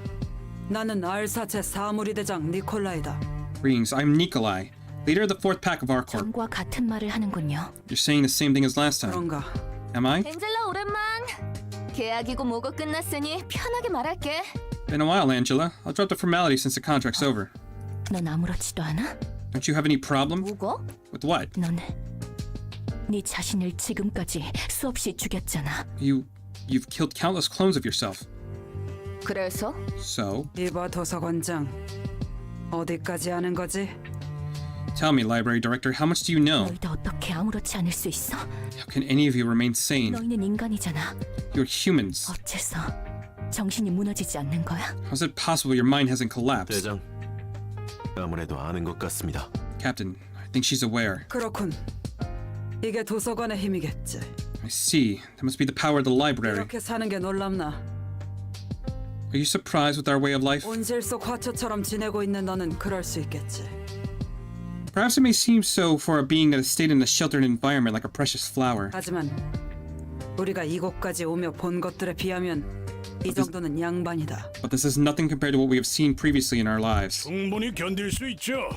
나는 알사체 사무리 대장 니콜라이다.
Greetings, I'm Nikolai, leader of the 4th pack of our corp.
전과 같은 말을 하는군요.
You're saying the same thing as last time.
그런가?
Am I?
엔젤라 오랜만. 계약이고 뭐고 끝났으니 편하게 말할게.
Been a while, Angela. I'll drop the formality since the contract's over.
넌 아무렇지도 않아?
Don't you have any problem?
뭐고?
With what?
넌 네 자신을 지금까지 수없이 죽였잖아.
You've killed countless clones of yourself.
그래서?
So,
이봐 도서관장. 어디까지 아는 거지?
tell me, library director, how much do you know?
너희도 어떻게 아무렇지 않을 수 있어?
How can any of you remain sane?
너희는 인간이잖아.
You're humans.
어째서 정신이 무너지지 않는 거야?
How's it possible your mind hasn't collapsed?
대장, 아무래도 아는 것 같습니다.
Captain, I think she's aware.
그렇군. 이게 도서관의 힘이겠지.
I see. That must be the power of the library.
이렇게 사는 게 놀랍나?
Are you surprised with our way of life?
온실 속 화초처럼 지내고 있는 너는 그럴 수 있겠지.
Perhaps it may seem so for a being that has stayed in a sheltered environment like a precious flower.
하지만 우리가 이곳까지 오며 본 것들에 비하면 이 정도는 양반이다.
But this is nothing compared to what we have seen previously in our lives.
충분히 견딜 수 있죠.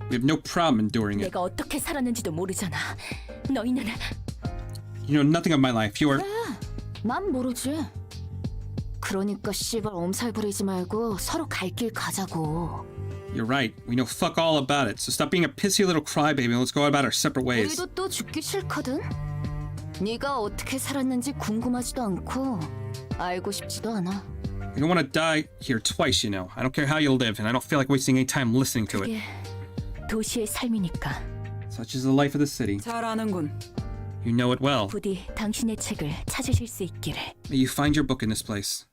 We have no problem enduring it.
내가 어떻게 살았는지도 모르잖아. 너희는
You know nothing of my life. You are...
난 모르지. 그러니까 씨발 엄살 부리지 말고 서로 갈 길 가자고.
You're right. We know fuck all about it. So stop being a pissy little crybaby and let's go about our separate ways.
우리도 또 죽기 싫거든. 네가 어떻게 살았는지 궁금하지도 않고 알고 싶지도 않아.
We don't want to die here twice, you know. I don't care how you live, and I don't feel like wasting any time listening to it.
그게 도시의 삶이니까.
Such is the life of the city.
잘 아는군.
You know it well.
부디 당신의 책을 찾으실 수 있기를.
May you find your book in this place.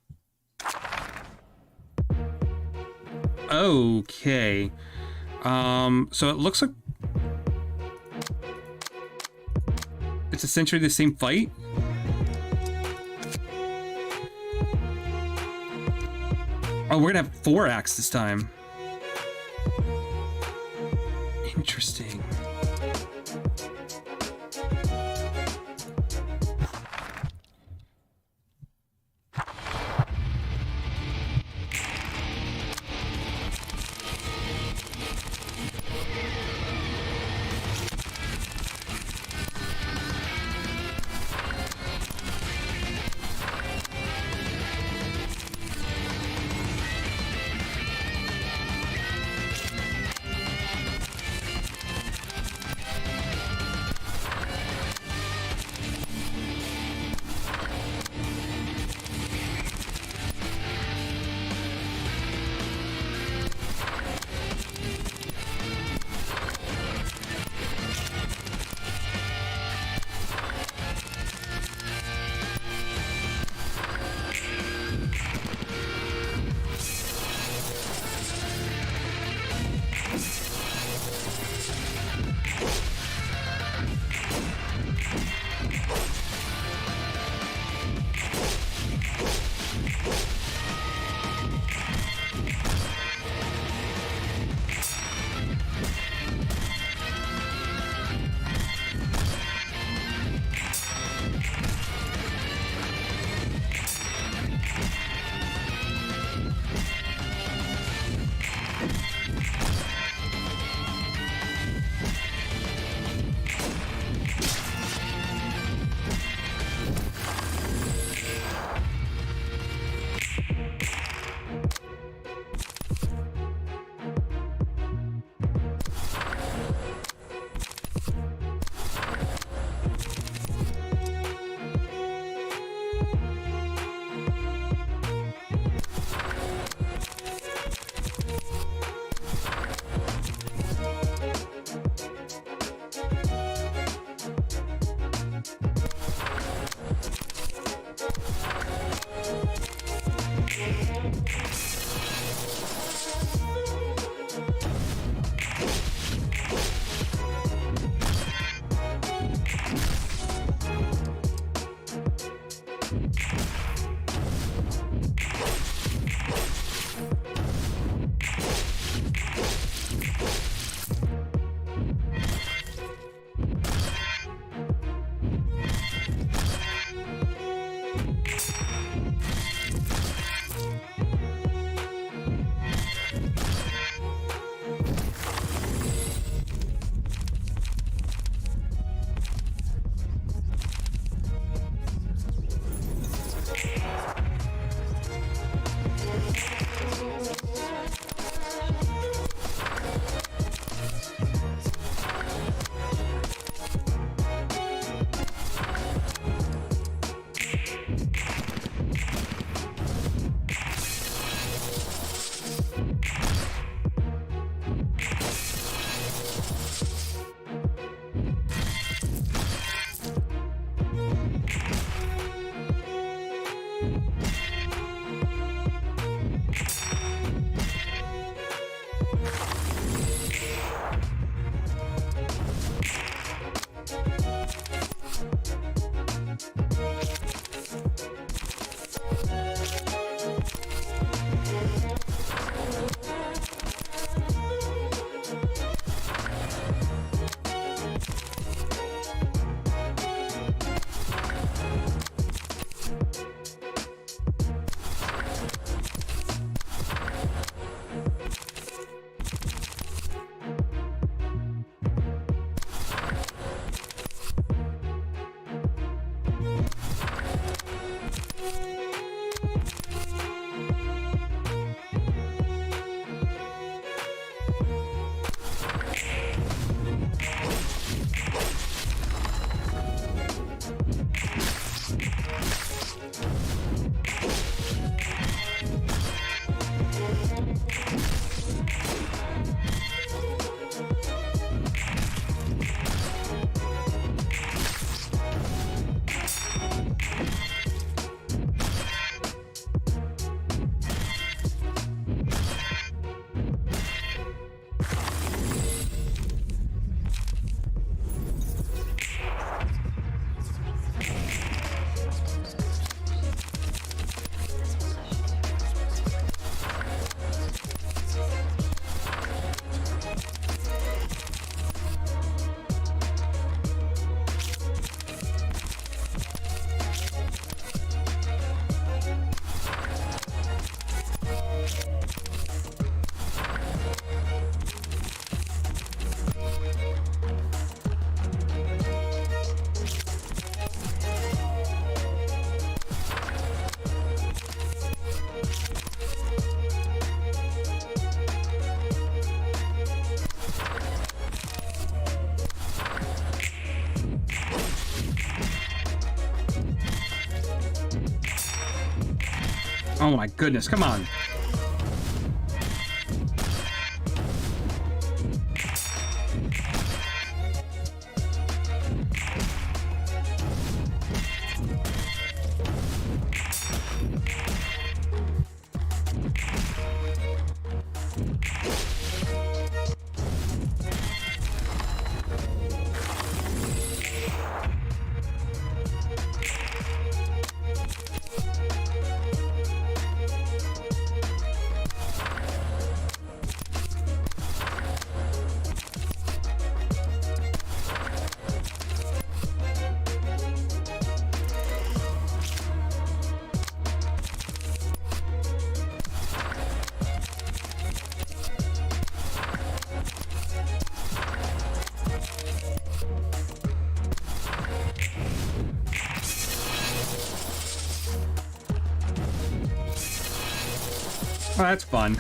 Okay. So it looks like it's essentially the same fight. Oh, we're gonna have 4 acts this time. Interesting. Oh my goodness, come on. Oh, that's fun.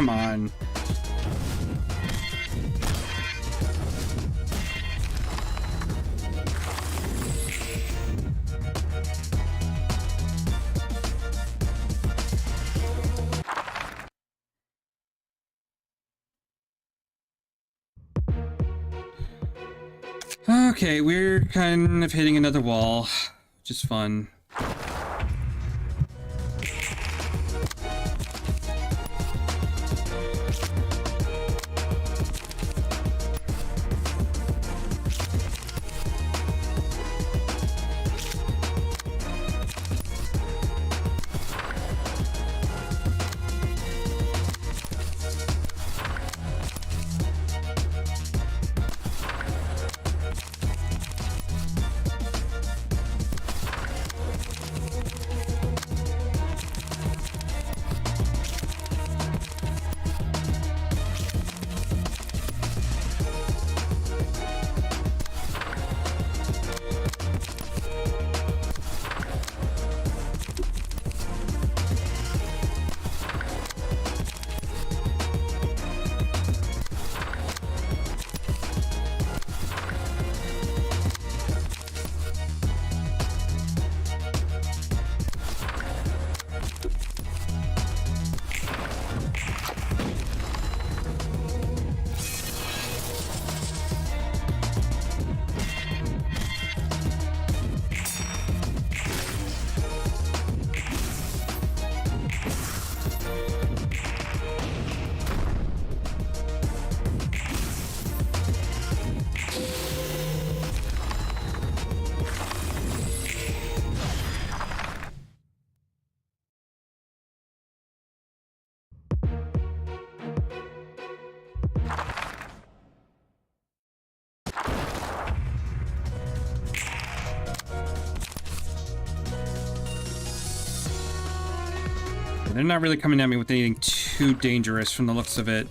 come on. Okay, we're kind of hitting another wall, which is fun. They're not really coming at me with anything too dangerous from the looks of it.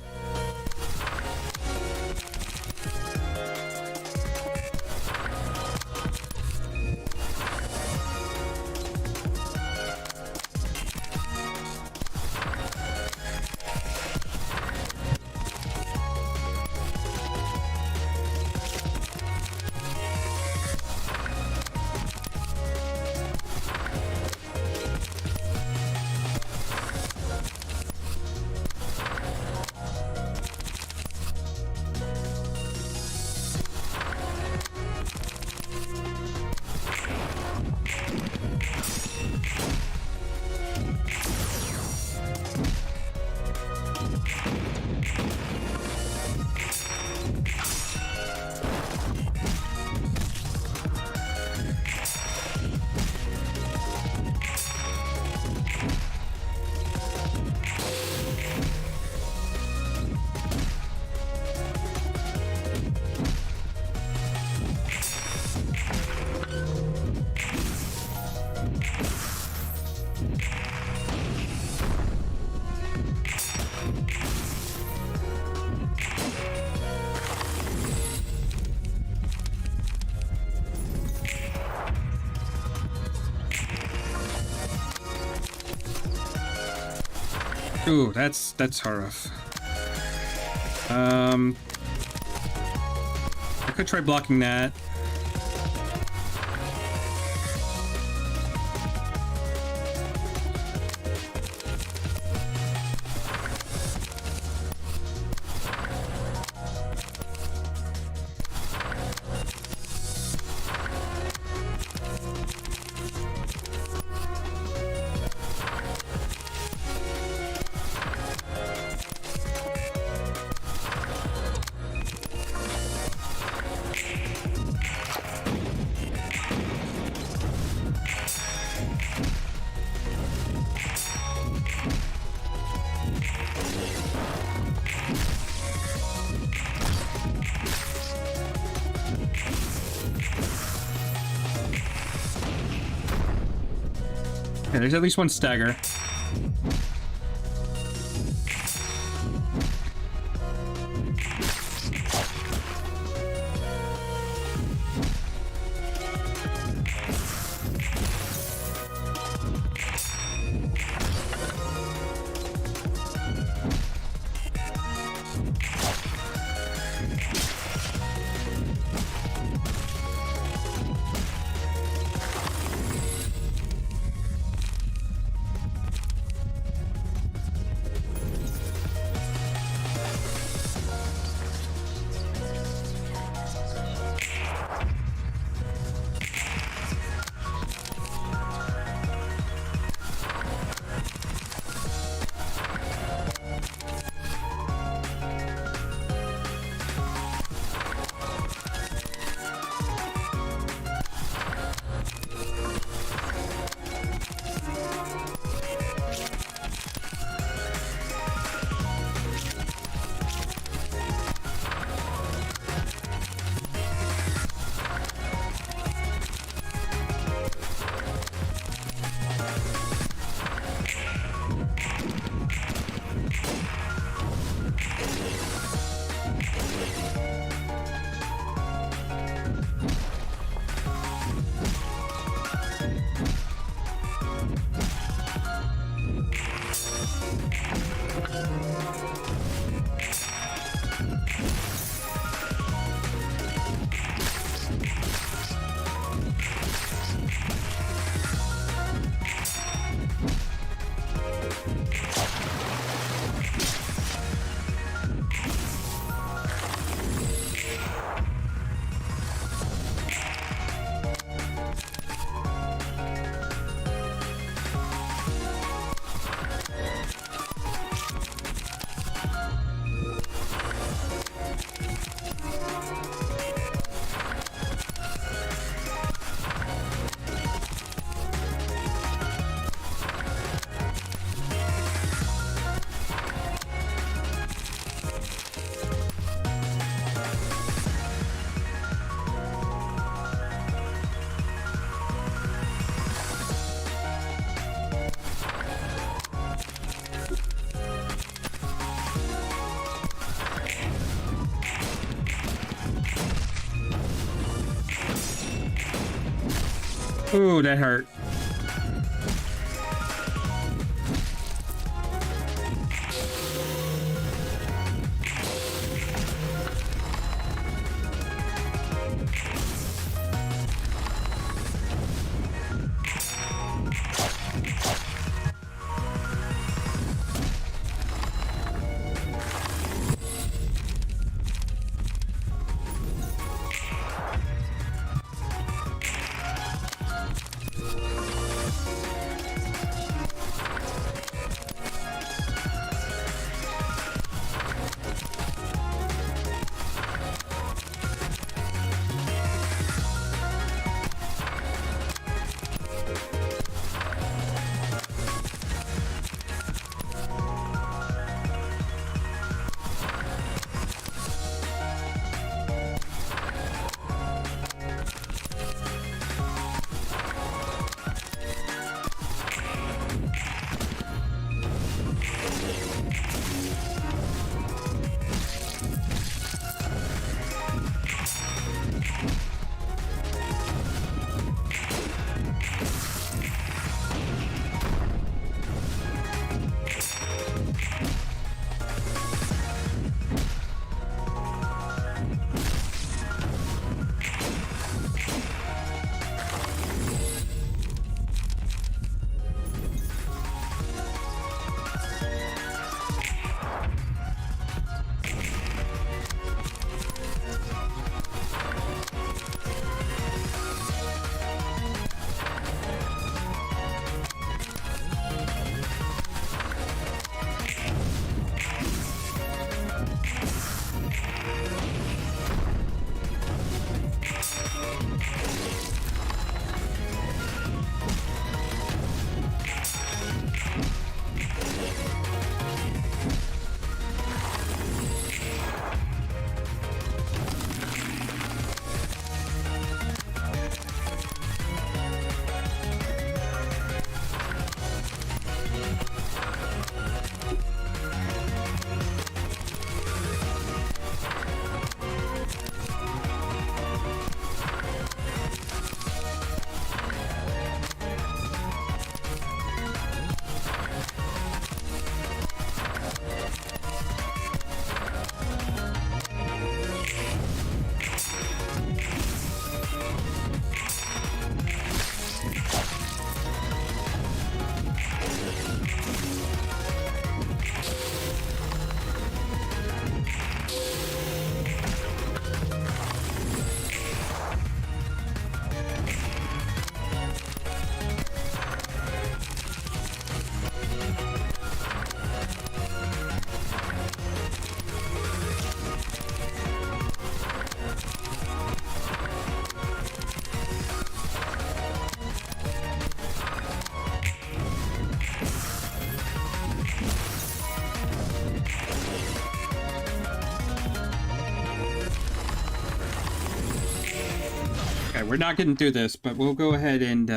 Ooh, that's rough. I could try blocking that. Okay, there's at least one stagger. Ooh, that hurt. Okay, we're not getting through this, but we'll go ahead and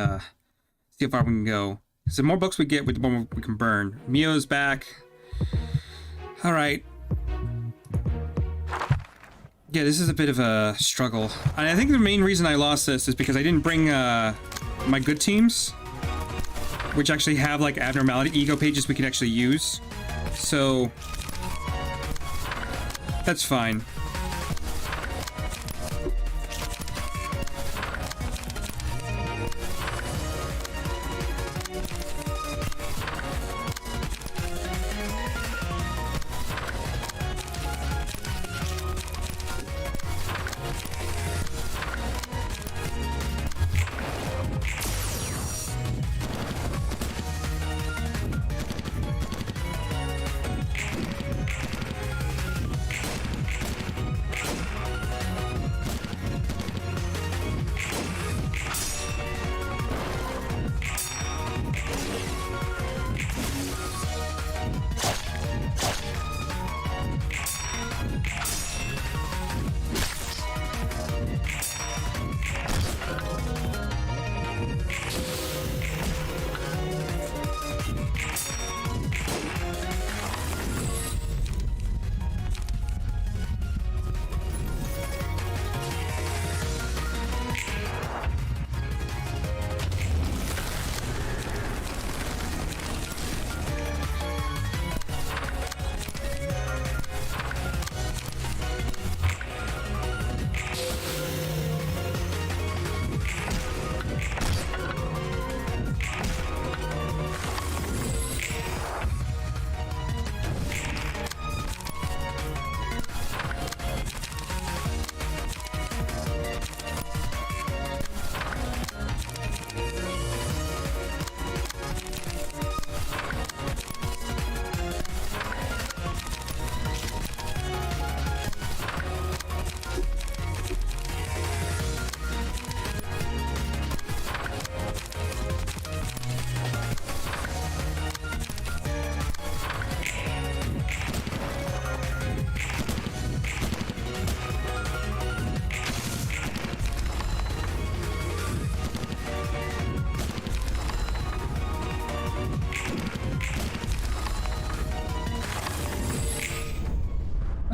see how far we can go. So the more books we get, the more we can burn. Mio's back. All right. Yeah, this is a bit of a struggle. And I think the main reason I lost this is because I didn't bring my good teams, which actually have like abnormality ego pages we can actually use. So that's fine.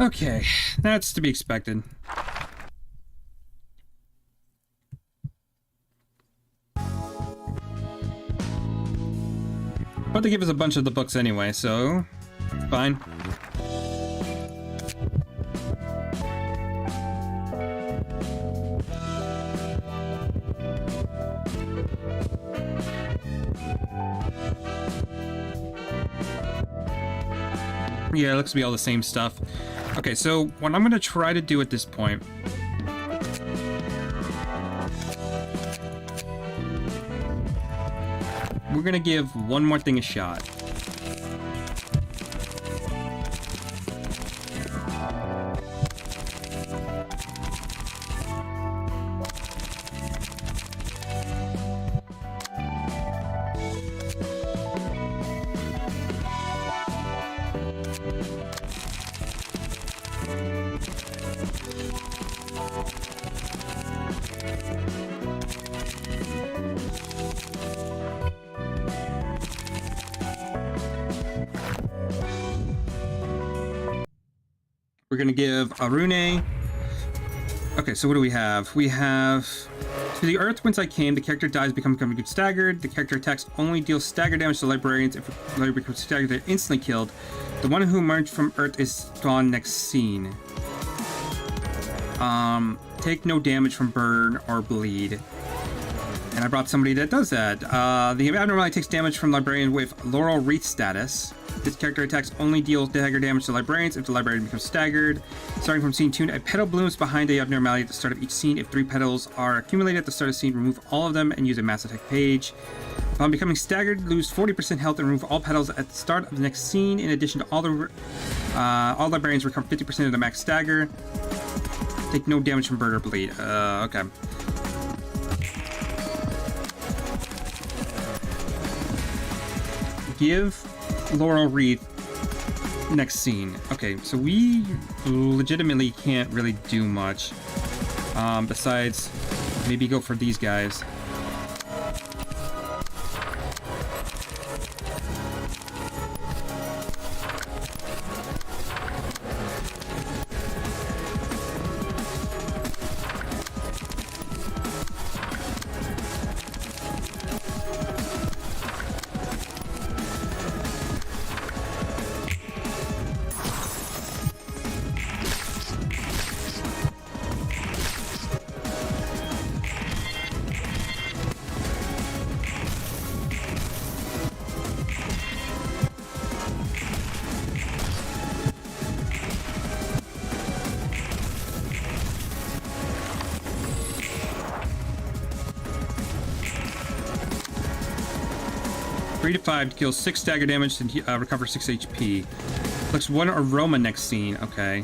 Okay, that's to be expected. But they give us a bunch of the books anyway, so fine. Yeah, it looks to be all the same stuff. Okay, so what I'm going to try to do at this point... we're going to give one more thing a shot. We're gonna give a Rune. Okay, so what do we have? We have... to the earth whence I came, the character dies, becoming staggered. The character attacks only deals stagger damage to librarians. If a librarian becomes staggered, they're instantly killed. The one who emerged from earth is gone next scene. Take no damage from burn or bleed. And I brought somebody that does that. The abnormality takes damage from librarian with Laurel Wreath status. This character attacks only deal dagger damage to librarians if the librarian becomes staggered. Starting from scene 2, a petal blooms behind the abnormality at the start of each scene. If 3 petals are accumulated at the start of the scene, remove all of them and use a mass attack page. Upon becoming staggered, lose 40% health and remove all petals at the start of the next scene. In addition to all librarians recover 50% of the max stagger. Take no damage from burn or bleed. Okay. Give Laurel Wreath next scene. Okay, so we legitimately can't really do much. Besides, maybe go for these guys. Three to 5 deals 6 stagger damage and recover 6 HP. Looks 1 aroma next scene. Okay.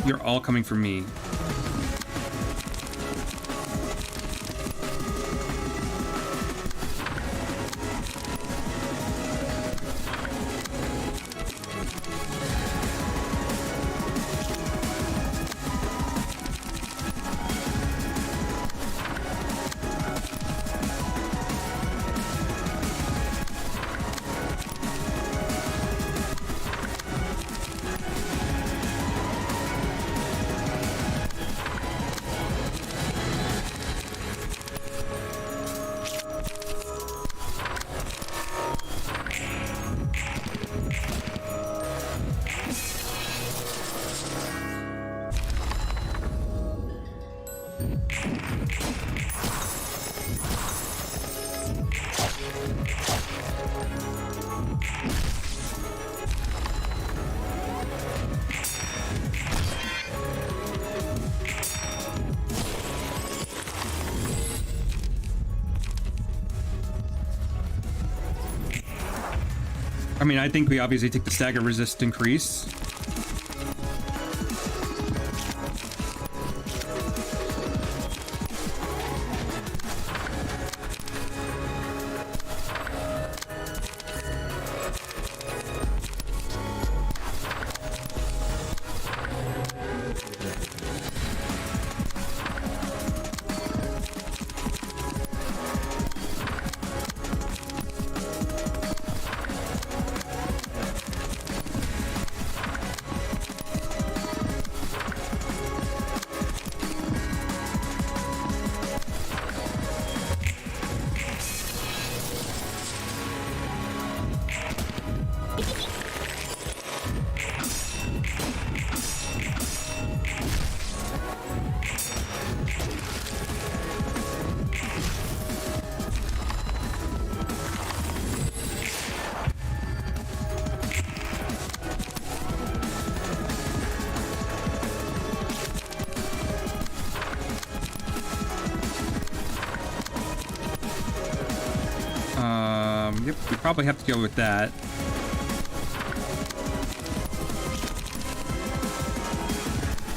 You're all coming for me. I mean, I think we obviously take the stagger resist increase. Yep, we probably have to go with that.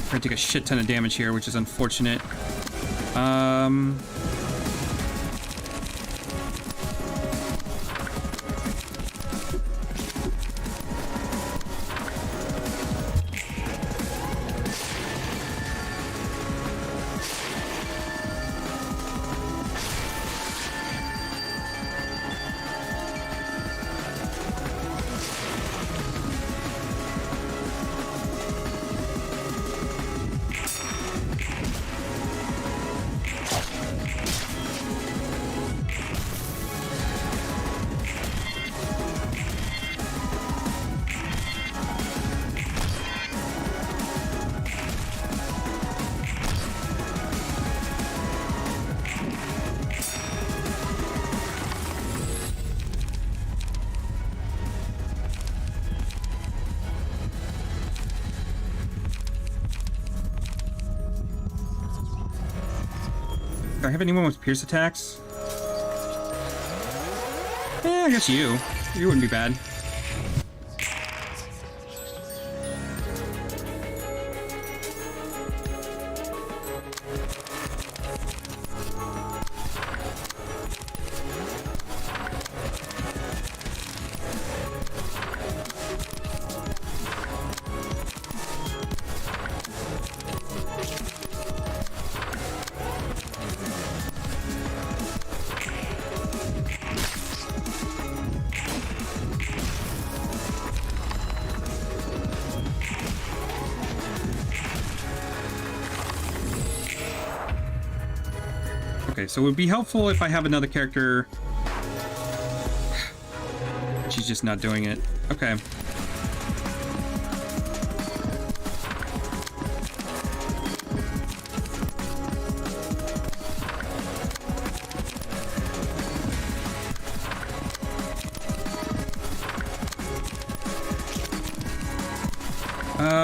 We're gonna take a shit ton of damage here, which is unfortunate. Do I have anyone with pierce attacks? I guess you. You wouldn't be bad. Okay, so it would be helpful if I have another character. She's just not doing it. Okay.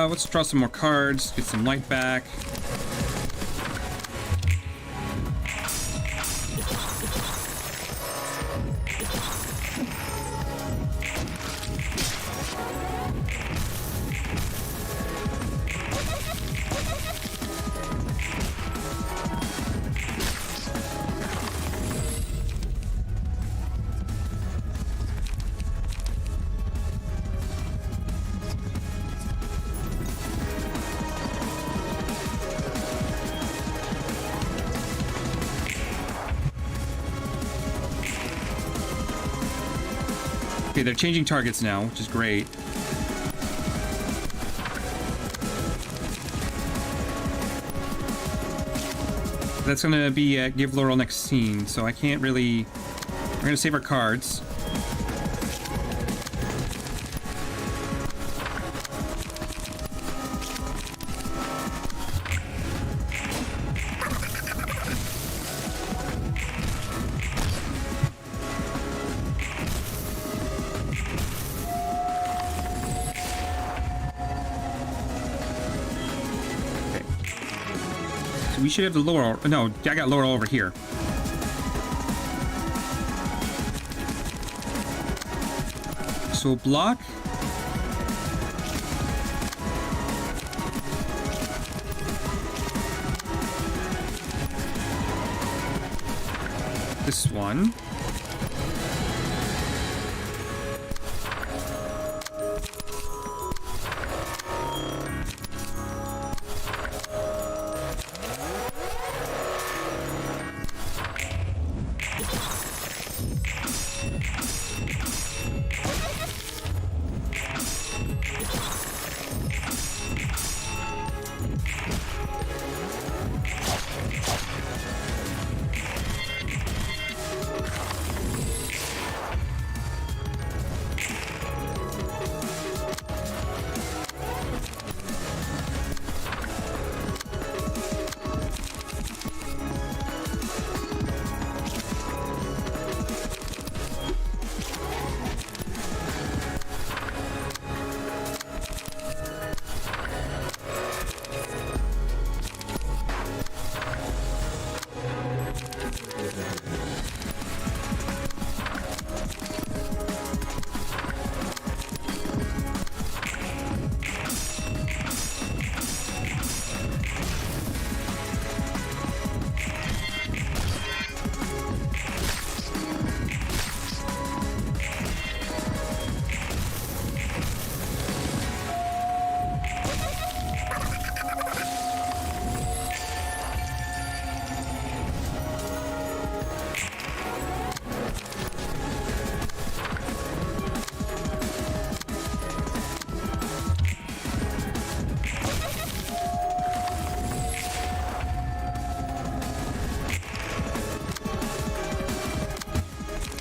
Let's draw some more cards, get some light back. Okay, they're changing targets now, which is great. That's gonna be give Laurel next scene, so I can't really... We're gonna save our cards. We should have the Laurel. No, I got Laurel over here. So we'll block. This one.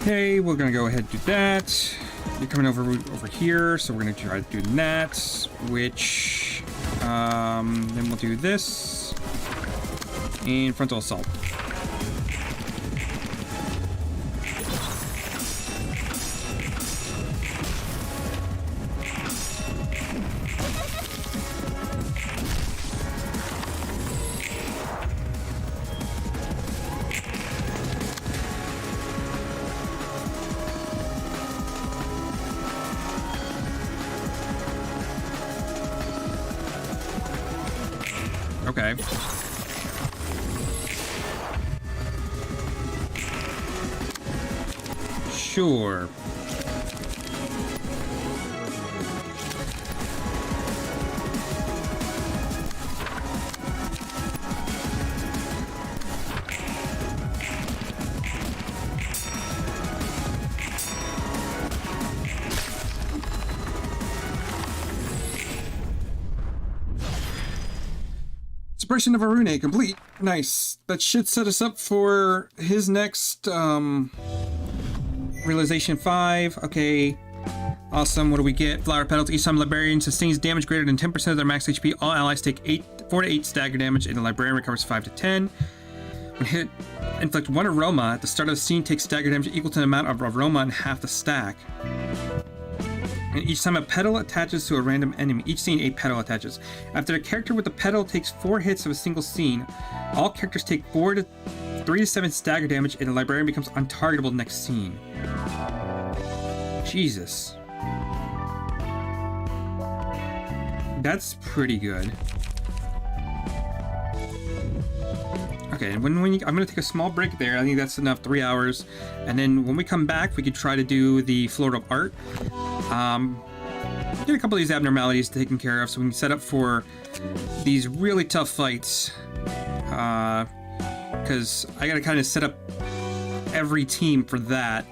Okay, we're gonna go ahead and do that. You're coming over here, so we're gonna try to do that, which then we'll do this and frontal assault. Okay. Sure. Suppression of a Ruina complete. Nice. That should set us up for his next realization 5. Okay. Awesome. What do we get? Flower Petals. Each time Librarian sustains damage greater than 10% of their max HP, all allies take 4 to 8 stagger damage, and the Librarian recovers 5 to 10. When hit, inflict 1 aroma at the start of the scene, takes stagger damage equal to the amount of aroma in half the stack. And each time a petal attaches to a random enemy, each scene 8 petal attaches. After the character with the petal takes 4 hits of a single scene, all characters take 3 to 7 stagger damage, and the Librarian becomes untargetable next scene. Jesus. That's pretty good. Okay, and I'm gonna take a small break there. I think that's enough, 3 hours. And then when we come back, we could try to do the Floor of Art. Get a couple of these abnormalities taken care of so we can set up for these really tough fights. Because I gotta kind of set up every team for that.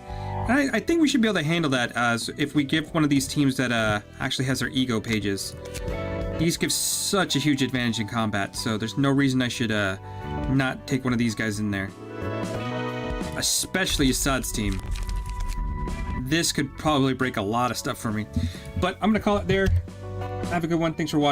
And I think we should be able to handle that as if we give one of these teams that actually has their ego pages. These give such a huge advantage in combat, so there's no reason I should not take one of these guys in there. Especially Assad's team. This could probably break a lot of stuff for me. But I'm gonna call it there. Have a good one. Thanks for watching.